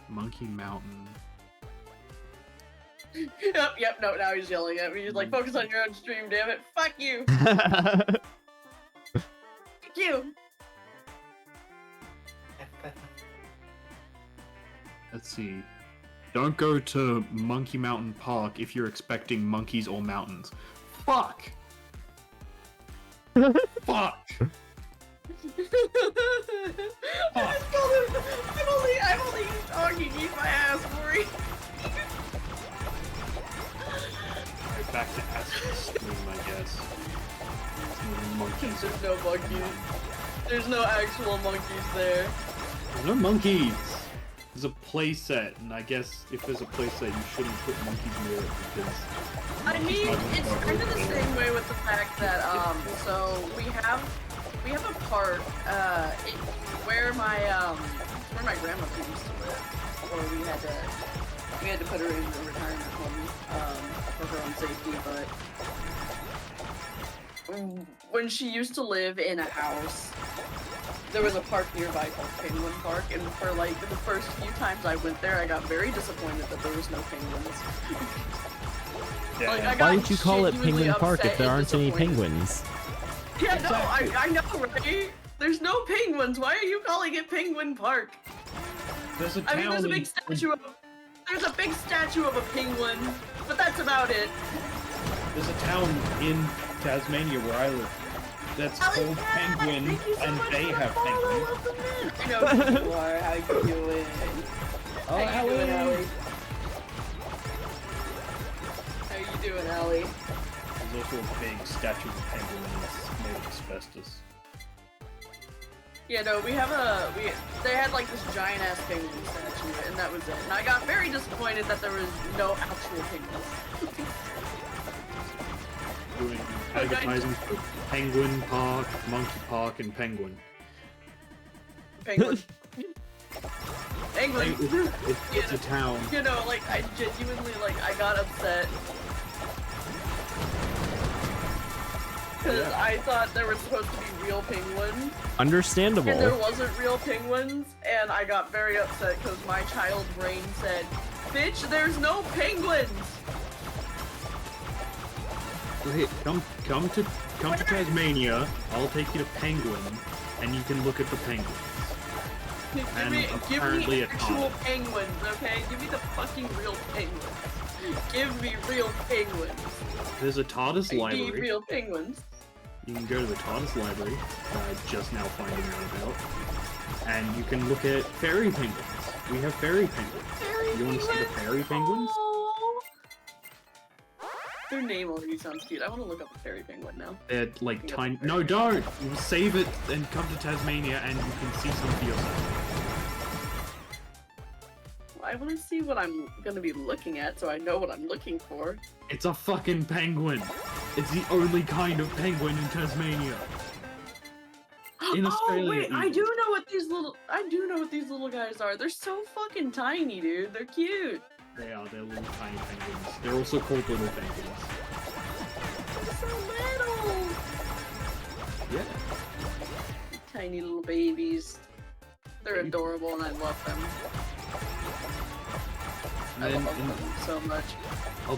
Monkey Mountain. Yep, no, now he's yelling at me. He's like, focus on your own stream, damn it. Fuck you! Fuck you! Let's see. Don't go to Monkey Mountain Park if you're expecting monkeys or mountains. Fuck! Fuck! I'm only talking. Eat my ass, Maury. Right, back to Astral Stream, I guess. Monkeys. There's no monkeys. There's no actual monkeys there. There's no monkeys! There's a playset, and I guess if there's a playset, you shouldn't put monkeys near it because. I mean, it's kind of the same way with the fact that so we have a park where my grandma used to live, or we had to put her in a retirement home for her own safety, but when she used to live in a house, there was a park nearby called Penguin Park, and for like the first few times I went there, I got very disappointed that there was no penguins. Yeah. Like, I got Why did you call it genuinely Penguin Park if upset there and aren't any disappointed. penguins? Yeah, Exactly. no, I know, right? There's no penguins. Why are you calling it Penguin Park? There's a I mean, town there's a in- big statue of a penguin, but that's about it. There's a town in Tasmania where I live that's called Penguin, and they have penguins. I know who you are. How you doing? Oh, How you doing, Allie. Allie? How you doing, Allie? There's also a big statue of a penguin that's made of asbestos. Yeah, no, they had like this giant ass penguin statue, and that was it. And I got very disappointed that there was no actual penguins. Doing advertising for Penguin Park, Monkey Park, and Penguin. Penguin. Penguin. It's a town. You know, like, I genuinely, like, I got upset. Because I thought there were supposed to be real penguins, and there Understandable. wasn't real penguins, and I got very upset because my child brain said, "Bitch, there's no penguins!" Wait, come to Tasmania. I'll take you to Penguin, and you can look at the penguins. Give apparently me a actual ton. penguins, okay? Give me the fucking real penguins. Give me real penguins. There's a TARDIS I need library. real penguins. You can go to the TARDIS library, that I'm just now finding out about, and you can look at fairy penguins. We have fairy penguins. You want to see the fairy penguins? Aw. Their name already sounds cute. I want to look up a fairy penguin now. They're like Yeah, tiny. fairy No, don't! You save it and come to Tasmania, and you can see some for yourself. I want to see what I'm going to be looking at so I know what I'm looking for. It's a fucking penguin. It's the only kind of penguin in Tasmania. In Australia, Oh wait, I even. do know what these little guys are. They're so fucking tiny, dude. They're cute. They are. They're little tiny penguins. They're also called little penguins. They're so little. Yeah. Tiny little babies. They're adorable and I love them. I And love then them so much. I'll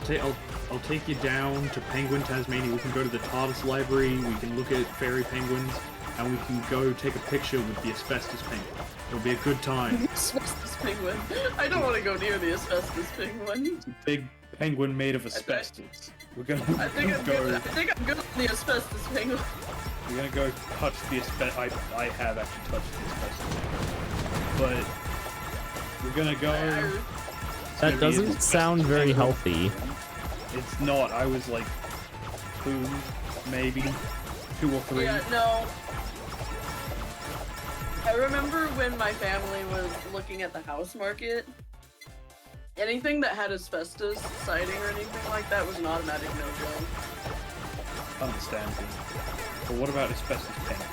take you down to Penguin, Tasmania. We can go to the TARDIS library. We can look at fairy penguins, and we can go take a picture with the asbestos penguin. It'll be a good time. Asbestos penguin. I don't want to go near the asbestos penguin. Big penguin made of asbestos. We're gonna I think I'm go. good. I think I'm good with the asbestos penguin. We're gonna go touch the asbestos. I have actually touched the asbestos, but we're gonna go. It's gonna That be an doesn't asbestos sound very penguin. healthy. It's not. I was like 2, maybe 2 or 3. Yeah, no. I remember when my family was looking at the house market. Anything that had asbestos siding or anything like that was an automatic no-go. Understandable. But what about asbestos penguins?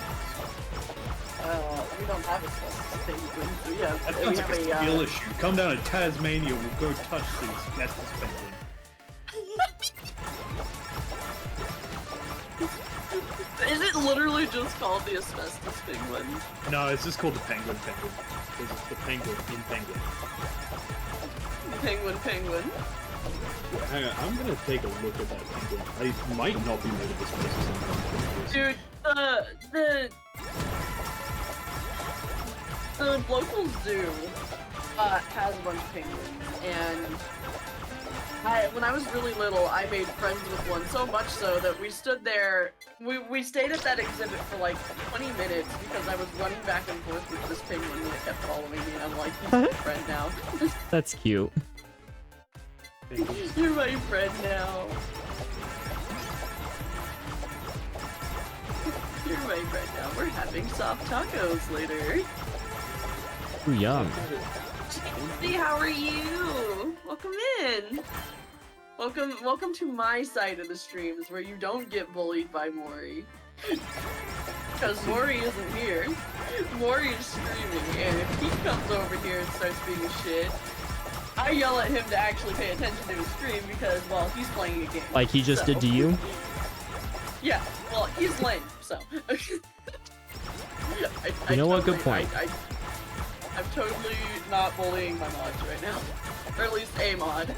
We don't have asbestos penguins. We have, That we sounds have like a a, skill issue. Come down to Tasmania, we'll go touch the asbestos penguin. Is it literally just called the asbestos penguin? No, it's just called the penguin. Because it's the penguin in penguin. Penguin. Hang on, I'm gonna take a look at that penguin. I might not be made of asbestos. Dude, the local zoo has a bunch of penguins, and when I was really little, I made friends with one so much so that we stood there. We stayed at that exhibit for like 20 minutes because I was running back and forth with this penguin and it kept following me. And I'm like, he's my friend now. That's cute. You're my friend now. You're my friend now. We're having soft tacos later. Ooh, yum. Hey, how are you? Welcome in. Welcome to my side of the streams where you don't get bullied by Mori. Because Mori isn't here. Mori is streaming, and if he comes over here and starts being a shit, I yell at him to actually pay attention to his stream because, well, he's playing a game. Like he just did to you? Yeah, well, he's lame, so. You know what? Good point. I'm totally not bullying my mods right now. Or at least a mod.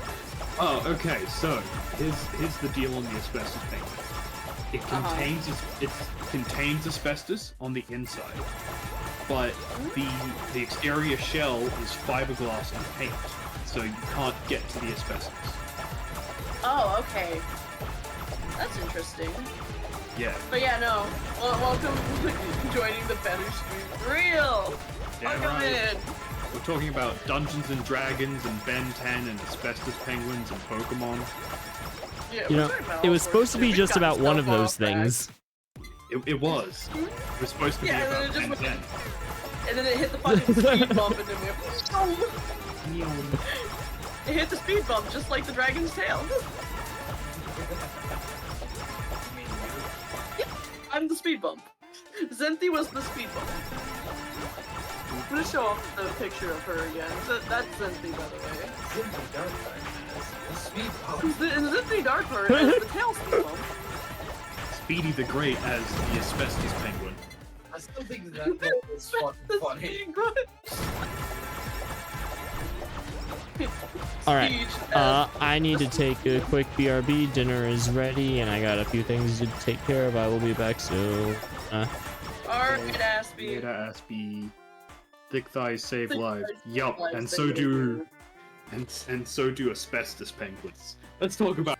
Oh, okay, so here's the deal on the asbestos penguin. It contains asbestos on the inside, but the exterior shell is fiberglass and paint, so you can't get to the asbestos. Oh, okay. That's interesting. Yeah. But yeah, no. Well, welcome to joining the better stream. Real! Yeah, Welcome right. in! We're talking about Dungeons and Dragons and Ben 10 and asbestos penguins and Pokemon. Yeah, You know, it was supposed to be just about one of those things. It was. It was supposed to be Yeah, about and then Ben it just 10. And then it hit the fucking speed bump and then we went, it hit the speed bump just like the dragon's tail. Yeah, I'm the speed bump. Zenthi was the speed bump. I'm gonna show off the picture of her again. That's Zenthi, by the way. Zenthi Darkbird as the tail speed bump. Speedy the Great as the asbestos penguin. I still think that is fucking funny. Alright, I need to take a quick BRB. Dinner is ready, and I got a few things to take care of. I will be back soon. Alright, Aspie. Later, Aspie. Thick thighs save lives. Yup, lives and save so do... lives. And so do asbestos penguins. Let's talk about...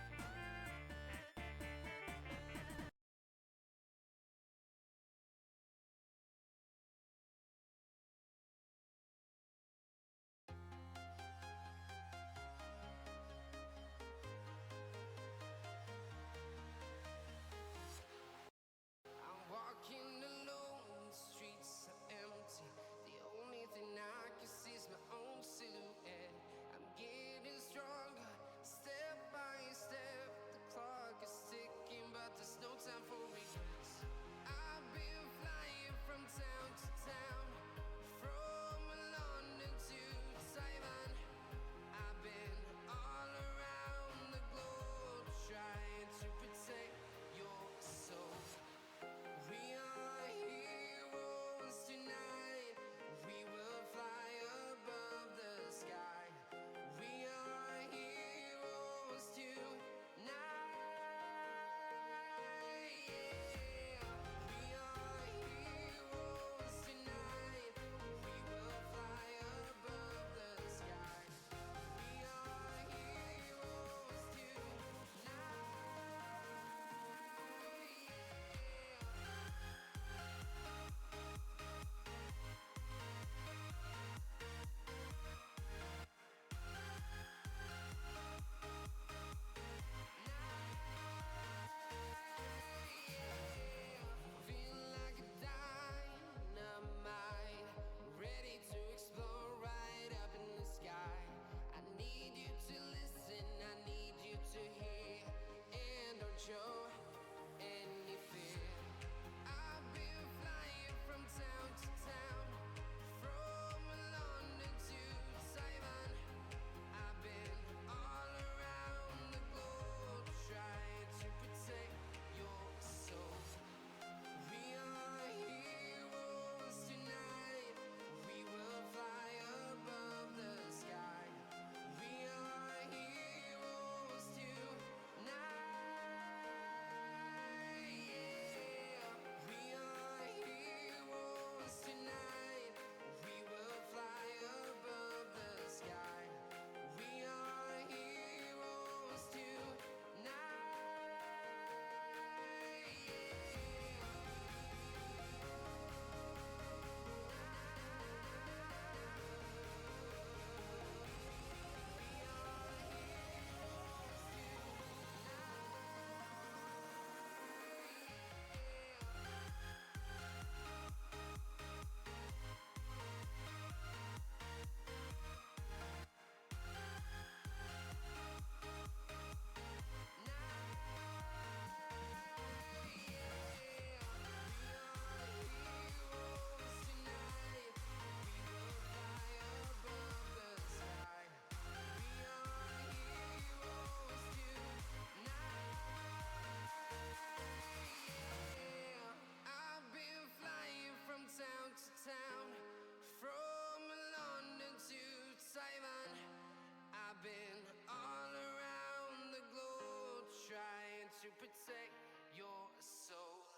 I'm walking alone, the streets are empty. The only thing I can see is my own silhouette. I'm getting stronger, step by step. to protect your soul.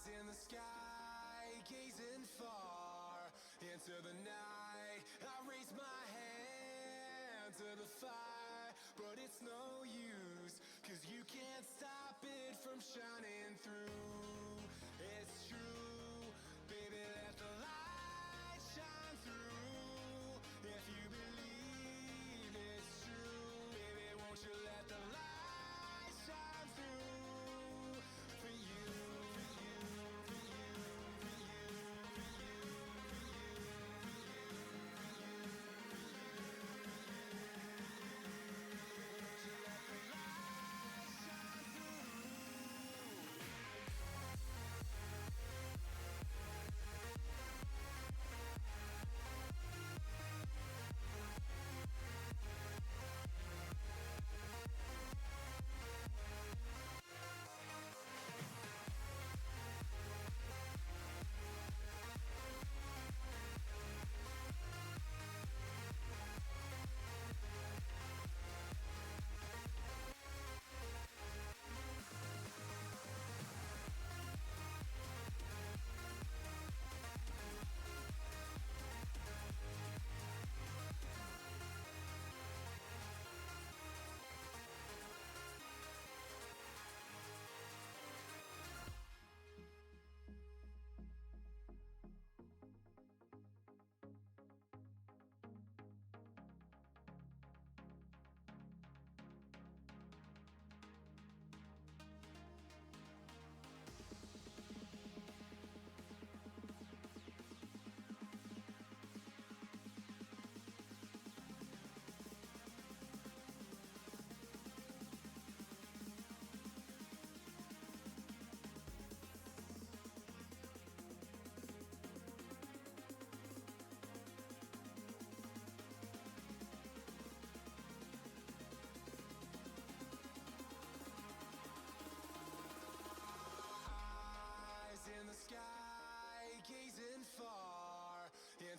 In the sky, gazing far into the night, I raise my hand to the fire, but it's no use, 'cause you can't stop it from shining through. It's true, baby, let the light shine through. If you believe it's true, baby, won't you let the light shine through for you.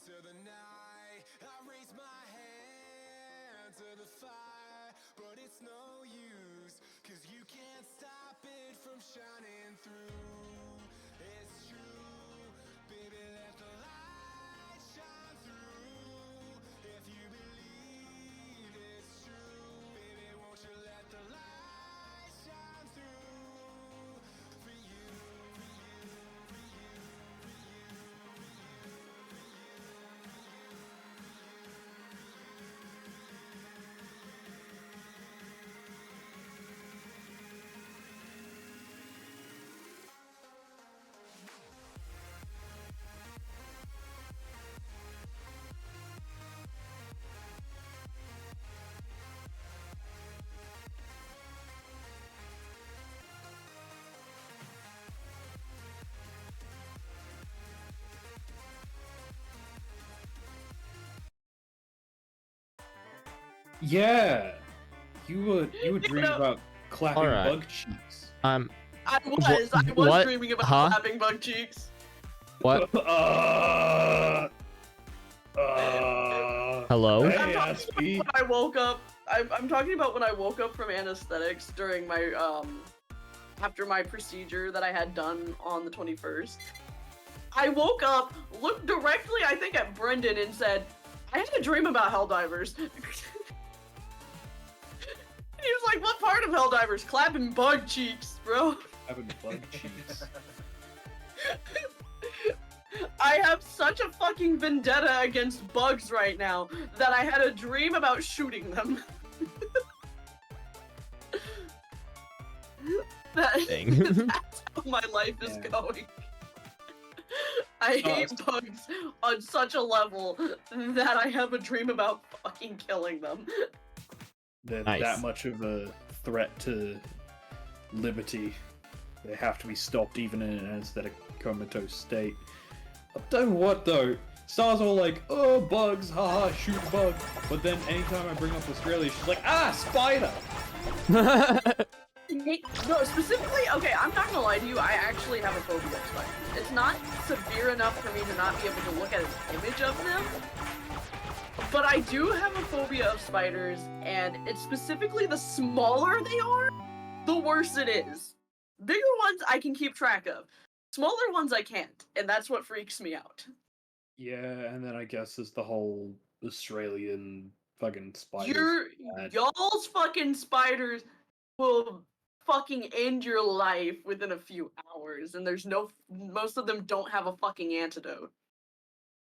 Into the night, I raise my hand to the fire, but it's no use, 'cause you can't stop it from shining through. It's true, baby, let the light shine through. If you believe it's true, baby, won't you let the light shine through for you, for you, for you, for you, for you, for Yeah, you were dreaming about clapping Alright. bug cheeks. I was what? dreaming about Huh? clapping bug cheeks. What? Hello? Hey, I'm talking Aspie. When I woke up, I'm talking about when I woke up from anesthetics during my after my procedure that I had done on the 21st. I woke up, looked directly, I think, at Brendan and said, "I had a dream about Helldivers." He was like, "What part of Helldivers?" Clapping bug cheeks, bro. Having bug cheeks. I have such a fucking vendetta against bugs right now that I had a dream about shooting them. Dang. That's how my life is Yeah. going. I hate bugs on such a level that I have a dream about fucking killing them. They're Nice. that much of a threat to liberty. They have to be stopped even in an anesthetic comatose state. I'll tell you what though, Star's all like, "Oh, bugs, haha, shoot a bug." But then anytime I bring up Australia, she's like, "Ah, spider!" No, specifically, okay, I'm not gonna lie to you, I actually have a phobia of spiders. It's not severe enough for me to not be able to look at an image of them, but I do have a phobia of spiders, and it's specifically the smaller they are, the worse it is. Bigger ones I can keep track of. Smaller ones I can't, and that's what freaks me out. Yeah, and then I guess there's the whole Australian fucking spiders. bad. Y'all's fucking spiders will fucking end your life within a few hours, and most of them don't have a fucking antidote.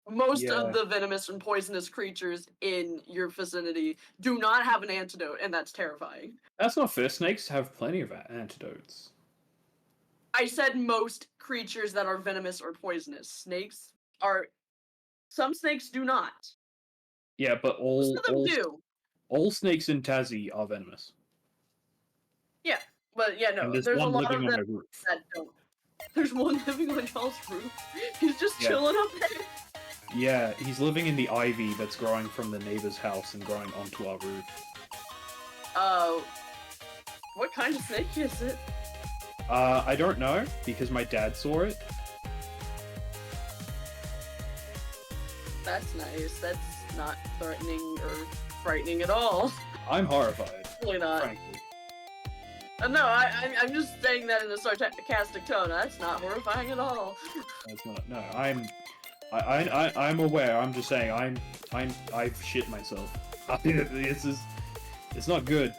Most Yeah. of the venomous and poisonous creatures in your vicinity do not have an antidote, and that's terrifying. That's not fair. Snakes have plenty of antidotes. I said most creatures that are venomous or poisonous. Some snakes do not. Yeah, but Most of them do. all snakes in Tassie are venomous. Yeah, but yeah, no, And there's there's a one lot of living on my them roof. that don't. There's one living on y'all's roof. He's just Yeah. chilling up there. Yeah, he's living in the ivy that's growing from the neighbor's house and growing onto our roof. What kind of snake is it? I don't know, because my dad saw it. That's nice. That's not threatening or frightening at all. I'm horrified, Really not. frankly. No, I'm just saying that in a sarcastic tone. That's not horrifying at all. That's not. No, I'm aware. I'm just saying. I've shit myself. It's not good.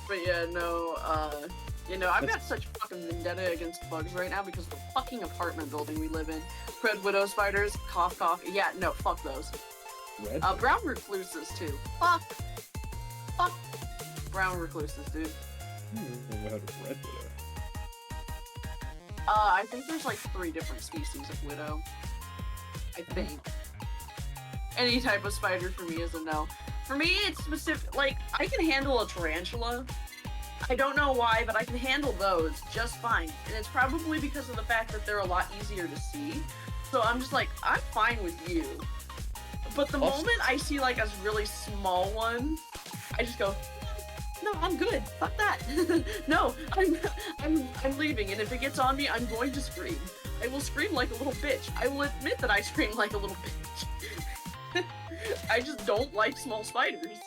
But yeah, no, I've got such fucking vendetta against bugs right now because of the fucking apartment building we live in. Red widow spiders, cough cough. Yeah, no, fuck those. Red? Brown recluses too. Fuck. Brown recluses, dude. I've never heard of red widow. I think there's like 3 different species of widow. I think. Any type of spider for me is a no. For me, it's specific. Like, I can handle a tarantula. I don't know why, but I can handle those just fine. And it's probably because of the fact that they're a lot easier to see. So I'm just like, I'm fine with you. But the moment I see like a really small one, I just go, no, I'm good. Fuck that. No, I'm leaving. And if it gets on me, I'm going to scream. I will scream like a little bitch. I will admit that I scream like a little bitch. I just don't like small spiders.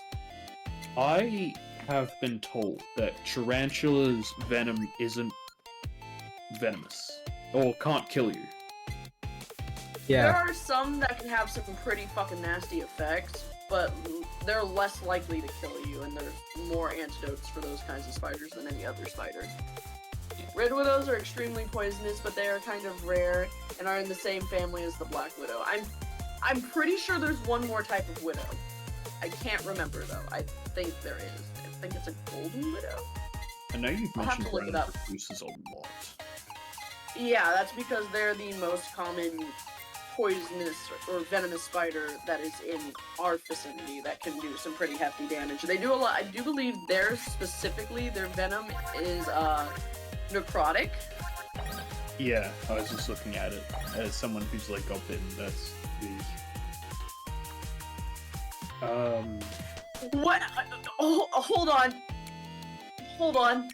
I have been told that tarantula's venom isn't venomous or can't kill you. There are some that can have some pretty fucking nasty effects, but they're less likely to kill you, and there's more antidotes for those kinds of spiders than any other spider. Red widows are extremely poisonous, but they are kind of rare and are in the same family as the black widow. I'm pretty sure there's one more type of widow. I can't remember though. I think there is. I think it's a golden widow. I know you've I'll have mentioned to look it brown up. recluses a lot. Yeah, that's because they're the most common poisonous or venomous spider that is in our vicinity that can do some pretty hefty damage. They do a lot. I do believe theirs specifically, their venom is necrotic. Yeah, I was just looking at it as someone who's like got bitten. That's the What? Oh, hold on. Hold on.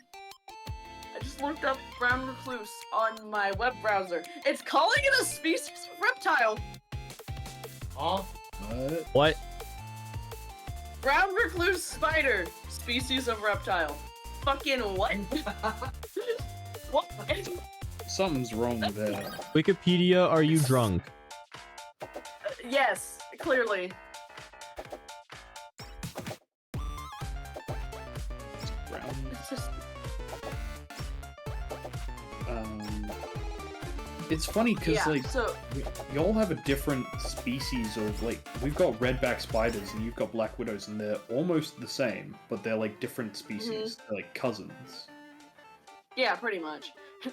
I just looked up brown recluse on my web browser. It's calling it a species of reptile. Huh? What? Brown recluse spider, species of reptile. Fucking what? What? something's wrong there. Wikipedia, are you drunk? Yes, clearly. Brown. It's just It's funny because yeah, like so y'all have a different species of like we've got redback spiders and you've got black widows and they're almost the same, but they're like different species. They're like cousins. yeah, pretty much.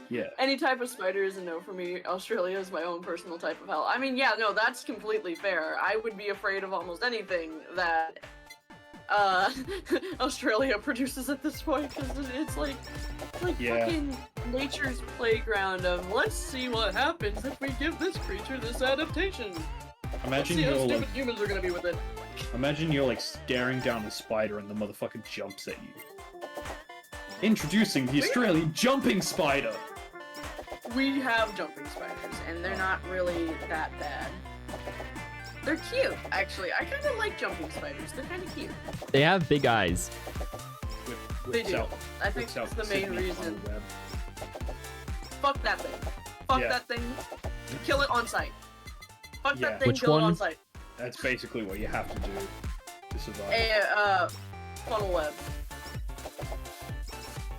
Yeah. Any type of spider is a no for me. Australia is my own personal type of hell. I mean, yeah, no, that's completely fair. I would be afraid of almost anything that Australia produces at this point, because it's like Yeah. fucking nature's playground of let's see what happens if we give this creature this adaptation. Let's Imagine see how you're stupid like, humans are gonna be with it. imagine you're like staring down a spider and the motherfucker jumps at you. Introducing the Australian jumping spider. We have jumping spiders, and they're not really that bad. They're cute, actually. I kind of like jumping spiders. They're kind of cute. They have big eyes. They do. I think that's the main reason. Fuck that thing. Fuck Yeah. that thing. Kill it on sight. Fuck Yeah. that thing. Which Kill it one? on sight. That's basically what you have to do to survive. Funnel web.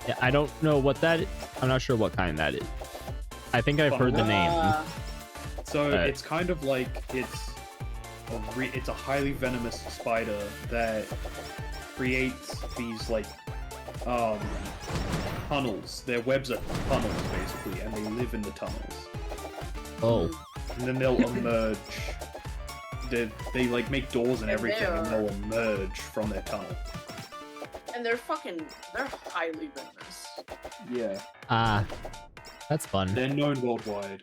Yeah, I don't know what that is. I'm not sure what kind that is. I think I've heard the name. So Alright. it's kind of like it's a highly venomous spider that creates these like tunnels. Their webs are tunnels basically, and they live in the tunnels. Oh. And then they'll emerge. They like make doors and And everything, they and are- they'll emerge from their tunnel. And they're highly venomous. Yeah. Ah. That's fun. They're known worldwide.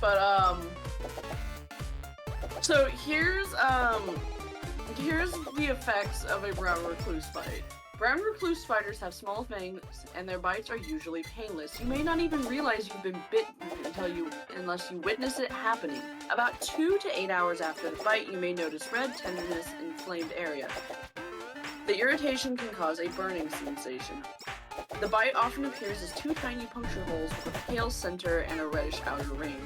But so here's the effects of a brown recluse bite. Brown recluse spiders have small fangs, and their bites are usually painless. You may not even realize you've been bitten unless you witness it happening. About 2 to 8 hours after the bite, you may notice red, tenderness, and inflamed area. The irritation can cause a burning sensation. The bite often appears as 2 tiny puncture holes with a pale center and a reddish outer ring.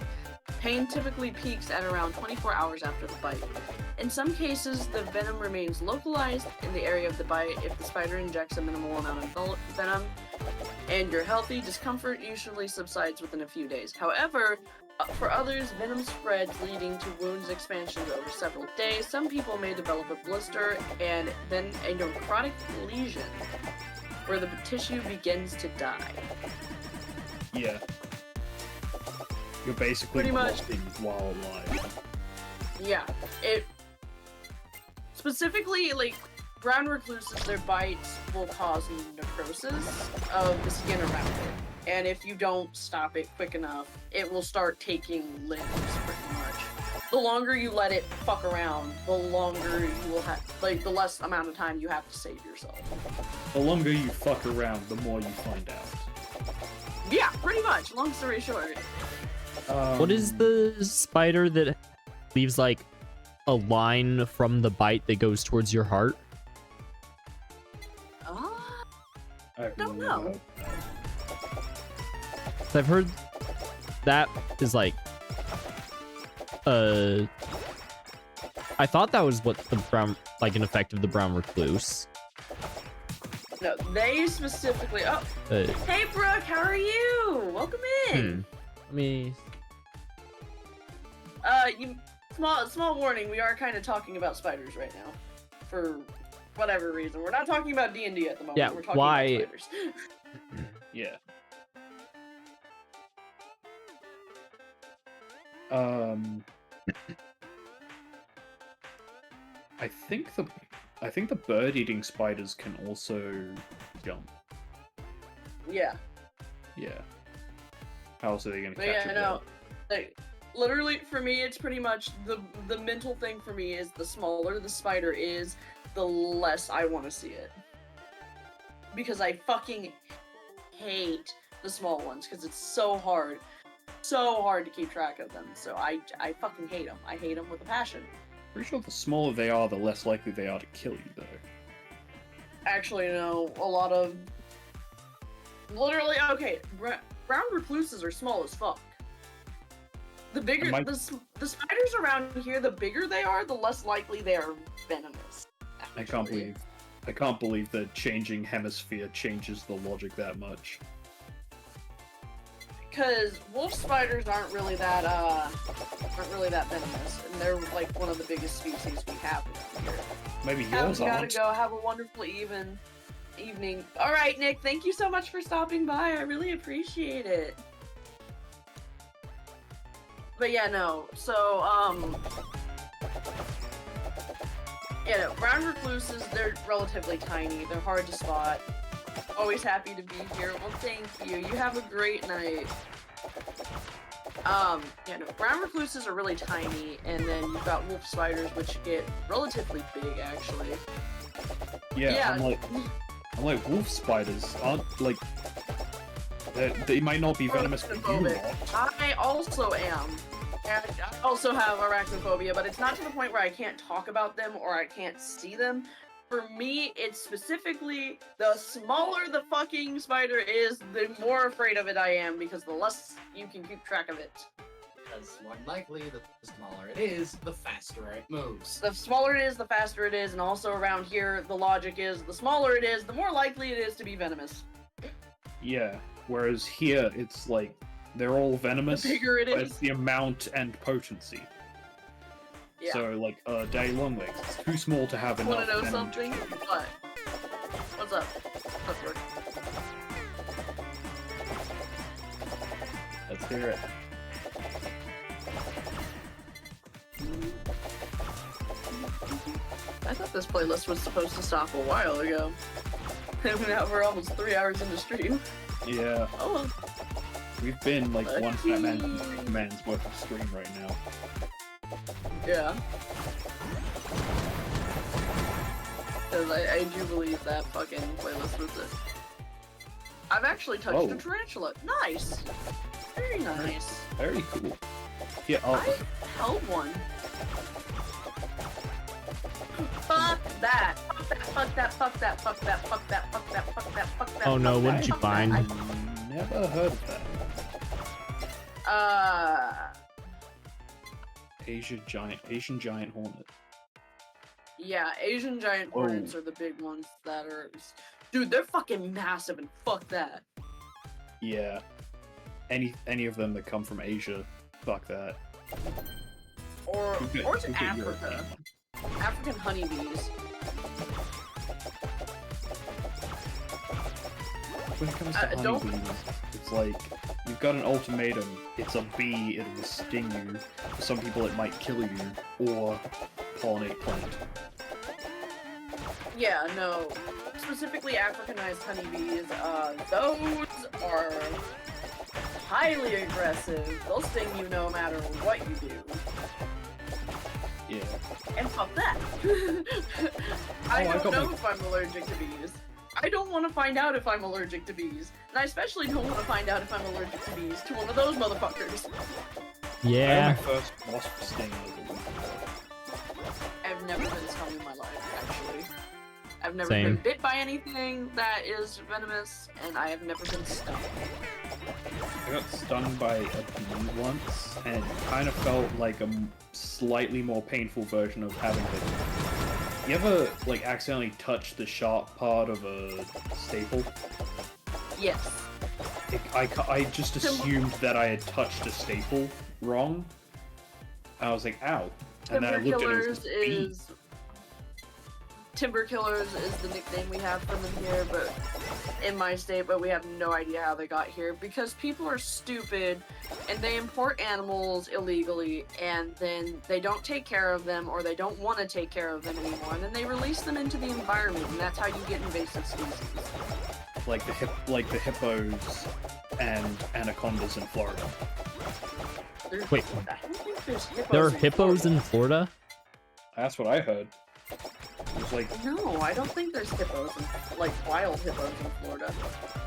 Pain typically peaks at around 24 hours after the bite. In some cases, the venom remains localized in the area of the bite. If the spider injects a minimal amount of venom and you're healthy, discomfort usually subsides within a few days. However, for others, venom spreads, leading to wounds expansions over several days. Some people may develop a blister and then a necrotic lesion where the tissue begins to die. Yeah. You're basically Pretty much. rotting while alive. Yeah, it specifically, like, brown recluses, their bites will cause necrosis of the skin around it. And if you don't stop it quick enough, it will start taking limbs pretty much. The longer you let it fuck around, the longer you will have, like, the less amount of time you have to save yourself. The longer you fuck around, the more you find out. Yeah, pretty much. Long story short. What is the spider that leaves like a line from the bite that goes towards your heart? I don't know. 'Cause I've heard that is like I thought that was what the brown, like an effect of the brown recluse. No, they specifically. Oh, hey Brooke, how are you? Welcome in. Let me. Small warning. We are kind of talking about spiders right now, for whatever reason. We're not talking about D&D at the moment. Yeah, We're talking why? about spiders. Yeah. I think the bird-eating spiders can also jump. Yeah. Yeah. How else are they gonna But catch yeah, it? no. Like, literally, for me, it's pretty much the mental thing for me is the smaller the spider is, the less I want to see it. Because I fucking hate the small ones, because it's so hard to keep track of them. So I fucking hate them. I hate them with a passion. Pretty sure the smaller they are, the less likely they are to kill you, though. Actually, no, a lot of... Literally, okay, brown recluses are small as fuck. The bigger, the spiders around here, the bigger they are, the less likely they are venomous. Actually. I can't believe that changing hemisphere changes the logic that much. Because wolf spiders aren't really that venomous, and they're like one of the biggest species we have around here. Maybe yours Gotta aren't. go. Have a wonderful evening. All right, Nick. Thank you so much for stopping by. I really appreciate it. But yeah, no. So yeah, no. Brown recluses, they're relatively tiny. They're hard to spot. Always happy to be here. Well, thank you. You have a great night. Yeah, no, brown recluses are really tiny, and then you've got wolf spiders, which get relatively big, actually. Yeah. I'm like wolf spiders aren't like they might not be venomous for you. I also am. And I also have arachnophobia, but it's not to the point where I can't talk about them or I can't see them. For me, it's specifically the smaller the fucking spider is, the more afraid of it I am, because the less you can keep track of it. Because more than likely, the smaller it is, the faster it moves. The smaller it is, the faster it is, and also around here, the logic is the smaller it is, the more likely it is to be venomous. Yeah. Whereas here, it's like they're all venomous. The bigger it but is. it's the amount and potency. Yeah. So like Daddy Longlegs, it's too small to have enough. Wanna know venom something? What? What's up? What's up, Rick? Let's hear it. I thought this playlist was supposed to stop a while ago. And now we're almost 3 hours into stream. Yeah. Oh well. We've been like one fat man's worth of stream right now. Yeah. Because I do believe that fucking playlist was it. I've actually touched a tarantula. Nice! Very nice. Very cool. Yeah, I held one. Fuck that! Fuck that, fuck that, fuck that, fuck that, fuck that, fuck that, fuck that, fuck that. Oh no, fuck what that, did you fuck that. find? Never heard of that. Asian giant hornet. Yeah, Asian giant hornets are the big ones that are... Dude, they're fucking massive, and fuck that. Yeah. Any of them that come from Asia, fuck that. Or Who to get Africa. African honeybees. When it comes to honeybees, it's like, you've got an ultimatum, it's a bee, it will sting you. For some people it might kill you, or pollinate plant. Yeah, no. Specifically Africanized honeybees, those are highly aggressive. They'll sting you no matter what you do. Yeah. And fuck that. I don't know if I'm allergic to bees. I don't want to find out if I'm allergic to bees. And I especially don't want to find out if I'm allergic to bees to one of those motherfuckers. I Yeah. had my first wasp sting like a week ago. I've never been stung in my life, actually. I've never Same. been bit by anything that is venomous, and I have never been stung. I got stung by a bee once, and it kind of felt like a slightly more painful version of having to... You ever, like, accidentally touch the sharp part of a staple? Yes. I just assumed that I had touched a staple wrong. I was like, ow. And then I Timber looked at it, it was Killers a bee. is... Timber Killers is the nickname we have for them here, but in my state, but we have no idea how they got here because people are stupid and they import animals illegally and then they don't take care of them or they don't want to take care of them anymore and then they release them into the environment and that's how you get invasive species. Like the hippos and anacondas in Florida. Wait. I don't think there's hippos There are in hippos Florida. in Florida? That's what I heard. It was like, No, I don't think there's hippos, like wild hippos in Florida.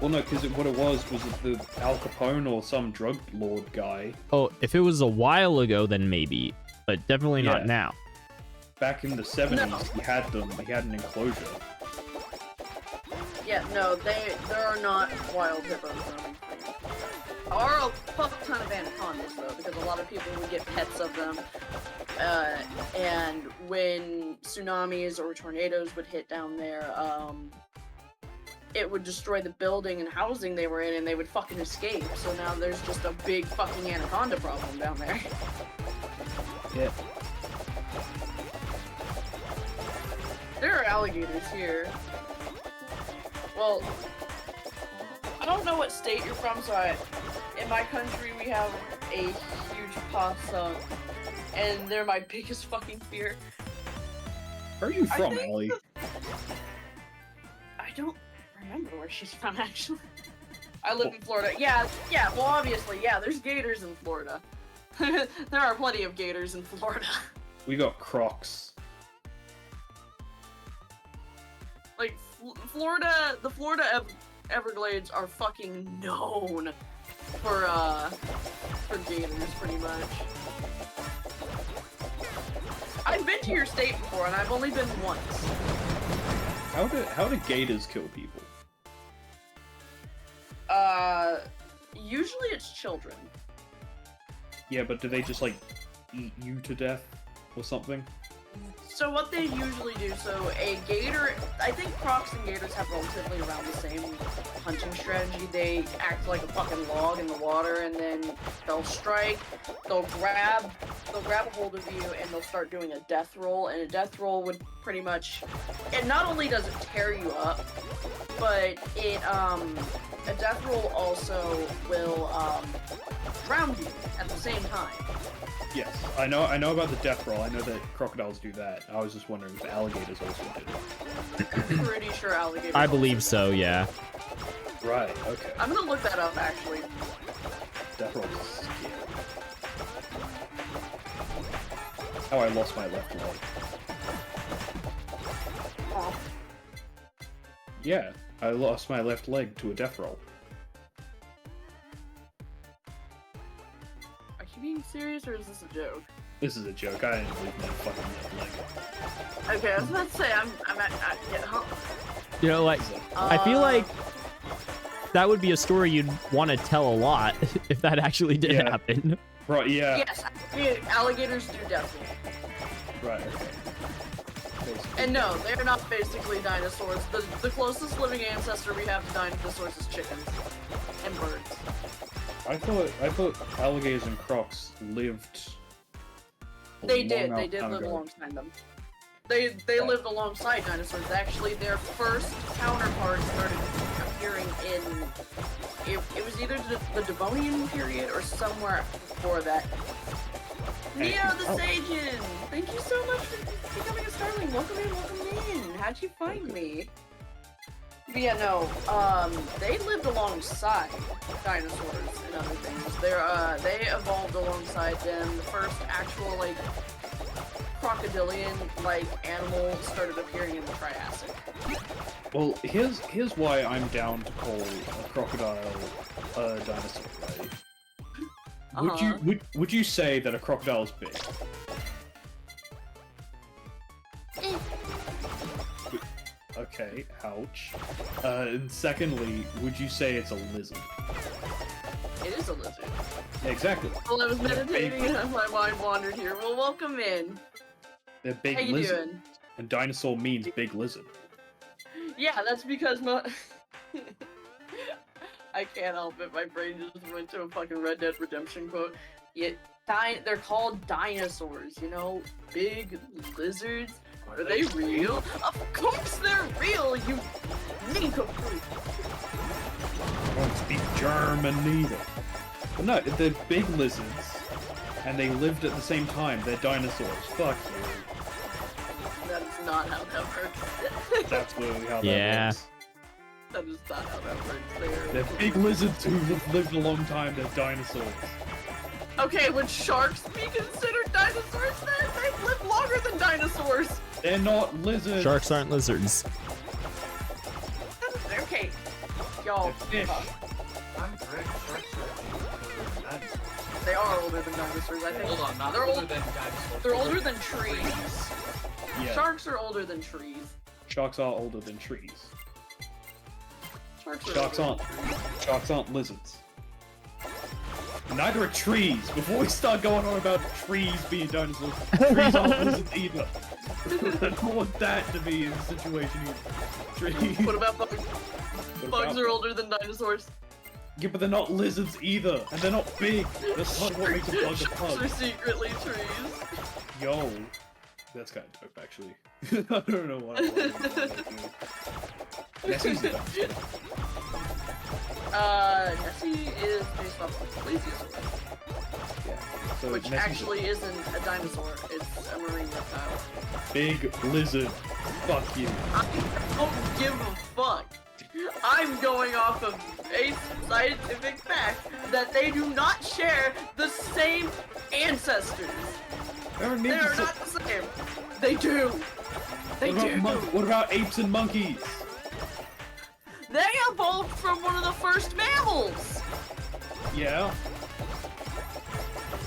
well, no, because what it was the Al Capone or some drug lord guy Oh, if it was a while ago, then maybe. But definitely Yeah. not now. back in the 70s. No. He had them. He had an enclosure. Yeah, no, there are not wild hippos roaming free. There are a fuck ton of anacondas though, because a lot of people would get pets of them. And when tsunamis or tornadoes would hit down there, it would destroy the building and housing they were in, and they would fucking escape. So now there's just a big fucking anaconda problem down there. Yeah. There are alligators here. Well, I don't know what state you're from, so in my country we have a huge possum, and they're my biggest fucking fear. Where are you from, think- Ellie? I don't remember where she's from, actually. I live in Florida. Yeah, well obviously, yeah, there's gators in Florida. There are plenty of gators in Florida. We got crocs. Like, Florida, the Florida Everglades are fucking known for gators, pretty much. I've been to your state before, and I've only been once. How do gators kill people? Usually it's children. Yeah, but do they just like eat you to death or something? So what they usually do, so a gator, I think crocs and gators have relatively around the same hunting strategy. They act like a fucking log in the water, and then they'll strike, they'll grab a hold of you, and they'll start doing a death roll, and a death roll would pretty much, and not only does it tear you up, but it, a death roll also will, drown you at the same time. Yes, I know about the death roll. I know that crocodiles do that. I was just wondering if the alligators also did it. I'm pretty sure alligators. I believe so, yeah. Right, okay. I'm gonna look that up, actually. Death roll is scary. That's how I lost my left leg. Oh. Yeah, I lost my left leg to a death roll. Are you being serious, or is this a joke? This is a joke. I didn't lose my fucking left leg. Okay, I was about to say, I'm at yeah, huh? You know, like, I feel like that would be a story you'd want to tell a lot if that actually did Yeah. happen. Right, yeah. Yes, alligators do definitely. Right, okay. Basically. And no, they're not basically dinosaurs. The closest living ancestor we have to dinosaurs is chickens and birds. I thought alligators and crocs lived. They did live ago. alongside them. They lived alongside dinosaurs. Actually, their first counterparts started appearing in. It was either the Devonian period or somewhere before that. Hey, Neo the oh. Sajin! Thank you so much for becoming a Starling. Welcome in. How'd you find me? But yeah, no, they lived alongside dinosaurs and other things. They evolved alongside them. The first actual, like, crocodilian-like animal started appearing in the Triassic. Well, here's why I'm down to call a crocodile a dinosaur, right? Would you say that a crocodile is big? Okay, ouch. And secondly, would you say it's a lizard? It is a lizard. Exactly. Well, I was meditating and my mind wandered here. Well, welcome in. They're big How you lizard. doing? And dinosaur means big lizard. Yeah, that's because I can't help it. My brain just went to a fucking Red Dead Redemption quote. They're called dinosaurs, you know? Big lizards. Are they real? Of course they're real, you nincompoop! I don't speak German neither. But no, they're big lizards, and they lived at the same time. They're dinosaurs. Fuck you. That is not how that works. That's literally how that Yeah. works. That is not how that works. They're big lizards who have lived a long time. They're dinosaurs. Okay, would sharks be considered dinosaurs then? They've lived longer than dinosaurs! They're not lizards. Sharks aren't lizards. Okay. Y'all. They're fish. I'm correct. Sharks are dinosaurs. They are older than dinosaurs, I think. Hold on, not They're older old- than dinosaurs. They're older than trees. Yeah. Sharks are older than trees. Sharks are older than trees. Sharks are Sharks older aren't. Sharks aren't lizards. Neither are trees. Before we start going on about trees being dinosaurs, trees aren't lizards either. I don't want that to be the situation here. Trees. What about bugs? What Bugs about- are older than dinosaurs. Yeah, but they're not lizards either, and they're not big. That's not what makes a bug a Sharks are bug. secretly trees. Yo, that's kind of dope, actually. I don't know why. Nessie's a dinosaur. Nessie is based off of plesiosaur, Yeah. So which Nessie's actually isn't a dinosaur, it's a marine reptile. a big lizard. Fuck you. I don't give a fuck. I'm going off of a scientific fact that they do not share the same ancestors. Aaron, They are not the same. They do. They do. What about apes and monkeys? They evolved from one of the first mammals. Yeah.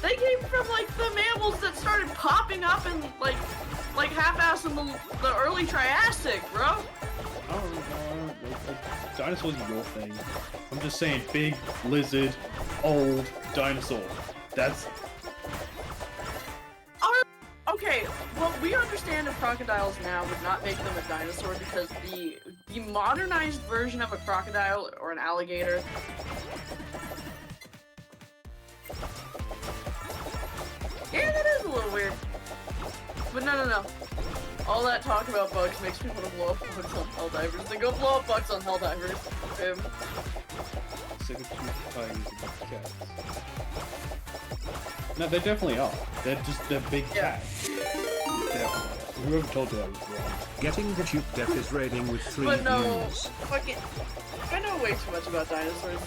They came from like the mammals that started popping up in like half-ass in the early Triassic, bro. I don't know. Dinosaurs are your thing. I'm just saying, big lizard, old dinosaur. That's Okay, well, we understand if crocodiles now would not make them a dinosaur because the modernized version of a crocodile or an alligator. Yeah, that is a little weird. But no. All that talk about bugs makes me want to blow up bugs on Helldivers. Then go blow up bugs on Helldivers. sick of cute tigers and cats. No, they definitely are. They're big cats. Definitely. Whoever told you that was wrong. Getting the cute death is raiding with 3 But no, views. fucking, I know way too much about dinosaurs.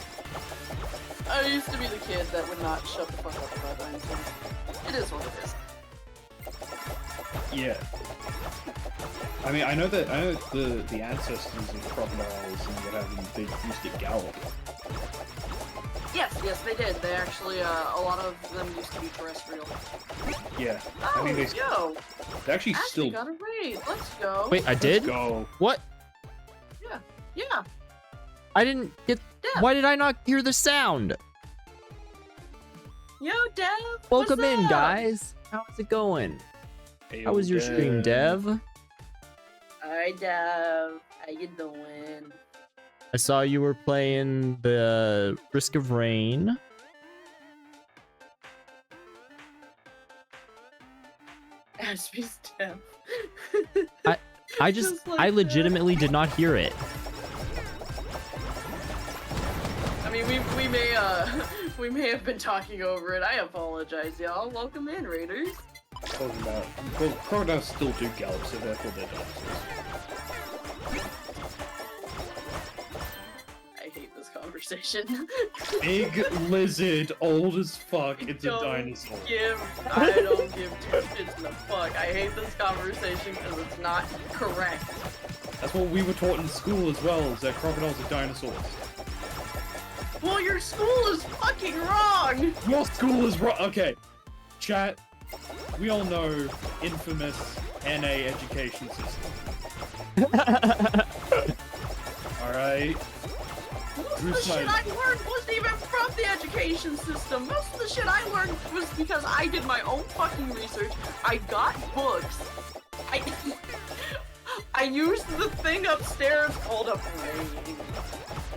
I used to be the kid that would not shut the fuck up about dinosaurs. It is what it is. Yeah. I mean, I know the ancestors of crocodiles and what have you, they used to gallop. Yes, they did. They actually, a lot of them used to be terrestrial. Yeah. Oh, I mean, they actually Ashley still. got a raid. Let's go. Wait, I did? Let's go. What? Yeah. I didn't get. Yeah. Why did I not hear the sound? Yo, Dev. Welcome what's in, up? guys. How's it going? Hey, How was your stream, Dev? Hi, Dev. How you doing? I saw you were playing the Risk of Rain. Ashby's Dev. I Just like I that. legitimately did not hear it. I mean, we may have been talking over it. I apologize, y'all. Welcome in, Raiders. Talking about. Well, crocodiles still do gallop, so therefore they're dinosaurs. I hate this conversation. Big lizard, old as fuck. It's a Don't dinosaur. I don't give two shits in the fuck. I hate this conversation because it's not correct. That's what we were taught in school as well, is that crocodiles are dinosaurs. Well, your school is fucking wrong! Your school is wrong! Okay. Chat, we all know infamous NA education system. Alright? Most of the shit I learned wasn't even from the education system. Most of the shit I learned was because I did my own fucking research. I got books. I used the thing upstairs called a brain.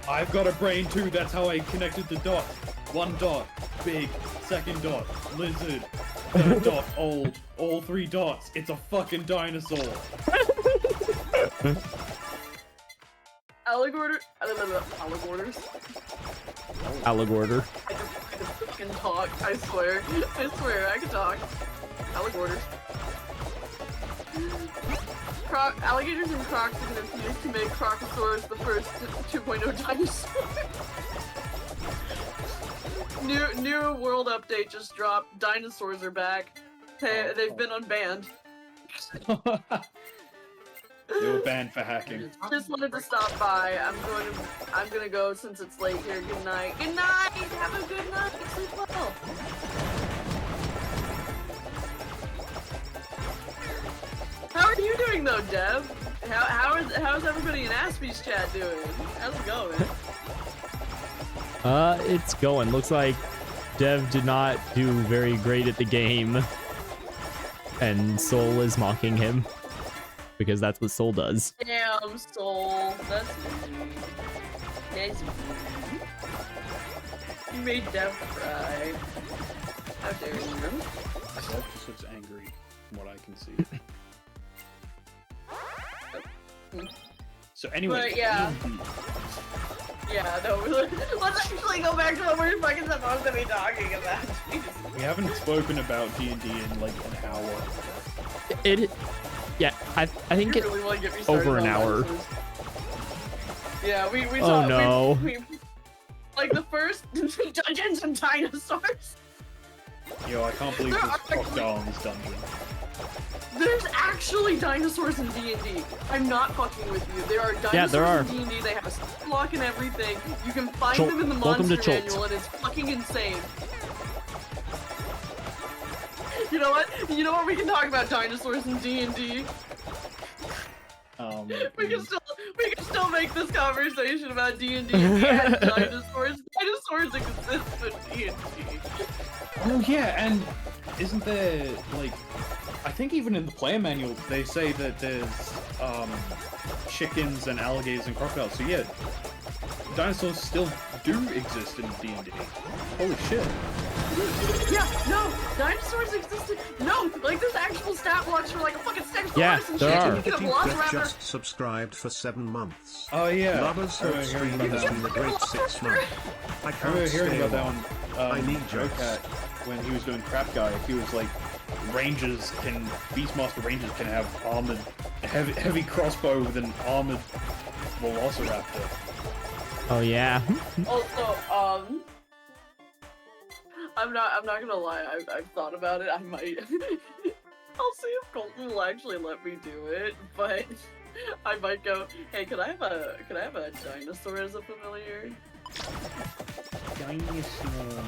I've got a brain too, that's how I connected the dots. One dot, big, second dot, lizard, third dot, old, all three dots. It's a fucking dinosaur. Alligator. Alligator. I can talk. I swear. I can talk. Alligators. Alligators and crocs have been infused to make Crocosaurus the first 2.0 dinosaur. New world update just dropped. Dinosaurs are back. They've been unbanned. They were banned for hacking. Just wanted to stop by. I'm gonna go since it's late here. Good night. Good night. Have a good night. Sleep well. How are you doing though, Dev? How's everybody in Aspie's chat doing? How's it going? It's going. Looks like Dev did not do very great at the game. And Soul is mocking him. Because that's what Soul does. Damn, Soul. That's mean. That's mean. You made Dev cry. How dare you? Dev just looks angry from what I can see. So anyway, But yeah. Yeah, no, let's actually go back to what we're fucking supposed to be talking about. Jesus. we haven't spoken about D&D in like an hour. Yeah, I think You it really wanna get me started over an on hour. dinosaurs. Yeah, we Oh, saw, no. we like the first Dungeons and Dinosaurs. Yo, I can't believe There there's are crocodile in this dungeon. There's actually dinosaurs in D&D. I'm not fucking with you. There are dinosaurs Yeah, there are. in D&D. They have a stat block and everything. You can find Cholt. them in the Welcome to monster Cholt. manual, and it's fucking insane. You know what? You know what? We can talk about dinosaurs in D&D. We can still make this conversation about D&D and dinosaurs. Dinosaurs exist in D&D. Oh yeah, and isn't there like I think even in the player manual they say that there's chickens and alligators and crocodiles. So yeah, dinosaurs still do exist in D&D. Holy shit. Yeah, no, dinosaurs existed. No, like there's actual stat blocks for like a fucking Stegosaurus Yeah, and there shit. are. You can have Dev Velociraptor. just subscribed for 7 months. Oh yeah. Lovers I hope remember hearing streaming about has that. been a great 6 months. I I can't remember hearing stay about that long. one. I need jokes. Jokat, when he was doing Crap Guy, he was like, Beastmaster Rangers can have armored, heavy crossbow with an armored Velociraptor. Oh yeah. Also, I'm not gonna lie. I've thought about it. I might. I'll see if Colton will actually let me do it, but I might go. Hey, could I have a dinosaur as a familiar? Dinosaur.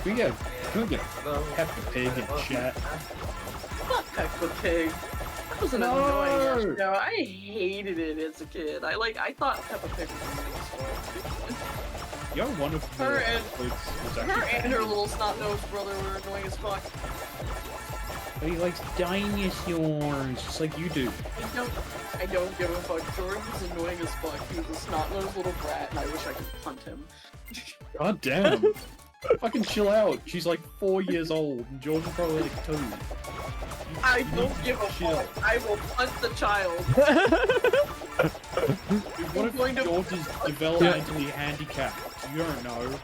Can we get Peppa Pig in chat? Fuck Peppa Pig. That was an No! annoying show. I hated it as a kid. I thought Peppa Pig was annoying. Yo, one of the Her and- episodes was Her actually and her little snot-nosed brother were annoying as fuck. But he likes dinosaurs, just like you do. I don't give a fuck. Jordan was annoying as fuck. He was a snot-nosed little brat, and I wish I could punt him. God damn. Fucking chill out. She's like 4 years old, and Jordan's probably like 2. I don't give a fuck. I will punt the child. Dude, what if going to- George is developmentally handicapped? You don't know.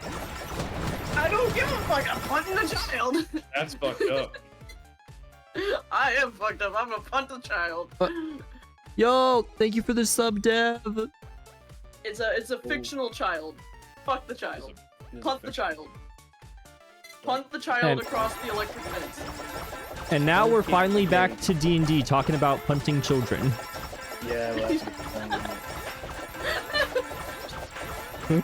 I don't give a fuck. I'm punting the child. That's fucked up. I am fucked up. I'm gonna punt the child. Yo, thank you for the sub, Dev. It's a fictional child. Fuck the child. Punt the child. Punt the child And- across the electric fence. And now we're finally back to D&D talking about punting children. Yeah, well, that's a good point, isn't it?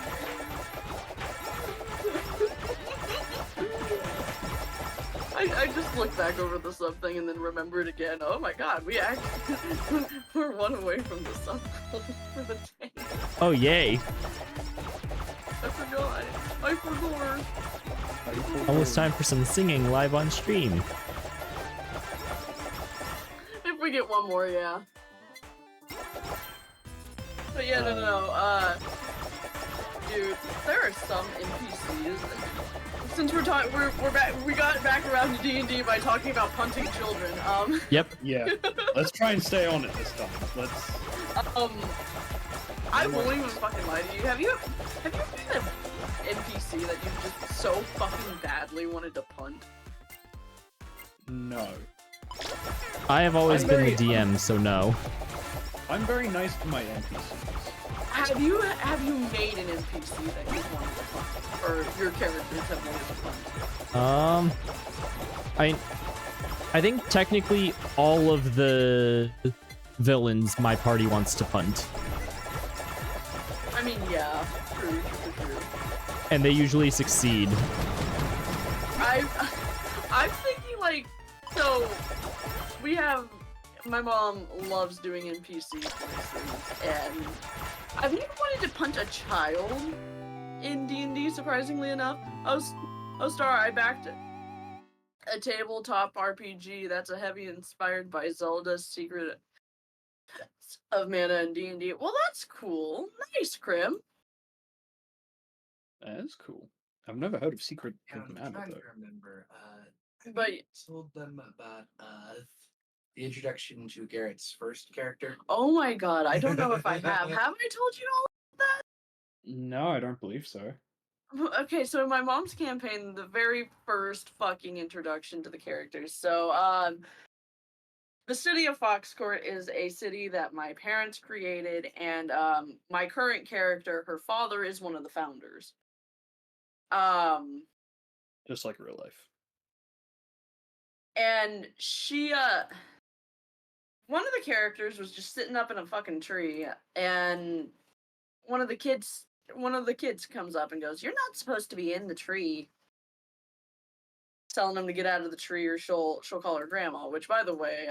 I just looked back over the sub thing and then remembered again. Oh my god, we actually we're one away from the sub goal for the day. Oh, yay. I forgot. I forgot. Almost time for some singing live on stream. If we get one more, yeah. But yeah, no. Dude, there are some NPCs. Since we're talking, we're back. We got back around to D&D by talking about punting children. Yep. Yeah. Let's try and stay on it this time. Let's. I won't even fucking lie to you. Have you had an NPC that you just so fucking badly wanted to punt? No. I have always been the DM, so no. I'm very nice to my NPCs. Have you made an NPC that you wanted to punt, or your characters have wanted to punt? I think technically all of the villains my party wants to punt, I mean, yeah, true. and they usually succeed. I'm thinking like, so we have. My mom loves doing NPCs, and I've never wanted to punch a child in D&D, surprisingly enough. I backed a tabletop RPG that's a heavy inspired by Zelda's Secret of Mana and D&D. Well, that's cool. Nice, Krim. That's cool. I've never heard of Secret Yeah, of I'm Mana, trying though. to remember. But I told them about the introduction to Garrett's first character. oh my god, I don't know if I have. Have I told you all that? No, I don't believe so. Okay, so in my mom's campaign, the very first fucking introduction to the characters. So, the city of Foxcourt is a city that my parents created, and my current character, her father, is one of the founders. Just like real life. And she, one of the characters was just sitting up in a fucking tree, and one of the kids comes up and goes, "You're not supposed to be in the tree." Telling him to get out of the tree or she'll call her grandma, which, by the way,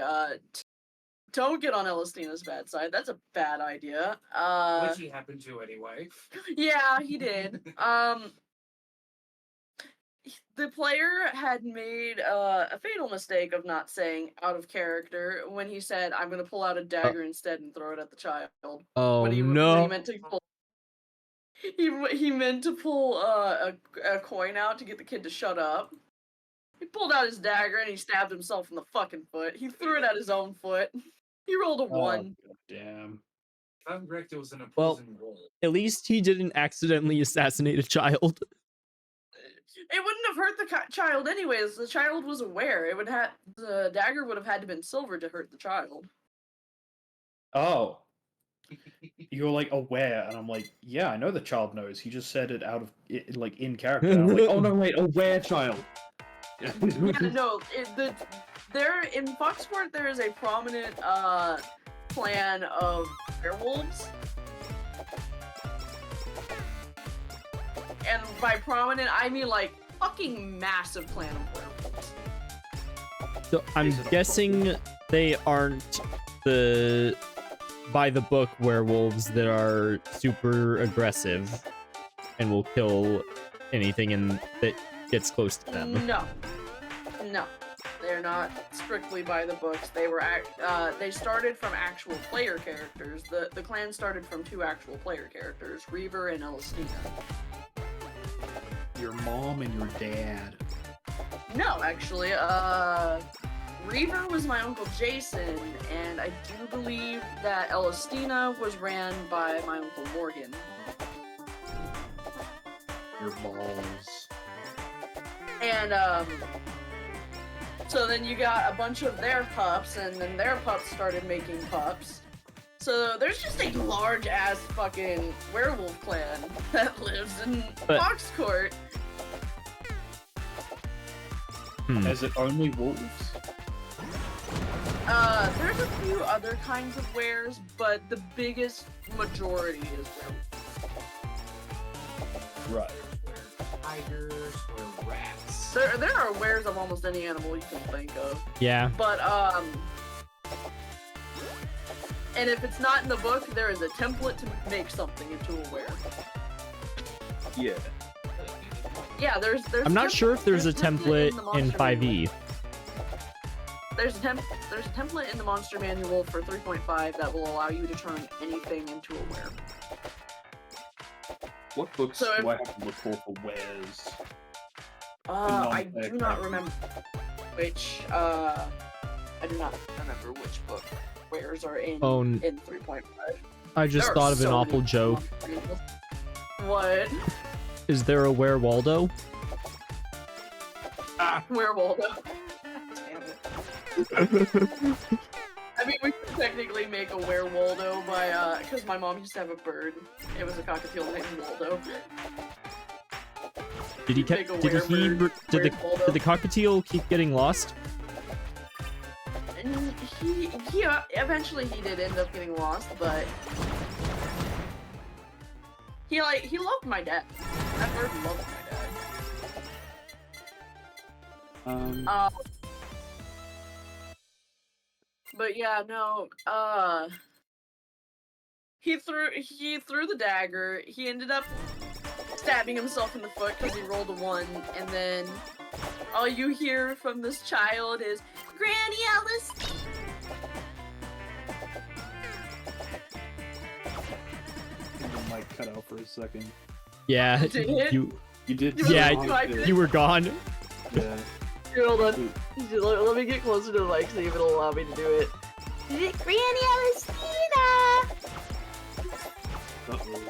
don't get on Elistina's bad side. That's a bad idea. Which he happened to anyway. Yeah, he did. The player had made a fatal mistake of not saying out of character when he said, "I'm gonna pull out a dagger instead and throw it at the child." Oh, When he no. meant to pull, he meant to pull a coin out to get the kid to shut up. He pulled out his dagger and he stabbed himself in the fucking foot. He threw it at his own foot. He rolled a 1. Oh, damn. If I'm correct, it was an Well, opposing roll. At least he didn't accidentally assassinate a child. It wouldn't have hurt the child anyways. The child was aware. The dagger would have had to been silver to hurt the child. Oh. You're like aware, and I'm like, yeah, I know the child knows. He just said it out of like in character. And I'm like, oh no, wait, aware child. Yeah, no. There in Foxport, there is a prominent clan of werewolves, and by prominent, I mean like fucking massive clan of werewolves. So I'm guessing they aren't the by the book werewolves that are super aggressive and will kill anything that gets close to them. No, they're not strictly by the books. They were they started from actual player characters. The clan started from 2 actual player characters, Reaver and Elistina. Your mom and your dad. No, actually, Reaver was my Uncle Jason, and I do believe that Elistina was ran by my Uncle Morgan. Your balls. And, so then you got a bunch of their pups, and then their pups started making pups. So there's just a large-ass fucking werewolf clan that lives in Foxcourt. Is it only wolves? there's a few other kinds of wares, but the biggest majority is Right. Tigers or rats. there are wares of almost any animal you can think of. Yeah. But and if it's not in the book, there is a template to make something into a were. Yeah. Yeah, there's I'm not sure if there's a template the in Monster 5e. Manual. There's a template in the Monster Manual for 3.5 that will allow you to turn anything into a were. What books So do I have to look for wares? I do not remember which. I do not remember which book wares are in Oh, in 3.5. I just There are thought of an so awful many joke. Monster Manuals. What? Is there a Were Waldo? Where Waldo? Damn it. I mean, we could technically make a Were Waldo by, because my mom used to have a bird. It was a cockatiel named Waldo. Did he Make a did he werebird, did the Waldo. did the cockatiel keep getting lost? And he eventually he did end up getting lost, but he loved my dad. That bird loved my dad. But yeah, no. He threw the dagger. He ended up stabbing himself in the foot because he rolled a 1, and then all you hear from this child is Granny Alice. The mic cut out for a second. Yeah, Did it? you did. Yeah, you- you were gone. Yeah. Here, hold on. Let me get closer to the mic, see if it'll allow me to do it. Granny Alicina! Uh-oh.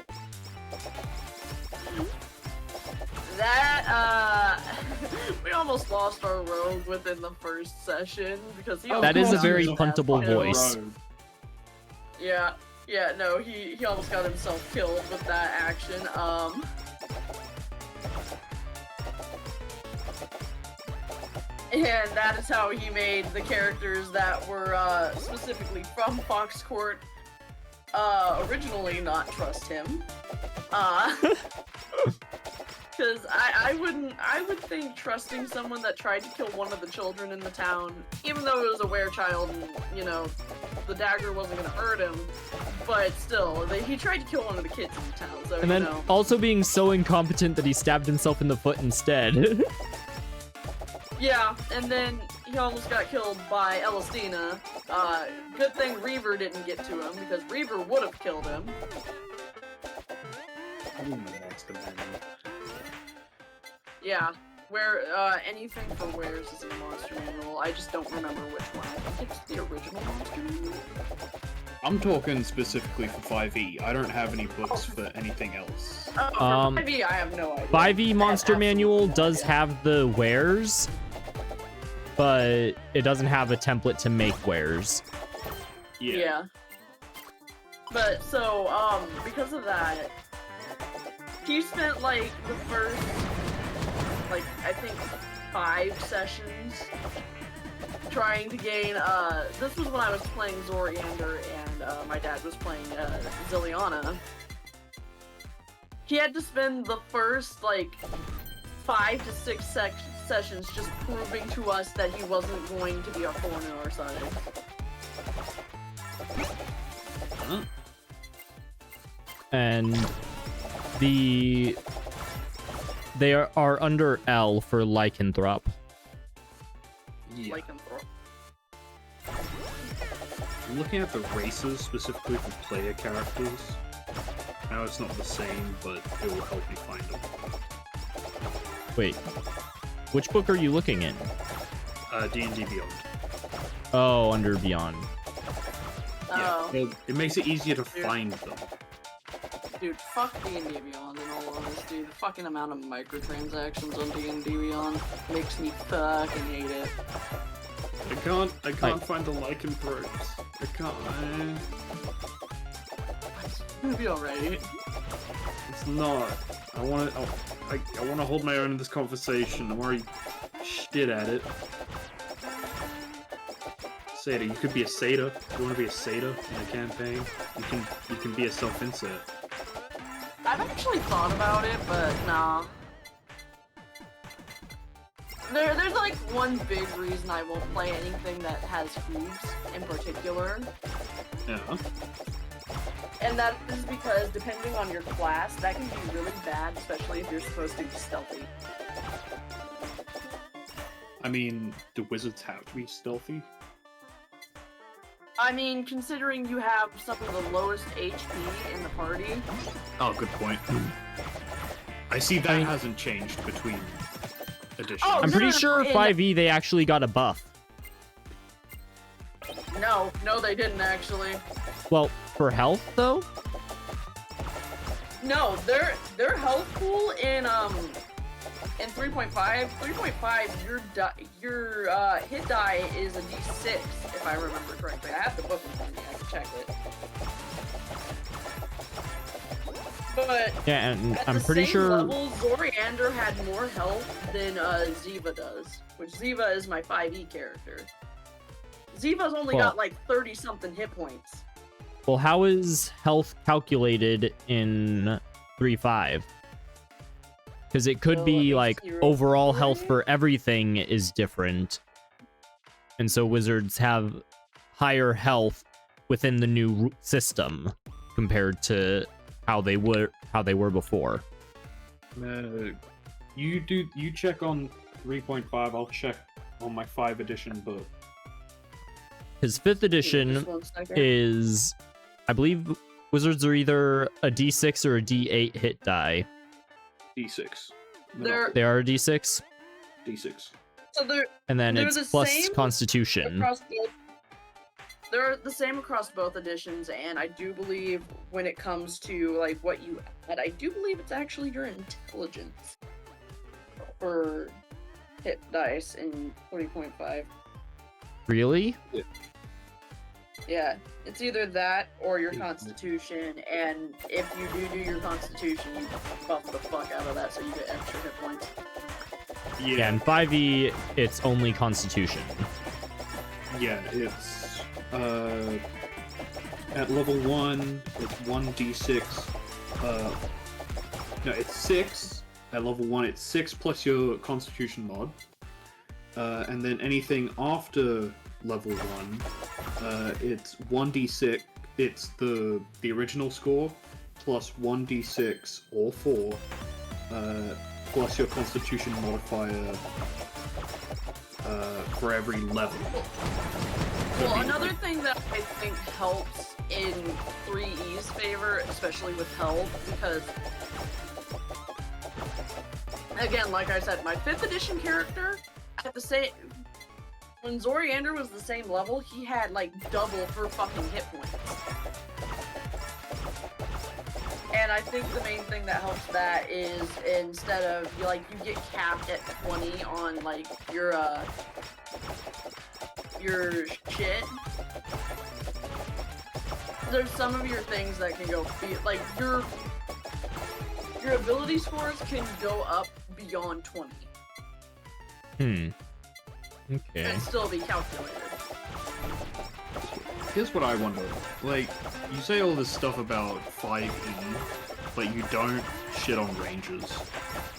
That, we almost lost our rogue within the first session because he That is a almost very got puntable himself voice. killed. Yeah, no, he almost got himself killed with that action. And that is how he made the characters that were specifically from Fox Court originally not trust him. Because I would think trusting someone that tried to kill one of the children in the town, even though it was a were-child and, you know, the dagger wasn't gonna hurt him, but still, he tried to kill one of the kids in the town, so, And then you know. also being so incompetent that he stabbed himself in the foot instead. Yeah, and then he almost got killed by Elastina. Good thing Reaver didn't get to him, because Reaver would have killed him. I didn't know that's the manual. Yeah, where anything for wares is in the Monster Manual. I just don't remember which one. I think it's the original Monster Manual. I'm talking specifically for 5e. I don't have any books for anything else. Oh, for 5e, I have no idea. 5e Monster absolutely Manual no does idea. have the wares, but it doesn't have a template to make wares. Yeah. But so, because of that, he spent like the first, like, I think 5 sessions trying to gain, this was when I was playing Zoriander and my dad was playing Zilliana. He had to spend the first, like, 5 to 6 sessions just proving to us that he wasn't going to be a thorn in our side. Huh? And they are under L for lycanthrope. Yeah. Lycanthrope. I'm looking at the races specifically for player characters. Now it's not the same, but it will help me find them. Wait, which book are you looking in? D&D Beyond. Oh, under Beyond. Oh. Yeah, it makes it easier to find them. Dude, fuck D&D Beyond in all honesty. The fucking amount of microtransactions on D&D Beyond makes me fucking hate it. I can't find the lycanthropes. I can't. It's gonna be alright. It's not. I want to hold my own in this conversation. I'm already shit at it. Satyr. You could be a satyr. If you want to be a satyr in a campaign, you can be a self-insert. I've actually thought about it, but nah. There's like one big reason I won't play anything that has hooves in particular. Yeah. And that is because depending on your class, that can be really bad, especially if you're supposed to be stealthy. I mean, do wizards have to be stealthy? I mean, considering you have some of the lowest HP in the party. Oh, good point. I see that hasn't changed between editions. Oh, I'm pretty sure 5e they actually got a buff. No, they didn't actually. Well, for health though? No, their health pool in 3.5, 3.5, your hit die is a d6, if I remember correctly. I have the book in front of me, I can check it. But Yeah, and at I'm the pretty same sure level, Zoriander had more health than Ziva does, which Ziva is my 5e character. Ziva's only got like 30-something hit points. Well, how is health calculated in 3.5? Because it could be like overall health for everything is different. And so wizards have higher health within the new system compared to how they were before. You check on 3.5, I'll check on my 5 edition book. His 5th edition is, I believe, wizards are either a d6 or a d8 hit die. D6. They are a d6? D6. So and then it's the plus constitution. They're the same across both editions, and I do believe when it comes to like what you add, I do believe it's actually your intelligence for hit dice in 40.5. Really? Yeah, it's either that or your constitution, and if you do your constitution, you buff the fuck out of that so you get extra hit points. Yeah, in 5e, it's only constitution. Yeah, it's at level 1, it's 1d6. No, it's 6. At level 1, it's 6 plus your constitution mod. And then anything after level 1, it's 1d6. It's the original score plus 1d6 or 4 plus your constitution modifier for every level. Well, another thing that I think helps in 3E's favor, especially with health, because again, like I said, my 5th edition character at the same when Zoriander was the same level, he had like double her fucking hit points. And I think the main thing that helps that is instead of you get capped at 20 on like your shit. There's some of your things that can go like your ability scores can go up beyond 20. Okay. And still be calculated. Here's what I wonder. Like, you say all this stuff about 5e, but you don't shit on rangers.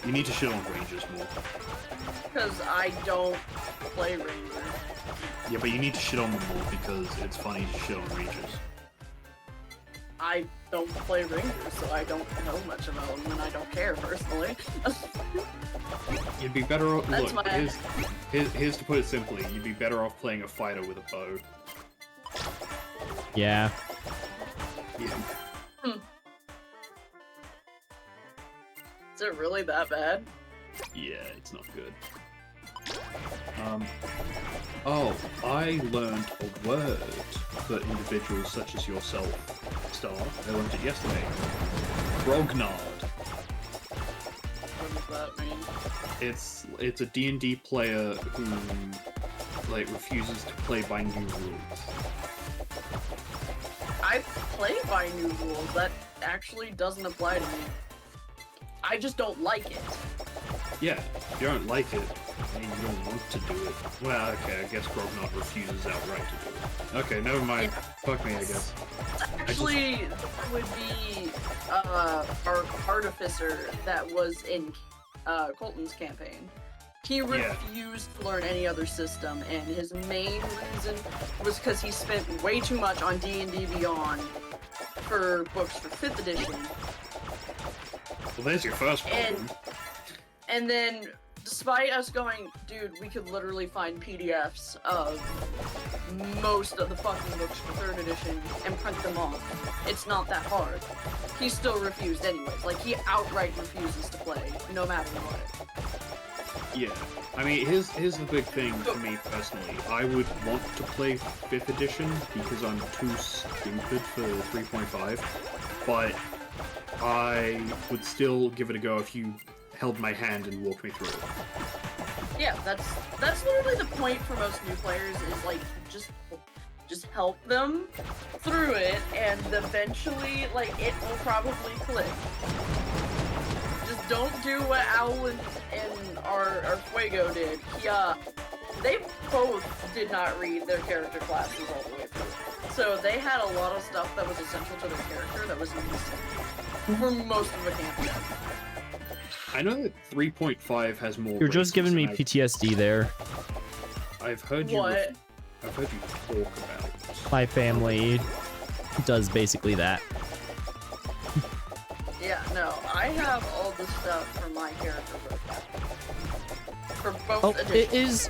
You need to shit on rangers more. Because I don't play rangers. Yeah, but you need to shit on them more because it's funny to shit on rangers. I don't play rangers, so I don't know much about them, and I don't care personally. You'd be better off. That's Look, why here's to put it simply. You'd be better off playing a fighter with a bow. Yeah. Yeah. Is it really that bad? Yeah, it's not good. Oh, I learned a word for individuals such as yourself, Star. I learned it yesterday. Grognard. What does that mean? It's a D&D player who refuses to play by new rules. I play by new rules. That actually doesn't apply to me. I just don't like it. Yeah, if you don't like it, and you don't want to do it. Well, okay, I guess Grognard refuses outright to do it. Okay, never mind. Fuck me, I guess. Actually, that would be our artificer that was in Colton's campaign. He refused to learn any other system, and his main reason was because he spent way too much on D&D Beyond for books for 5th edition. Well, there's your first problem. And then, despite us going, dude, we could literally find PDFs of most of the fucking books for 3rd edition and print them off. It's not that hard. He still refused anyways. Like, he outright refuses to play, no matter what. Yeah. I mean, here's the big thing for me personally. I would want to play 5th edition because I'm too stupid for 3.5, but I would still give it a go if you held my hand and walked me through it. Yeah, that's literally the point for most new players is like just help them through it, and eventually like it will probably click. Just don't do what Owl and our Fuego did. They both did not read their character classes all the way through. So they had a lot of stuff that was essential to their character that was missing for most of the campaign. I know that 3.5 has more. You're just giving me races PTSD there. I've heard you. What? I've heard you talk about. My family does basically that. Yeah, no, I have all the stuff for my character book. For both editions.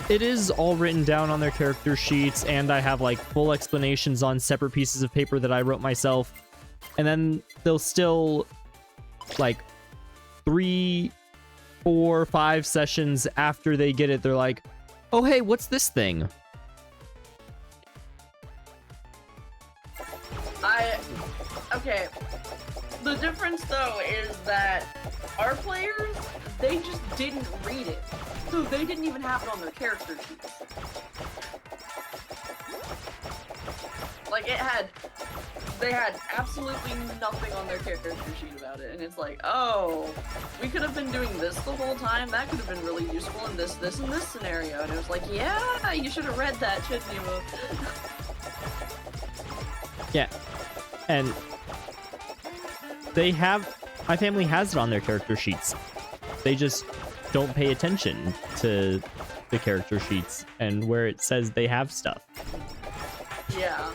It is all written down on their character sheets, and I have like full explanations on separate pieces of paper that I wrote myself. And then they'll still like 3, 4, 5 sessions after they get it, they're like, oh hey, what's this thing? Okay. The difference though is that our players, they just didn't read it. So they didn't even have it on their character sheets. Like they had absolutely nothing on their character sheet about it, and it's like, oh, we could have been doing this the whole time. That could have been really useful in this, and this scenario. And it was like, yeah, you should have read that, shouldn't you? Yeah, and my family has it on their character sheets. They just don't pay attention to the character sheets and where it says they have stuff. Yeah.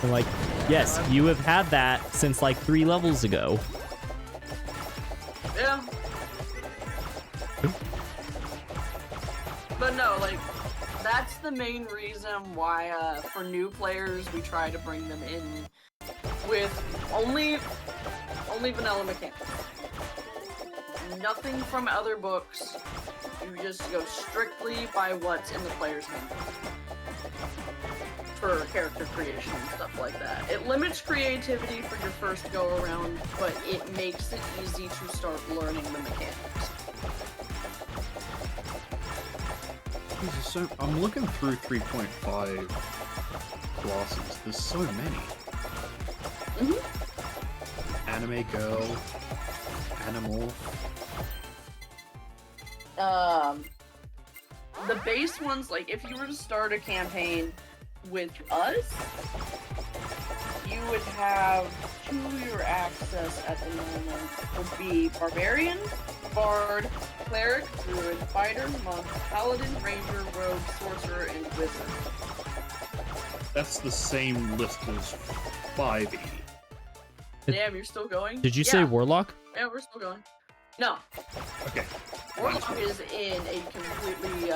I'm like, yes, you have had that since like 3 levels ago. Yeah. But no, like, that's the main reason why, for new players, we try to bring them in with only vanilla mechanics. Nothing from other books. You just go strictly by what's in the player's handbook for character creation and stuff like that. It limits creativity for your first go around, but it makes it easy to start learning the mechanics. Jesus, so I'm looking through 3.5 classes. There's so many. Anime girl, animal. The base ones, like, if you were to start a campaign with us, you would have to your access at the moment would be Barbarian, Bard, Cleric, Druid, Fighter, Monk, Paladin, Ranger, Rogue, Sorcerer, and Wizard. That's the same list as 5e. Damn, you're still going? Did you say Warlock? Yeah, we're still going. No. Okay. Warlock is in a completely,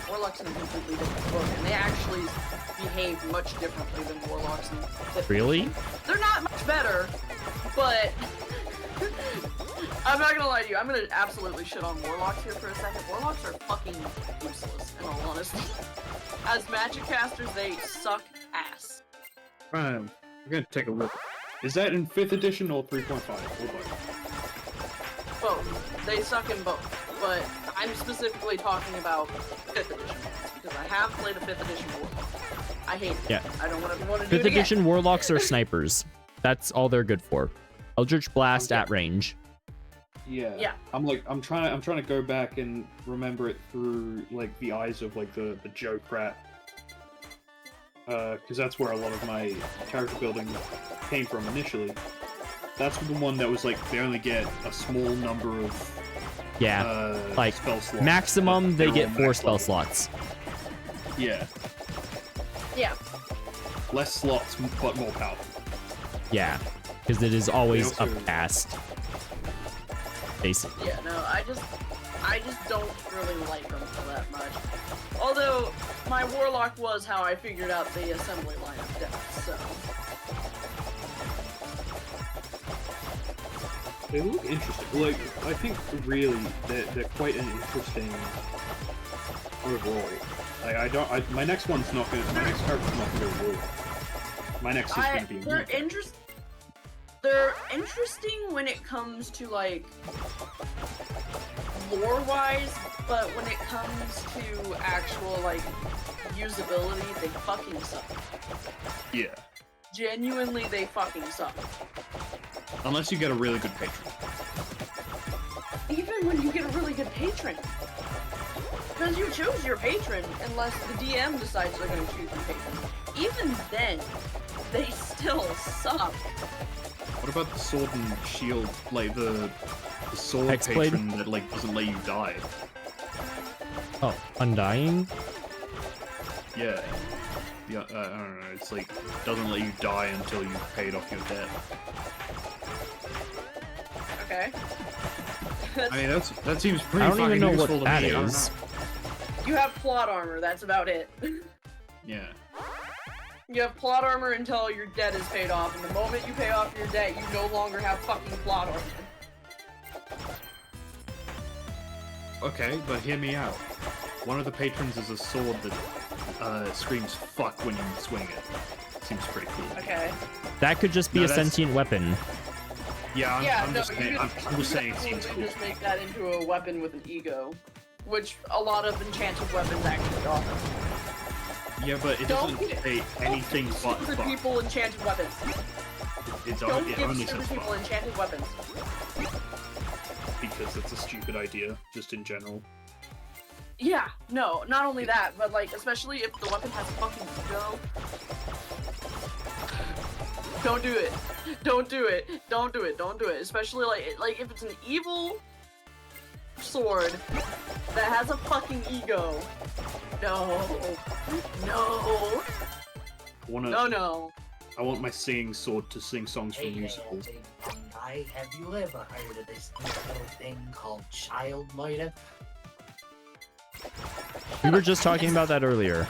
Warlock's in a completely different book, and they actually behave much differently than Warlocks in 5th. Really? They're not much better, but I'm not gonna lie to you, I'm gonna absolutely shit on Warlocks here for a second. Warlocks are fucking useless, in all honesty. As magic casters, they suck ass. We're gonna take a look. Is that in 5th edition or 3.5? Both. They suck in both. But I'm specifically talking about 5th edition because I have played a 5th edition Warlock. I hate it. Yeah. I don't want to do it 5th again. edition Warlocks are snipers. That's all they're good for. Eldritch Blast at range. Yeah. Yeah. I'm trying to go back and remember it through like the eyes of like the Joe Pratt because that's where a lot of my character building came from initially. That's the one that was like they only get a small number of like spell slots. maximum they They're get all 4 max spell level. slots. Yeah, Yeah. less slots but more powerful. Yeah, because it is always They also- a cast. Basically. Yeah, no, I just don't really like them that much. Although, my Warlock was how I figured out the assembly line of death, so... They look interesting. Like, I think really they're quite an interesting overall. Like, my next one's not gonna. My next character's not gonna go Warlock. My next is gonna be. They're interesting when it comes to like lore-wise, but when it comes to actual like usability, they fucking suck. Yeah. Genuinely, they fucking suck. Unless you get a really good patron. Even when you get a really good patron. Because you choose your patron unless the DM decides they're going to choose your patron. Even then, they still suck. What about the sword and shield, like the sword Hexblade? patron that like doesn't let you die? Oh, Undying? Yeah. Yeah, I don't know. It's like doesn't let you die until you've paid off your debt. Okay. I mean, that seems pretty. I don't even know what useful to that me. I don't is. know. You have plot armor, that's about it. Yeah. You have plot armor until your debt is paid off, and the moment you pay off your debt, you no longer have fucking plot armor. Okay, but hear me out. One of the patrons is a sword that screams "fuck" when you swing it. Seems pretty cool. Okay. That could just be No, a that's- sentient weapon. Yeah, I'm just saying. I'm you just saying it could seems absolutely cool. just make that into a weapon with an ego, which a lot of enchanted weapons actually are. Yeah, but it Don't doesn't say anything give but stupid fuck. people enchanted weapons. It Don't give only stupid says people fuck enchanted weapons. because it's a stupid idea, just in general. Yeah, no, not only that, but like, especially if the weapon has fucking ego. Don't do it. Don't do it. Don't do it. Don't do it. Especially like if it's an evil sword that has a fucking ego. No. No. No. I want my singing sword to sing songs from Hey, musicals. big fun guy, have you ever heard of this little thing called child murder? We were just talking about that earlier.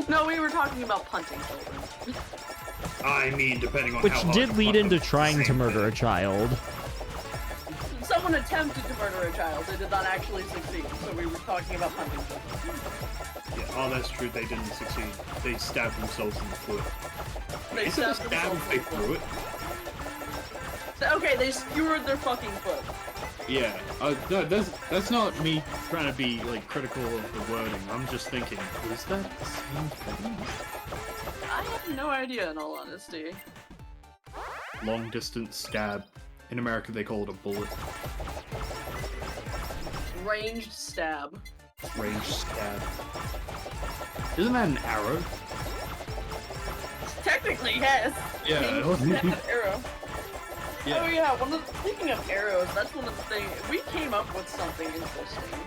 No, we were talking about punting children. I mean, depending on Which how hard did you lead fuck into them, trying to same murder a thing. child. Someone attempted to murder a child. They did not actually succeed. So we were talking about punting children. Yeah, oh, that's true. They didn't succeed. They stabbed themselves in the foot. They Isn't a stabbed stab themselves if they in the threw it? Okay, they skewered their fucking foot. Yeah. No, that's not me trying to be like critical of the wording. I'm just thinking, is that the same thing? I have no idea, in all honesty. Long distance stab. In America, they call it a bullet. Ranged stab. Range stab. Isn't that an arrow? Technically, yes. Yeah. Ranged stab arrow. Yeah. Oh yeah, speaking of arrows, that's one of the things, we came up with something interesting.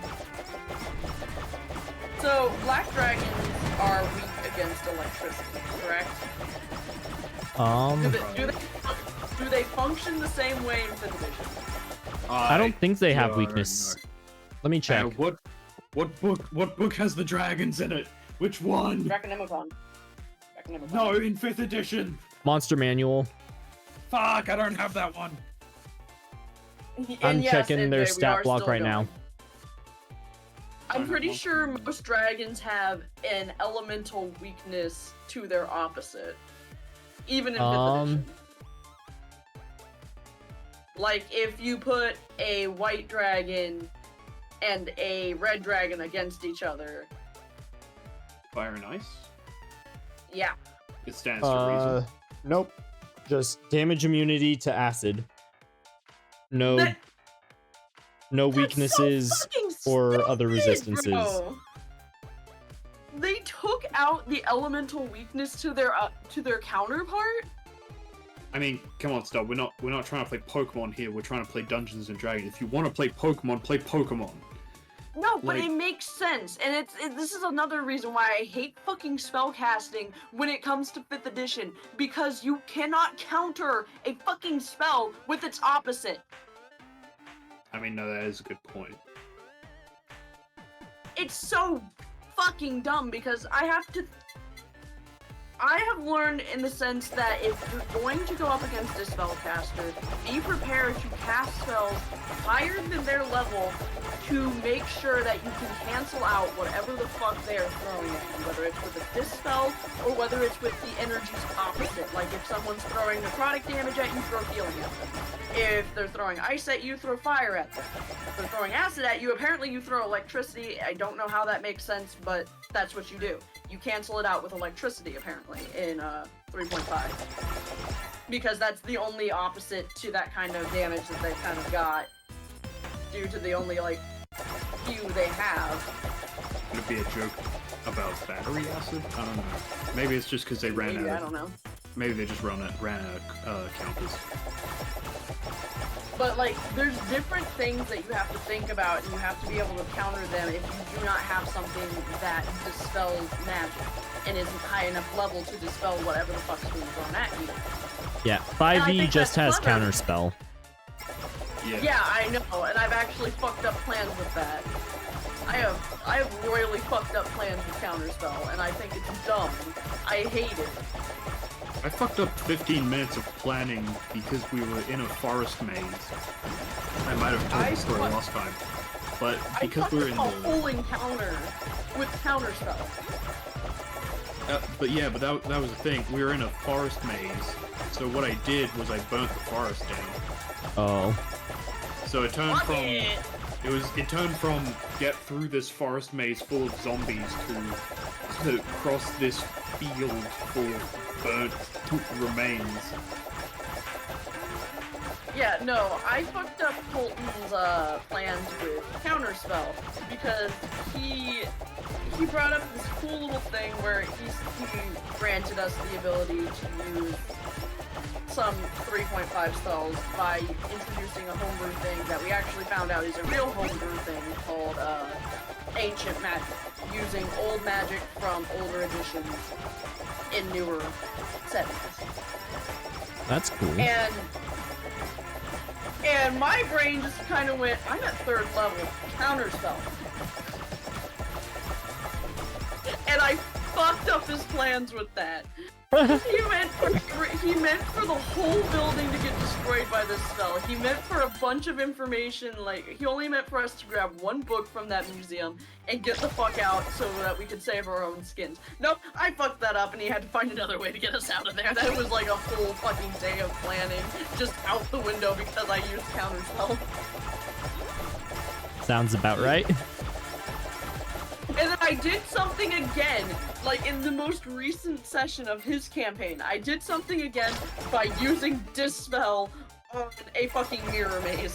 So, black dragons are weak against electricity, correct? Do they function the same way in 5th edition? I don't think they have no, weakness. no. Let me check. What book has the dragons in it? Which one? Draconemicon. No, in 5th edition. Monster Manual. Fuck, I don't have that one. I'm And yes, checking their NJ, we stat are block still right going. now. I'm pretty sure most dragons have an elemental weakness to their opposite. Even in 5th edition. Like, if you put a white dragon and a red dragon against each other, Fire and ice. yeah. It stands to reason. Nope. Just damage immunity to acid. No That- no That's so weaknesses fucking or other stupid, resistances. bro. They took out the elemental weakness to their counterpart? I mean, come on, Stub. We're not trying to play Pokemon here. We're trying to play Dungeons and Dragons. If you want to play Pokemon, play Pokemon. No, but Like- it makes sense, and this is another reason why I hate fucking spellcasting when it comes to 5th edition, because you cannot counter a fucking spell with its opposite. I mean, no, that is a good point. It's so fucking dumb because I have learned in the sense that if you're going to go up against a spellcaster, be prepared to cast spells higher than their level to make sure that you can cancel out whatever the fuck they are throwing at you, whether it's with a dispel or whether it's with the energy's opposite. Like if someone's throwing necrotic damage at you, throw healing at them. If they're throwing ice at you, throw fire at them. If they're throwing acid at you, apparently you throw electricity. I don't know how that makes sense, but that's what you do. You cancel it out with electricity, apparently, in 3.5. Because that's the only opposite to that kind of damage that they've kind of got, due to the only, like, few they have. Could it be a joke about battery acid? I don't know. Maybe it's just because they ran Maybe, out. I don't know. Maybe they just ran out counters. But, like, there's different things that you have to think about, and you have to be able to counter them if you do not have something that dispels magic and isn't high enough level to dispel whatever the fuck's being thrown at you. Yeah, I 5e think just that's has clever. counterspell. Yeah, I know, and I've actually fucked up plans with that. I have royally fucked up plans with counterspell, and I think it's dumb. I hate it. I fucked up 15 minutes of planning because we were in a forest maze. I might have told the story last time. But because we were in a the... whole encounter with counterspell. but that was the thing. We were in a forest maze. So what I did was I burnt the forest down. Oh. So it turned from get through this forest maze full of zombies to cross this field full of burnt remains. Yeah, no, I fucked up Colton's plans with counterspell because he brought up this cool little thing where he granted us the ability to use some 3.5 spells by introducing a homebrew thing that we actually found out is a real homebrew thing called ancient magic, using old magic from older editions in newer settings. That's cool. And my brain just kind of went, I'm at 3rd level, counterspell. And I fucked up his plans with that. He meant for the whole building to get destroyed by this spell. He meant for a bunch of information, like, he only meant for us to grab one book from that museum and get the fuck out so that we could save our own skins. Nope, I fucked that up and he had to find another way to get us out of there. That was like a whole fucking day of planning, just out the window because I used counterspell. Sounds about right. And then I did something again, like in the most recent session of his campaign. I did something again by using Dispel on a fucking mirror maze.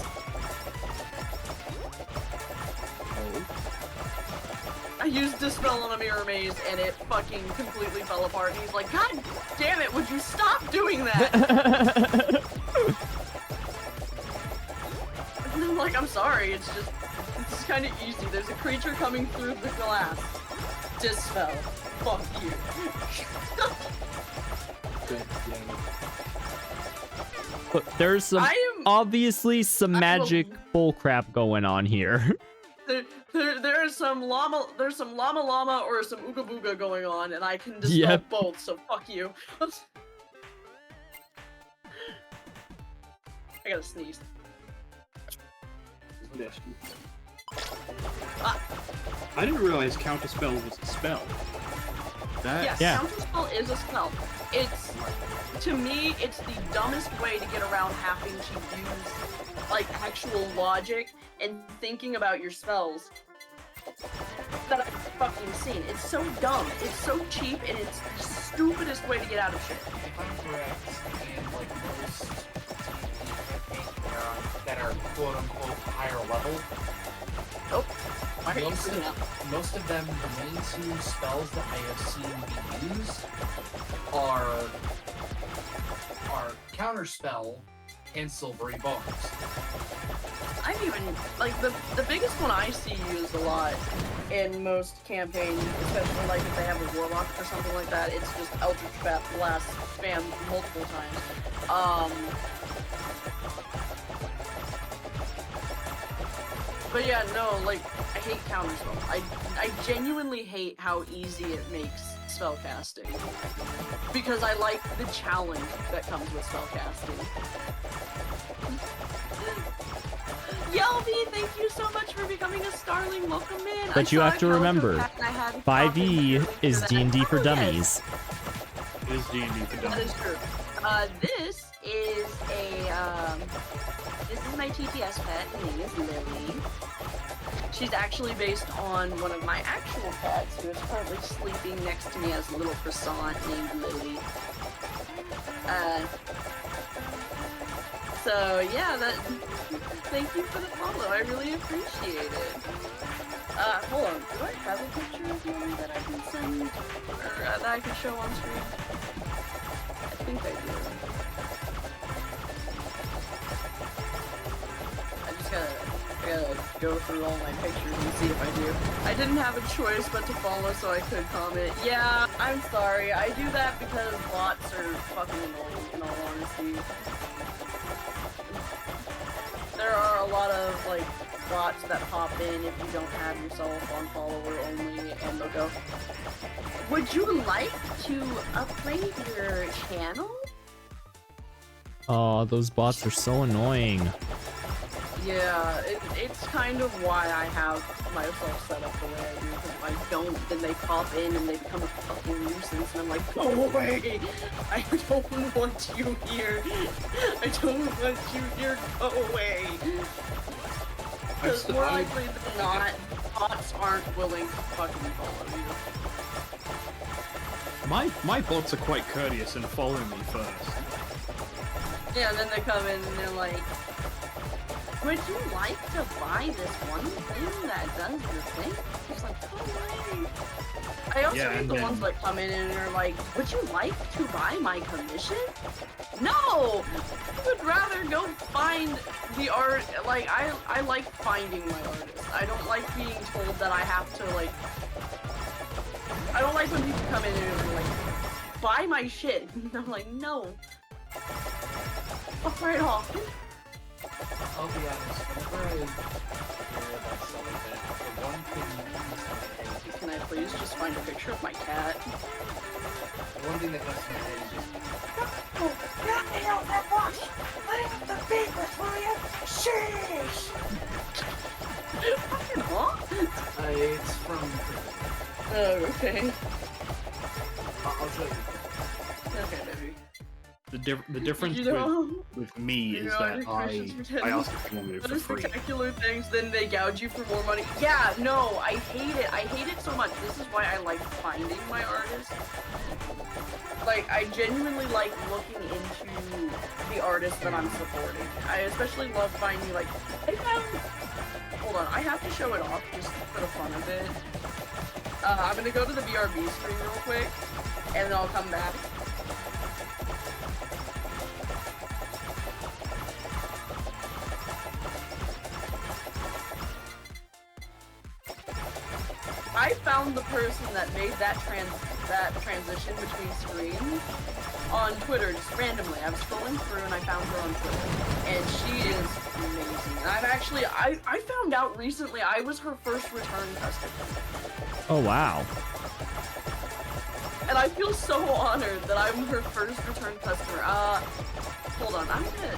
I used Dispel on a mirror maze and it fucking completely fell apart. And he's like, God damn it, would you stop doing that? And I'm like, I'm sorry, it's kind of easy. There's a creature coming through the glass. Dispel. Fuck you. Look, there's some obviously some magic bullcrap going on here. There's some llama or some ooga booga going on, and I can dispel both, so fuck you. I gotta sneeze. I didn't realize counterspell was a spell. Counterspell is a spell. To me, it's the dumbest way to get around having to use, like, actual logic and thinking about your spells that I've fucking seen. It's so dumb, it's so cheap, and it's the stupidest way to get out of shit. If I'm correct, in like most that are quote unquote higher level, Nope. Why are you most sitting up? most of them, the main two spells that I have seen be used are counterspell and silvery bars. I've even, like, the biggest one I see used a lot in most campaigns, especially like if they have a warlock or something like that, it's just Eldritch Blast spam multiple times. But yeah, no, like, I hate counterspell. I genuinely hate how easy it makes spellcasting. Because I like the challenge that comes with spellcasting. Yelby, thank you so much for becoming a Starling. Welcome in. But you have to remember, 5e is D&D for Oh, dummies. It is D&D for That dummies. is true. This is this is my TTS pet. Her name is Lily. She's actually based on one of my actual pets, who is currently sleeping next to me as a little croissant named Lily. So yeah, thank you for the follow. I really appreciate it. Hold on. Do I have a picture of Lily that I can send, or that I can show on screen? I think I do. I just gotta go through all my pictures and see if I do. I didn't have a choice but to follow, so I could comment. Yeah, I'm sorry. I do that because bots are fucking annoying, in all honesty. There are a lot of, like, bots that hop in if you don't have yourself on follower only, and they'll go, would you like to upgrade your channel? Oh, those bots are so annoying. Yeah, it's kind of why I have myself set up the way I do, because if I don't, then they pop in and they become a fucking nuisance, and I'm like, go away! I don't want you here! I don't want you here, go away! Because more likely than not, bots aren't willing to fucking follow you. My bots are quite courteous and follow me first. Yeah, and then they come in and they're like, would you like to buy this one thing that does the thing? It's like, go away. I also Yeah, hate and the then- ones that come in and are like, would you like to buy my commission? No! I would rather go find the art. Like, I like finding my artist. I don't like being told that I have to, like, I don't like when people come in and are like, buy my shit. And I'm like, no. Fuck right off. I'll be honest, whenever I hear about selling that, the one thing Can I please just find a picture of my cat? the one thing that comes to my head is just, Huh? it's from... Oh, okay. I'll show you. Okay, baby. The difference You know, with me is know, that your questions were I ten- ask if you want me for those free. spectacular things, then they gouge you for more money. Yeah, no, I hate it. I hate it so much. This is why I like finding my artists. Like, I genuinely like looking into the artists that I'm supporting. I especially love finding, like, I found... Hold on, I have to show it off just for the fun of it. I'm gonna go to the BRB screen real quick, and then I'll come back. I found the person that made that transition between screens on Twitter just randomly. I was scrolling through and I found her on Twitter, and she is amazing. And I found out recently I was her first return customer, Oh, wow. and I feel so honored that I'm her first return customer. Hold on, I'm gonna.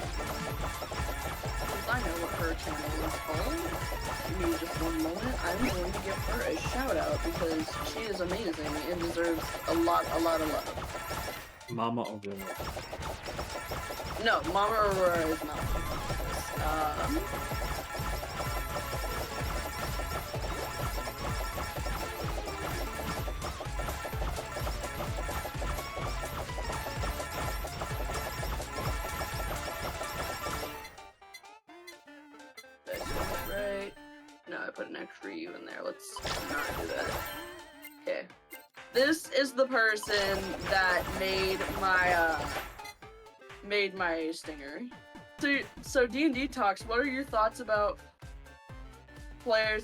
Since I know what her channel is called. Give me just one moment. I'm going to give her a shout out because she is amazing and deserves a lot of love. Mama Aurora. No, Mama Aurora is not. That's right. No, I put an extra U in there. Let's not do that. Okay. This is the person that made my stinger. So D&D Talks, what are your thoughts about a player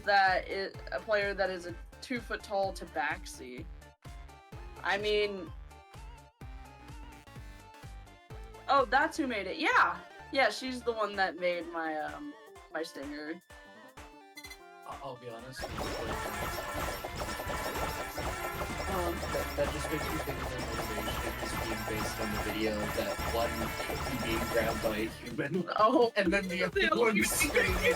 that is a 2 foot tall tabaxi? I mean, oh, that's who made it. Yeah, she's the one that made my my stinger. I'll be honest. That just makes me think of their motivation is being based on the video of that one being grabbed by a human. Oh, And then the other one screaming.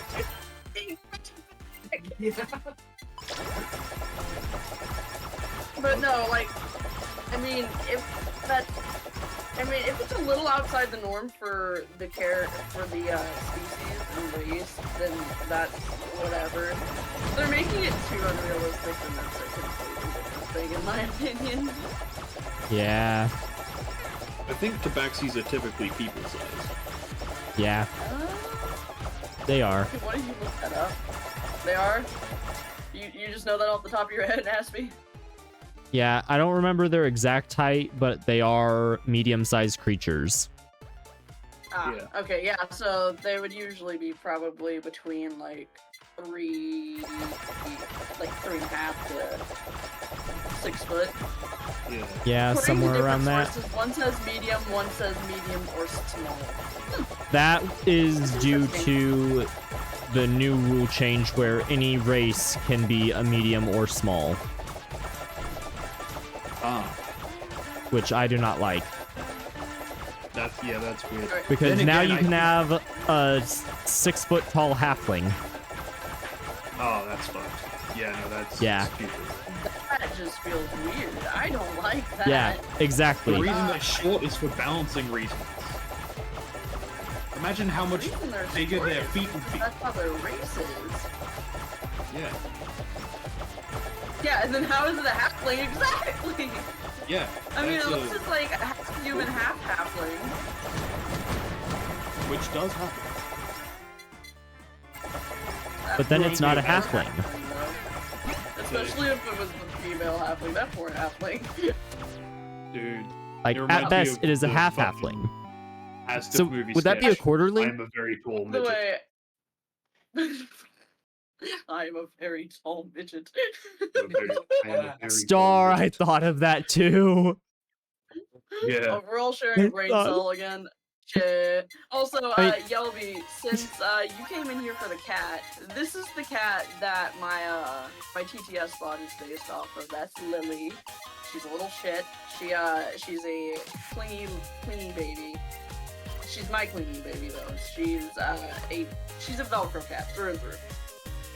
But no, like, I mean, if it's a little outside the norm for the species and race, then that's whatever. They're making it too unrealistic, and that's a completely different thing, in my opinion. Yeah. I think tabaxis are typically people size. Yeah. They are. Why did you look that up? They are? You just know that off the top of your head, Aspie? Yeah, I don't remember their exact height, but they are medium-sized creatures. Ah, Yeah. okay, yeah, so they would usually be probably between, like, 3.5 to 6 foot. Yeah. Yeah, According to somewhere different around that. sources, one says medium or small. That is due to the new rule change where any race can be a medium or small, which I do not like. That's weird. Because Then now again, you I can think- have a 6 foot tall halfling. Oh, that's fucked. Yeah, no, that's stupid. That just feels weird. I don't like that. Yeah, The exactly. reason they're short is for balancing reasons. Imagine how much The reason they're bigger short their is feet would be. That's how their race is. Yeah. Yeah, and then how is it a halfling? Exactly! Yeah. I mean, that's unless it's like half human, half halfling. which does happen. But then it's not a That's halfling. though. Especially if it was the female halfling. That poor halfling. Dude. Like, It reminds at me best, of it is a the half fucking halfling. Aztec So, movie would that be a sketch. quarterling? I'm a very tall The midget. way. I am a very tall midget. I'm a very Star, tall I thought of that too. midget. Yeah. Oh, we're all sharing a I brain thought- cell again. Shit. Also, I- Yelby, since you came in here for the cat, this is the cat that my TTS spot is based off of. That's Lily. She's a little shit. She's a clingy baby. She's my clingy baby though. She's a Velcro cat through and through.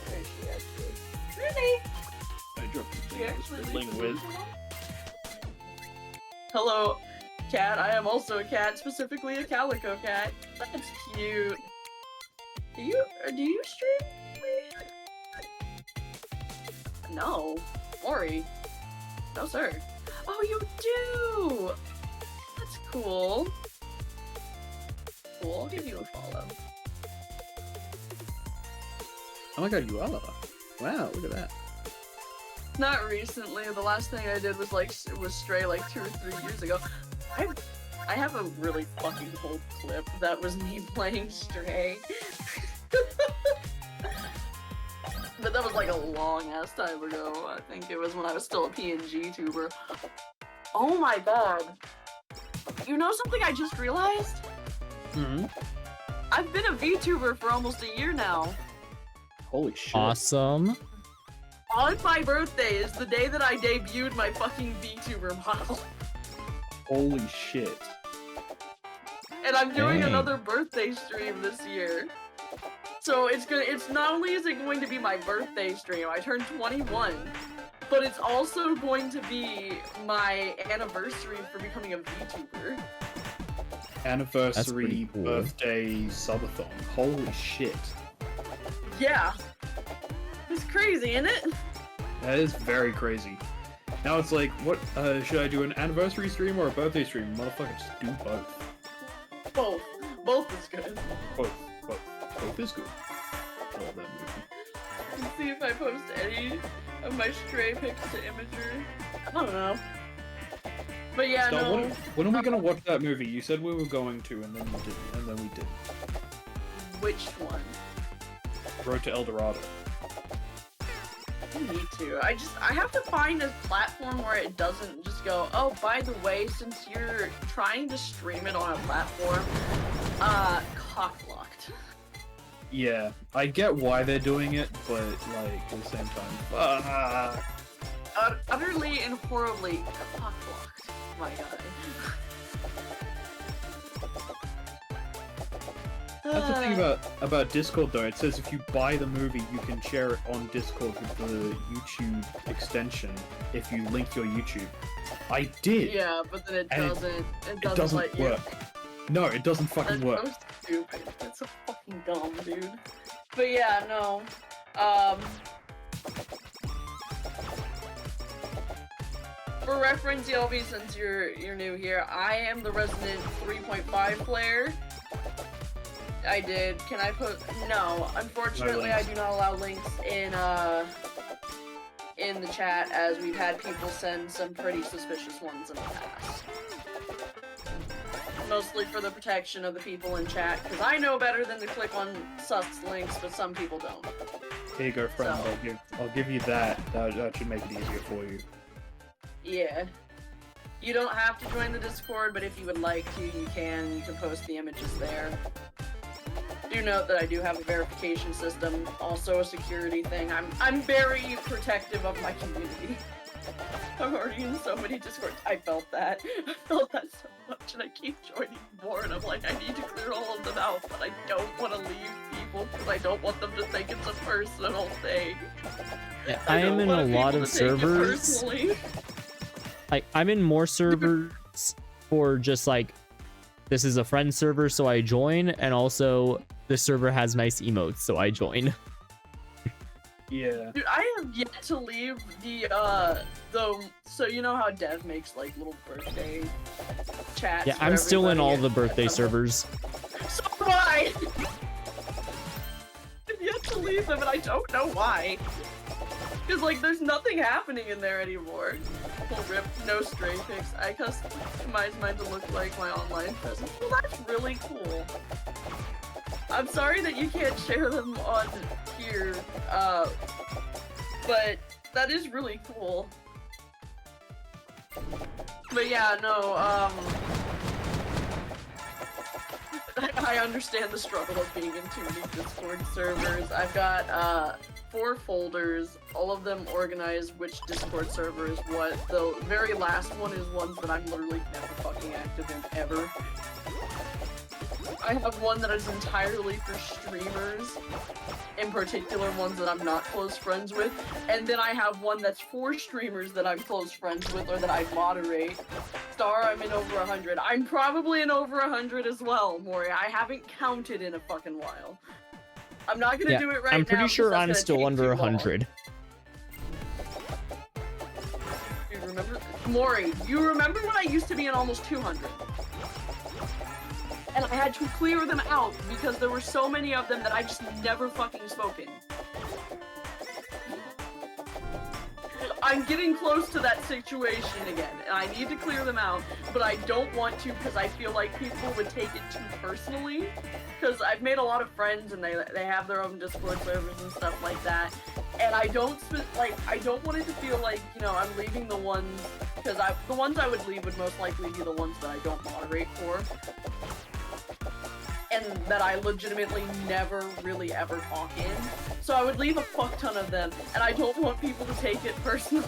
There she actually. Really? I dropped She the thing I was actually fiddling leaves with. the Hello, cat. I am also a cat, specifically a calico cat. That's cute. Do you stream me? No. Maury. No, sir. Oh, you do! That's cool. Cool, I'll give you a follow. Oh my god, you are. Wow, look at that. Not recently. The last thing I did was Stray like 2 or 3 years ago. I have a really fucking old clip that was me playing Stray. But that was like a long ass time ago. I think it was when I was still a PNG tuber. Oh my god. You know something I just realized? Mm-hmm. I've been a VTuber for almost a year now. Holy shit. Awesome. On my birthday is the day that I debuted my fucking VTuber model. Holy shit. And I'm doing Dang. another birthday stream this year. So it's not only is it going to be my birthday stream, I turned 21, but it's also going to be my anniversary for becoming a VTuber. Anniversary, pretty cool. birthday, subathon. Holy shit. Yeah. It's crazy, isn't it? That is very crazy. Now it's like, what, should I do an anniversary stream or a birthday stream? Motherfucker, just do both. Both. Both is good. Both is good. I love that movie. Let's see if I post any of my stray pics to Imager. I don't know. But yeah, So no. when are we gonna watch that movie? You said we were going to, and then you didn't, and then we didn't. Which one? Road to El Dorado. I need to. I have to find a platform where it doesn't just go, oh, by the way, since you're trying to stream it on a platform, cock-blocked. Yeah, I get why they're doing it, but like at the same time, Utterly and horribly cock-blocked. My god. That's the thing about Discord though. It says if you buy the movie, you can share it on Discord with the YouTube extension if you link your YouTube. I did. Yeah, but then it it doesn't let you. work. No, it doesn't fucking That's work. so stupid. That's so fucking dumb, dude. But yeah, no. For reference, Yelby, since you're new here, I am the resident 3.5 player. I did. Can I put? No, unfortunately, I do not allow links in the chat, as we've had people send some pretty suspicious ones in the past. Mostly for the protection of the people in chat, because I know better than to click on sus links, but some people don't. Here you go, friend. So. I'll give you that. That should make it easier for you. Yeah. You don't have to join the Discord, but if you would like to, you can. You can post the images there. Do note that I do have a verification system, also a security thing. I'm very protective of my community. I'm already in so many Discords. I felt that. I felt that so much, and I keep joining more, and I'm like, I need to clear all of them out, but I don't want to leave people because I don't want them to think it's a personal thing. Yeah, I am in a lot of servers. Like, I'm in more servers for just like, this is a friend server, so I join, and also this server has nice emotes, so I join. Yeah. Dude, I have yet to leave the so you know how Dev makes like little birthday chats. Yeah, I'm still in all the birthday stuff. servers. So am I! I've yet to leave them, and I don't know why. Because, like, there's nothing happening in there anymore. Full rip, no stray pics. I customize mine to look like my online presence. Well, that's really cool. I'm sorry that you can't share them on here, but that is really cool. But yeah, no, I understand the struggle of being in too many Discord servers. I've got, 4 folders, all of them organized which Discord server is what. The very last one is ones that I'm literally never fucking active in, ever. I have one that is entirely for streamers, in particular ones that I'm not close friends with, and then I have one that's for streamers that I'm close friends with or that I moderate. Star, I'm in over 100. I'm probably in over 100 as well, Mori. I haven't counted in a fucking while. I'm not gonna do it right now. I'm pretty sure I'm still under 100. Dude, remember? Mori, you remember when I used to be in almost 200? And I had to clear them out because there were so many of them that I just never fucking spoken. I'm getting close to that situation again, and I need to clear them out, but I don't want to because I feel like people would take it too personally. Because I've made a lot of friends and they have their own Discord servers and stuff like that, and I don't want it to feel like, you know, I'm leaving the ones, because the ones I would leave would most likely be the ones that I don't moderate for. And that I legitimately never really ever talk in. So I would leave a fuck ton of them, and I don't want people to take it personally.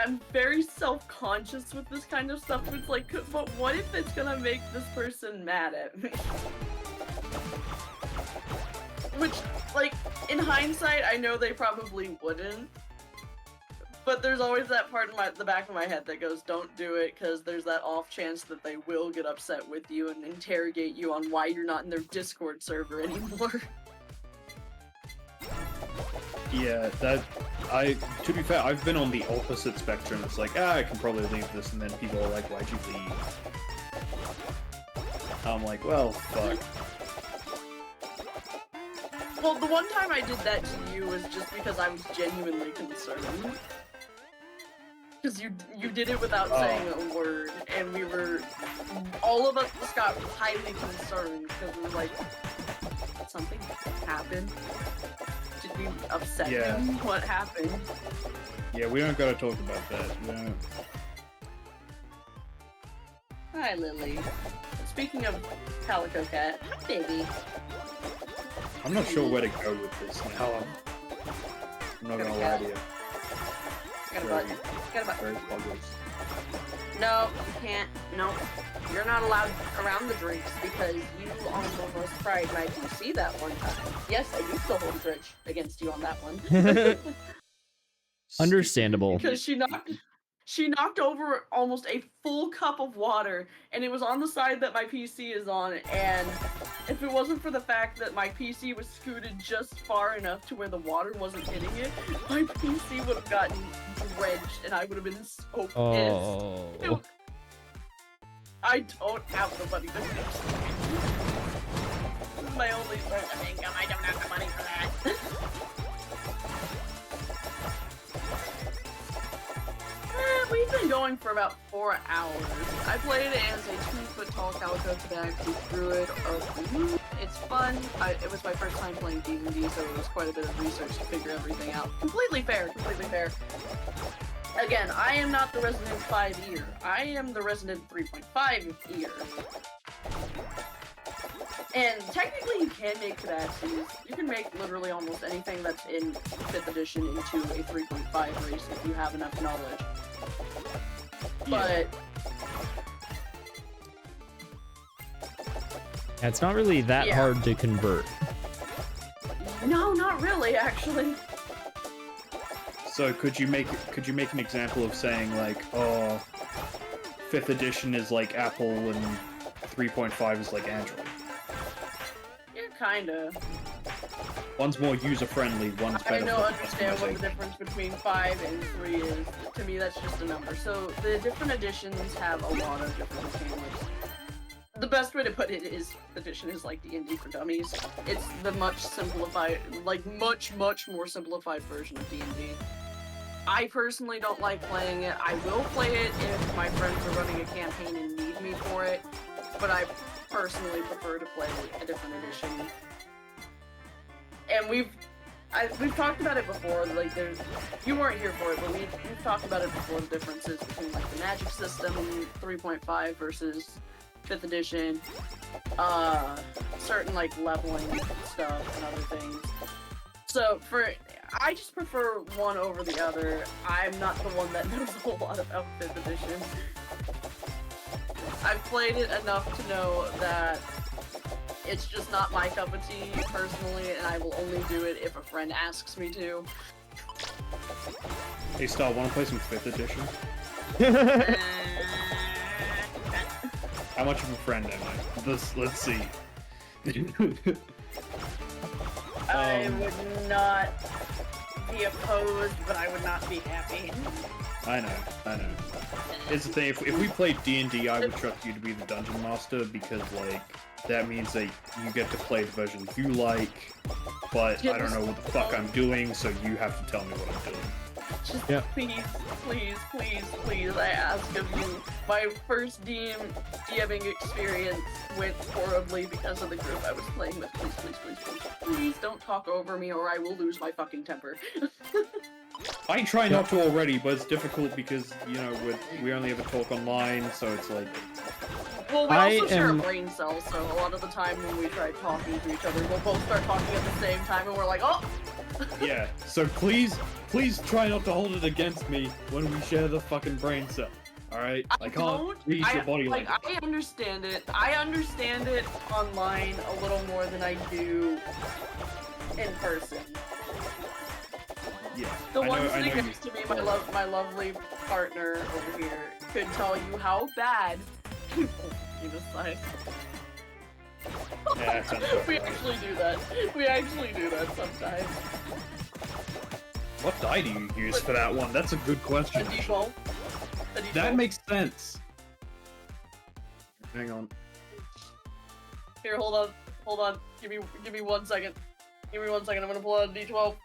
I'm very self-conscious with this kind of stuff. It's like, but what if it's gonna make this person mad at me? Which, like, in hindsight, I know they probably wouldn't. But there's always that part in the back of my head that goes, don't do it, because there's that off chance that they will get upset with you and interrogate you on why you're not in their Discord server anymore. Yeah, To be fair, I've been on the opposite spectrum. It's like, I can probably leave this, and then people are like, why'd you leave? I'm like, well, fuck. Well, the one time I did that to you was just because I was genuinely concerned. Because you did it without saying a word, and all of us got highly concerned, because we were like, did something happen? Did we upset him? What happened? Yeah, we don't gotta talk about that. We don't... Hi, Lily. Speaking of Calico Cat, hi, baby. I'm not sure where to go with this now. I'm not gonna lie to you. Got a butt. Got a butt. Very puzzles. No, you can't. No. You're not allowed around the drinks because you almost fried my PC that one time. Yes, I do still hold a grudge against you on that one. Understandable. Because she knocked over almost a full cup of water, and it was on the side that my PC is on, and if it wasn't for the fact that my PC was scooted just far enough to where the water wasn't hitting it, my PC would have gotten drenched, and I would have been so pissed. Oh. I don't have the money to fix it. This is my only source of income. I don't have the money for that. We've been going for about 4 hours. I played it as a 2-foot tall Calico Tabaxi Druid. It's fun. It was my first time playing D&D, so it was quite a bit of research to figure everything out. Completely fair, completely fair. Again, I am not the resident 5 ear. I am the resident 3.5 ear. And technically you can make Tabaxis. You can make literally almost anything that's in 5th edition into a 3.5 race if you have enough knowledge. But Yeah, it's not really that hard to convert. no, not really, actually. So could you make an example of saying like, oh, 5th edition is like Apple and 3.5 is like Android? Yeah, kinda. One's more user-friendly, one's better. I don't for understand what the customization. difference between 5 and 3 is. To me, that's just a number. So the different editions have a lot of different mechanics. The best way to put it is, edition is like D&D for dummies. It's the much simplified, like much more simplified version of D&D. I personally don't like playing it. I will play it if my friends are running a campaign and need me for it, but I personally prefer to play a different edition. And we've talked about it before, like you weren't here for it, but we've talked about it before, the differences between like the magic system in 3.5 versus 5th edition, certain like leveling stuff and other things. So I just prefer one over the other. I'm not the one that knows a whole lot about 5th edition. I've played it enough to know that it's just not my cup of tea, personally, and I will only do it if a friend asks me to. Hey, Star, wanna play some 5th edition? How much of a friend am I? Let's see. I would not be opposed, but I would not be happy. I know. It's the thing, if we played D&D, I would trust you to be the dungeon master, because, like, that means that you get to play the version you like, but I don't know what the fuck I'm doing, so you have to tell me what I'm doing. Just please, I ask of you. My first DMing experience went horribly because of the group I was playing with. Please don't talk over me or I will lose my fucking temper. I try not to already, but it's difficult because, you know, we only ever talk online, so it's like... Well, we also share a brain cell, so a lot of the time when we try talking to each other, we'll both start talking at the same time and we're like, oh! Yeah, so please try not to hold it against me when we share the fucking brain cell. Alright? I can't read your body language. I understand it. I understand it online a little more than I do in person. Yeah. The one sitting next to me, my lovely partner over here, could tell you how bad genocide. Yeah, that sounds about We right. actually do that. We actually do that sometimes. What die do you use for that one? That's a good A question. D12. A D12. That makes sense. Hang on. Here, hold on. Give me 1 second. Give me 1 second. I'm gonna pull out a D12.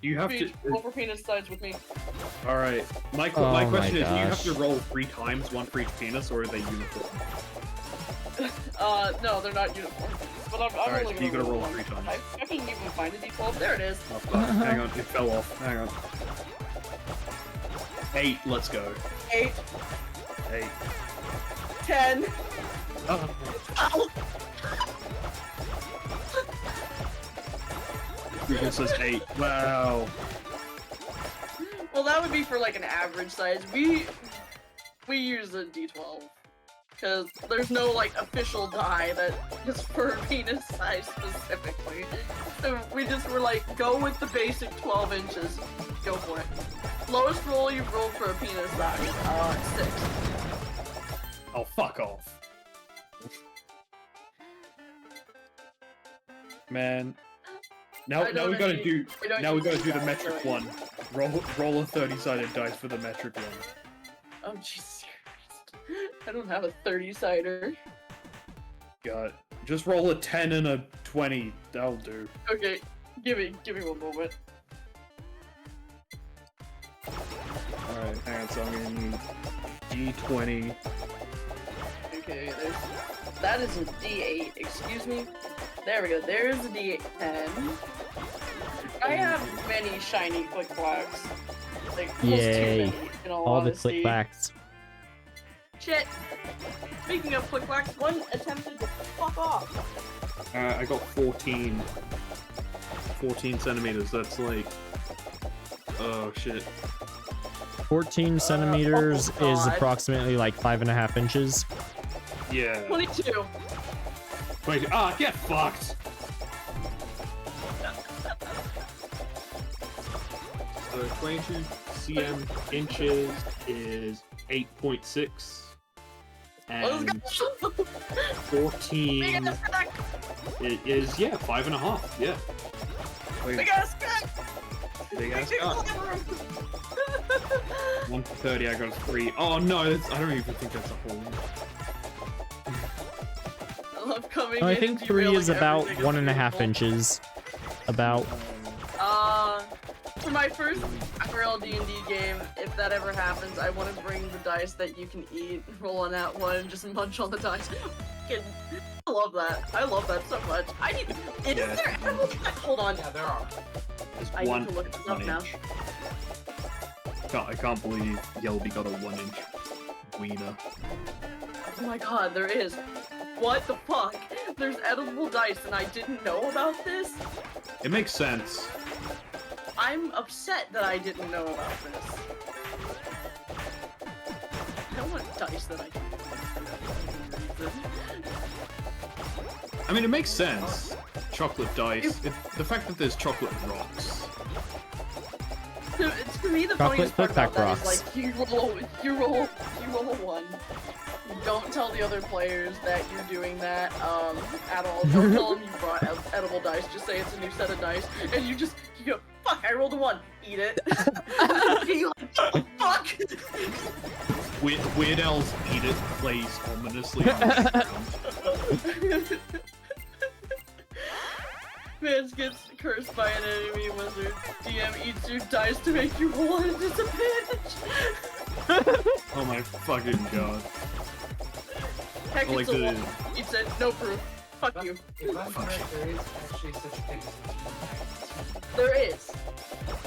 You have to. Roll for penis size with me. All right. My Oh my question is: do you have gosh. to roll 3 times, one for each penis, or are they uniform? No, they're not uniform. But I'm Alright, only so you gonna gotta roll one. 3 times. I can even find a D12. There it is. Oh, fuck. Hang on, it fell off. Hang on. 8. Let's go. 8, 8. 10. Oh. Ow! Google says 8. Wow. Well, that would be for like an average size. We use a D12 because there's no like official die that is for penis size specifically. So we just were like, go with the basic 12 inches. Go for it. Lowest roll you've rolled for a penis size, 6. Oh, fuck off. Man. Now we gotta do the metric one. Roll a 30-sided dice for the metric one. Oh Jesus Christ! I don't have a 30-sider. God, just roll a 10 and a 20. That'll do. Okay, give me 1 moment. Alright, hang on, so I'm gonna need D20. Okay, that is a D8. Excuse me. There we go. There's a D10. I have many shiny click-clacks. Like, almost Yay. too many, in all All the honesty. click-backs. Shit! Speaking of click-clacks, one attempted to fuck off. I got 14 centimeters. That's like, oh shit. 14 centimeters oh is God. approximately like 5.5 inches. Yeah. 22. Wait, get fucked. So 22 cm inches is 8.6, and Let's go! 14 Big ass crack! is 5.5. Yeah. Wait, Big ass crack! big ass Big cut. 1 for 30. I got a 3. Oh no, I don't even think that's a whole one. I love coming I in think and 3 is derailing about everything 1.5 beautiful. inches. About. For my first IRL D&D game, if that ever happens, I want to bring the dice that you can eat, roll on that one, and just munch on the dice. I love that. I love that so much. Is there edible dice? Hold on. Yeah, there are. There's I one, need to look this up 1 now. inch. I can't believe Yelby got a 1 inch wiener. Oh my god, there is. What the fuck? There's edible dice and I didn't know about this? It makes sense. I'm upset that I didn't know about this. I don't want dice that I can I mean, it makes sense. Chocolate dice. The fact that there's chocolate rocks. To me, the Chocolate funniest part about click-back that is rocks. like you roll a 1. Don't tell the other players that you're doing that at all. Don't tell them you brought edible dice. Just say it's a new set of dice, and you go, fuck! I rolled a 1. Eat it. You like, oh, fuck! Weird Al's Eat It plays ominously on the ground. Man gets cursed by an enemy wizard. DM eats your dice to make you roll at a disadvantage. Oh my fucking god. Heck, I like it's a the- 1. Eats it. No proof. Fuck you. If I'm correct, there is actually such a thing as There is.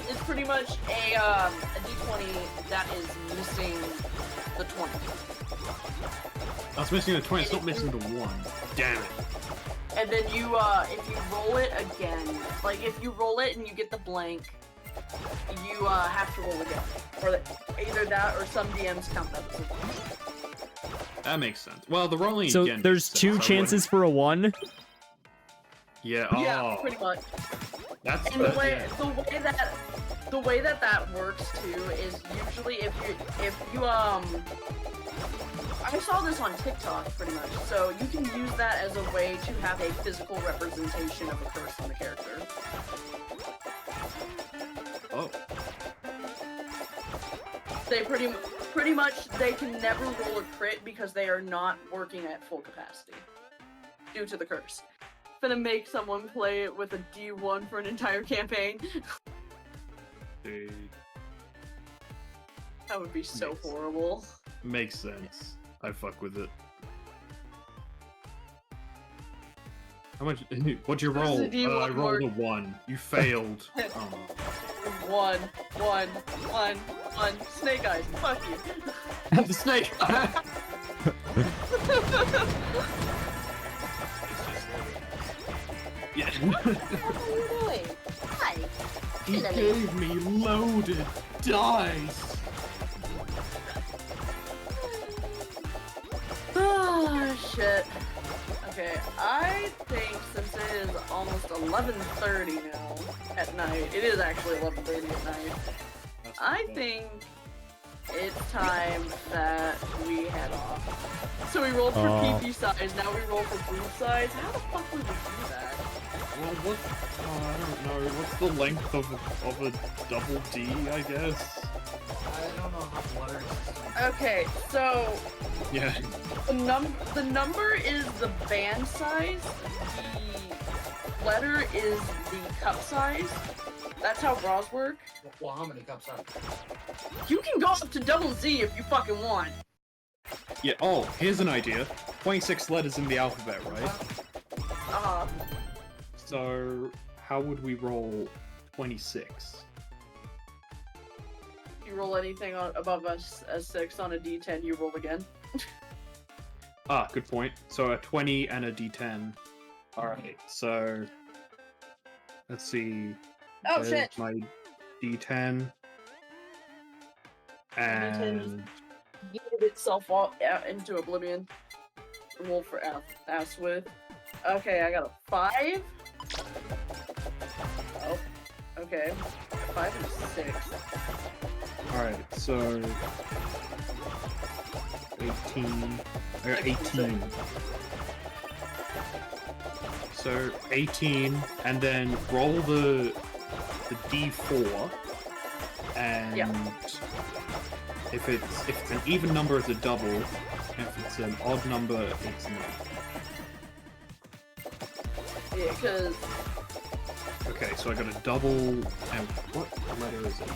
It's pretty much a D20 that is missing the 20. That's missing the 20, it's not missing the 1. Damn it. And then you, if you roll it again, like if you roll it and you get the blank, you have to roll again. Or either that or some DMs count that as a 1. That makes sense. Well, the rolling So again. there's makes 2 sense. chances for a 1. Yeah. Yeah, Oh, pretty much. that's And the way that works too is usually if you I saw this on TikTok pretty much, so you can use that as a way to have a physical representation of a curse on a character. Oh. They pretty much they can never roll a crit because they are not working at full capacity due to the curse. Gonna make someone play it with a D1 for an entire campaign. Dude, That would be so Makes- horrible. makes sense. I fuck with it. How much? What'd you roll? a D1 I rolled a mark. 1. You failed. Oh. One. Snake eyes. Fuck you. The snake. Yeah. What are you doing? Hi. He gave me loaded dice. Ah, shit. Okay, I think since it is almost 11:30 now at night, it is actually 11:30 at night. I think it's time that we head off. So we rolled for PP size, now we roll for booth size. How the fuck would we do that? Well, what? Oh, I don't know. What's the length of a double D? I guess. I don't know how the letters. Okay, so Yeah. the number is the band size, the letter is the cup size. That's how bras work. Well, how many cups are there? You can go up to double Z if you fucking want. Yeah. Oh, here's an idea. 26 letters in the alphabet, right? So how would we roll 26? You roll anything above a 6 on a D10, you roll again. Ah, good point. So a 20 and a D10. Alright, so let's see. Oh There's shit! my D10. And Yeeted itself out into oblivion. Roll for ass with. Okay, I got a 5. Oh, okay. 5 and 6. alright, so 18. I got 18. So 18, and then roll the D4, and Yeah. if it's an even number, it's a double. And if it's an odd number, it's not. Yeah, because Okay, so I got a double, and what letter is it?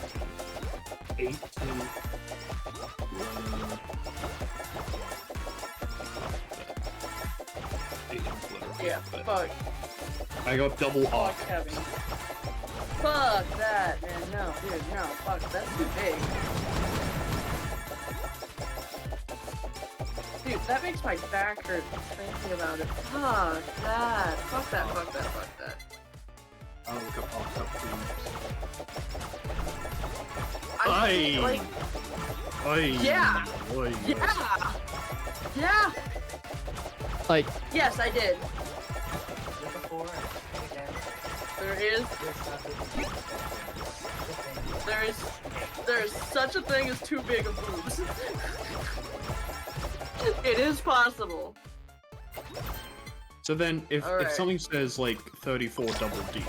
18. uh, 18th letter. yeah, But fuck. I got double Fuck arc. heavy. Fuck that, man. No, dude, no. Fuck, that's too big. Dude, that makes my back hurt thinking about it. Fuck that. Fuck that, fuck that, fuck that. I'll look up arc up I Aye. think, like, Oi. Yeah. Oi. yeah! Yeah! Like, Yes, I did. With the 4 again. There is such a thing as too big of boobs. It is possible. So then, if Alright. something says like 34 double D,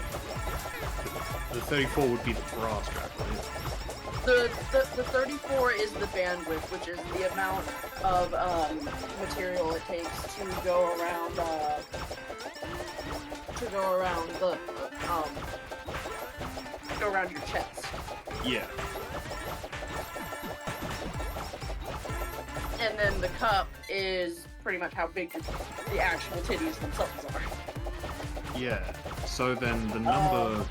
the 34 would be the bra strap, right? The 34 is the bandwidth, which is the amount of material it takes to go around go around your chest. Yeah. And then the cup is pretty much how big the actual titties themselves are. Yeah. So then the number,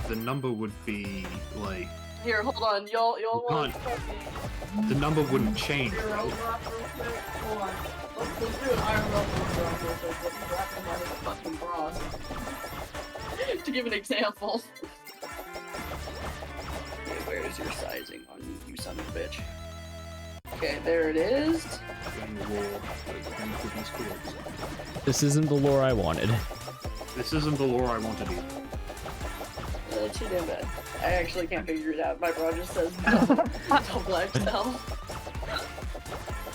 the number would be like Here, hold on, y'all want can't- the number wouldn't change, Here, I'll right? drop real quick. Hold on. Let's do an IRL drop real quick. Let me wrap them out of the fucking bras. To give an example. Okay, where is your sizing on you son of a bitch? Okay, there it is. Then the law, then the goodness cords. this isn't the lore I wanted. This isn't the lore I wanted either. Too damn bad. I actually can't figure it out. My bra just says double XL.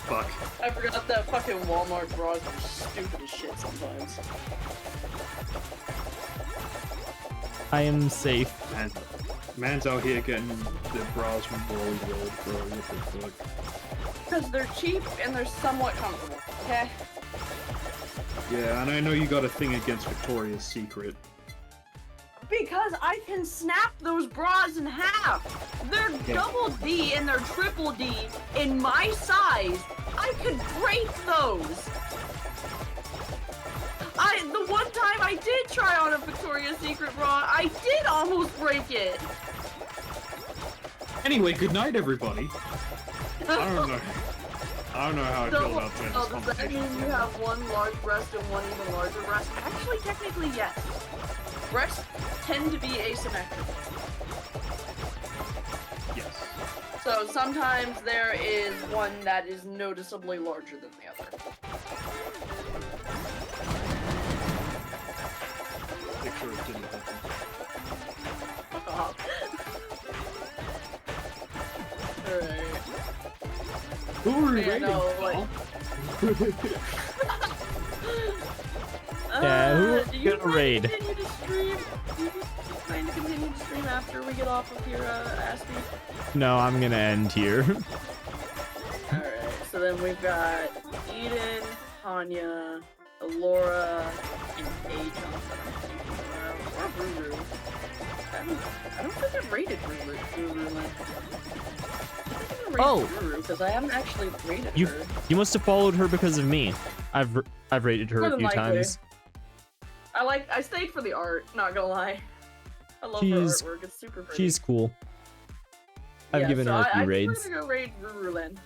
Fuck. I forgot that fucking Walmart bras are stupid as shit sometimes. I am safe. And Man's out here getting the bras from Wally World, bro. What the fuck? Because they're cheap and they're somewhat comfortable, okay? Yeah, and I know you got a thing against Victoria's Secret. Because I can snap those bras in half. They're double D and they're triple D in my size. I could break those. The one time I did try on a Victoria's Secret bra, I did almost break it. Anyway, good night, everybody. I don't know. I don't know how I feel about this Does that conversation. mean you have one large breast and one even larger breast? Actually, technically, yes. Breasts tend to be asymmetrical. Yes. So sometimes there is one that is noticeably larger than the other. Picture it didn't happen. Fuck off. Alright. Who are we Yeah, rating? no, like- Yeah, who do you gonna plan to raid? continue to stream? Do you plan to continue to stream after we get off of your Aspie? No, I'm gonna end here. Alright, so then we've got Eden, Tanya, Alora, and Paige on or Ruru. I don't think I've rated Ruru. Oh. Because I haven't actually rated You her. you must have followed her because of me. I've rated her More a than few likely. times. I stayed for the art, not gonna lie. I love She's- her artwork, it's super pretty. She's cool. I've Yeah, given so her a few I think raids. we're gonna go raid Ruru then.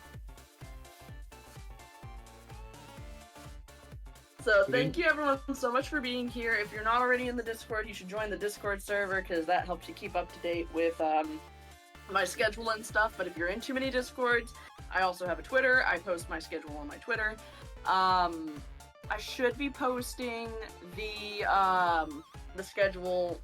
So thank you everyone so much for being here. If you're not already in the Discord, you should join the Discord server because that helps you keep up to date with my schedule and stuff. But if you're in too many Discords, I also have a Twitter. I post my schedule on my Twitter. I should be posting the schedule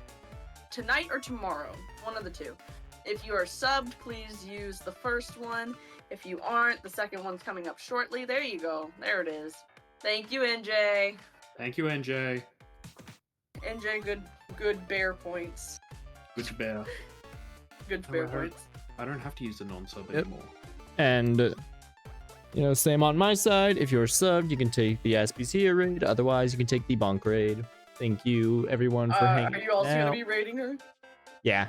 tonight or tomorrow, one of the two. If you are subbed, please use the first one. If you aren't, the second one's coming up shortly. There you go. There it is. Thank you, NJ. Thank you, NJ. NJ, good bear points. Good bear. Good Oh, bear I heard- points. I don't have to use the non-sub Yep. anymore. And you know, same on my side. If you're subbed, you can take the SPC raid. Otherwise, you can take the bonk raid. Thank you, everyone, for hanging Are you also out. gonna be raiding her? Yeah,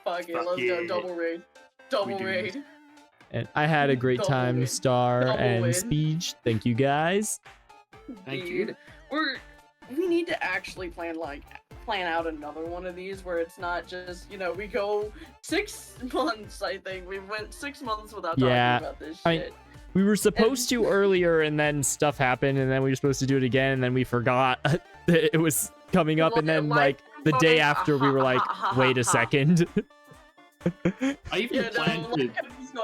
Fuck it, Fuck let's yeah. go double raid. Double do raid. and I had a great Double time, win. Star Double and win. Speech. Thank you, guys. Thank Dude, you. we need to actually plan out another one of these where it's not just, we go 6 months, I think. We went 6 months without Yeah, talking about this I- shit. We were supposed to earlier, and then stuff happened, and then we were supposed to do it again, and then we forgot that it was coming up, and then like the day after, we were like, wait a second. I even Yeah, plan no, to. like, I'm just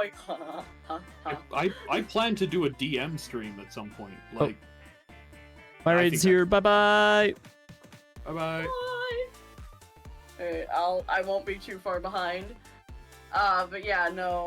going, I plan to do a DM stream at some point. Like, My I raid's think here. Bye bye. bye bye. Bye. Alright, I won't be too far behind. But yeah, no.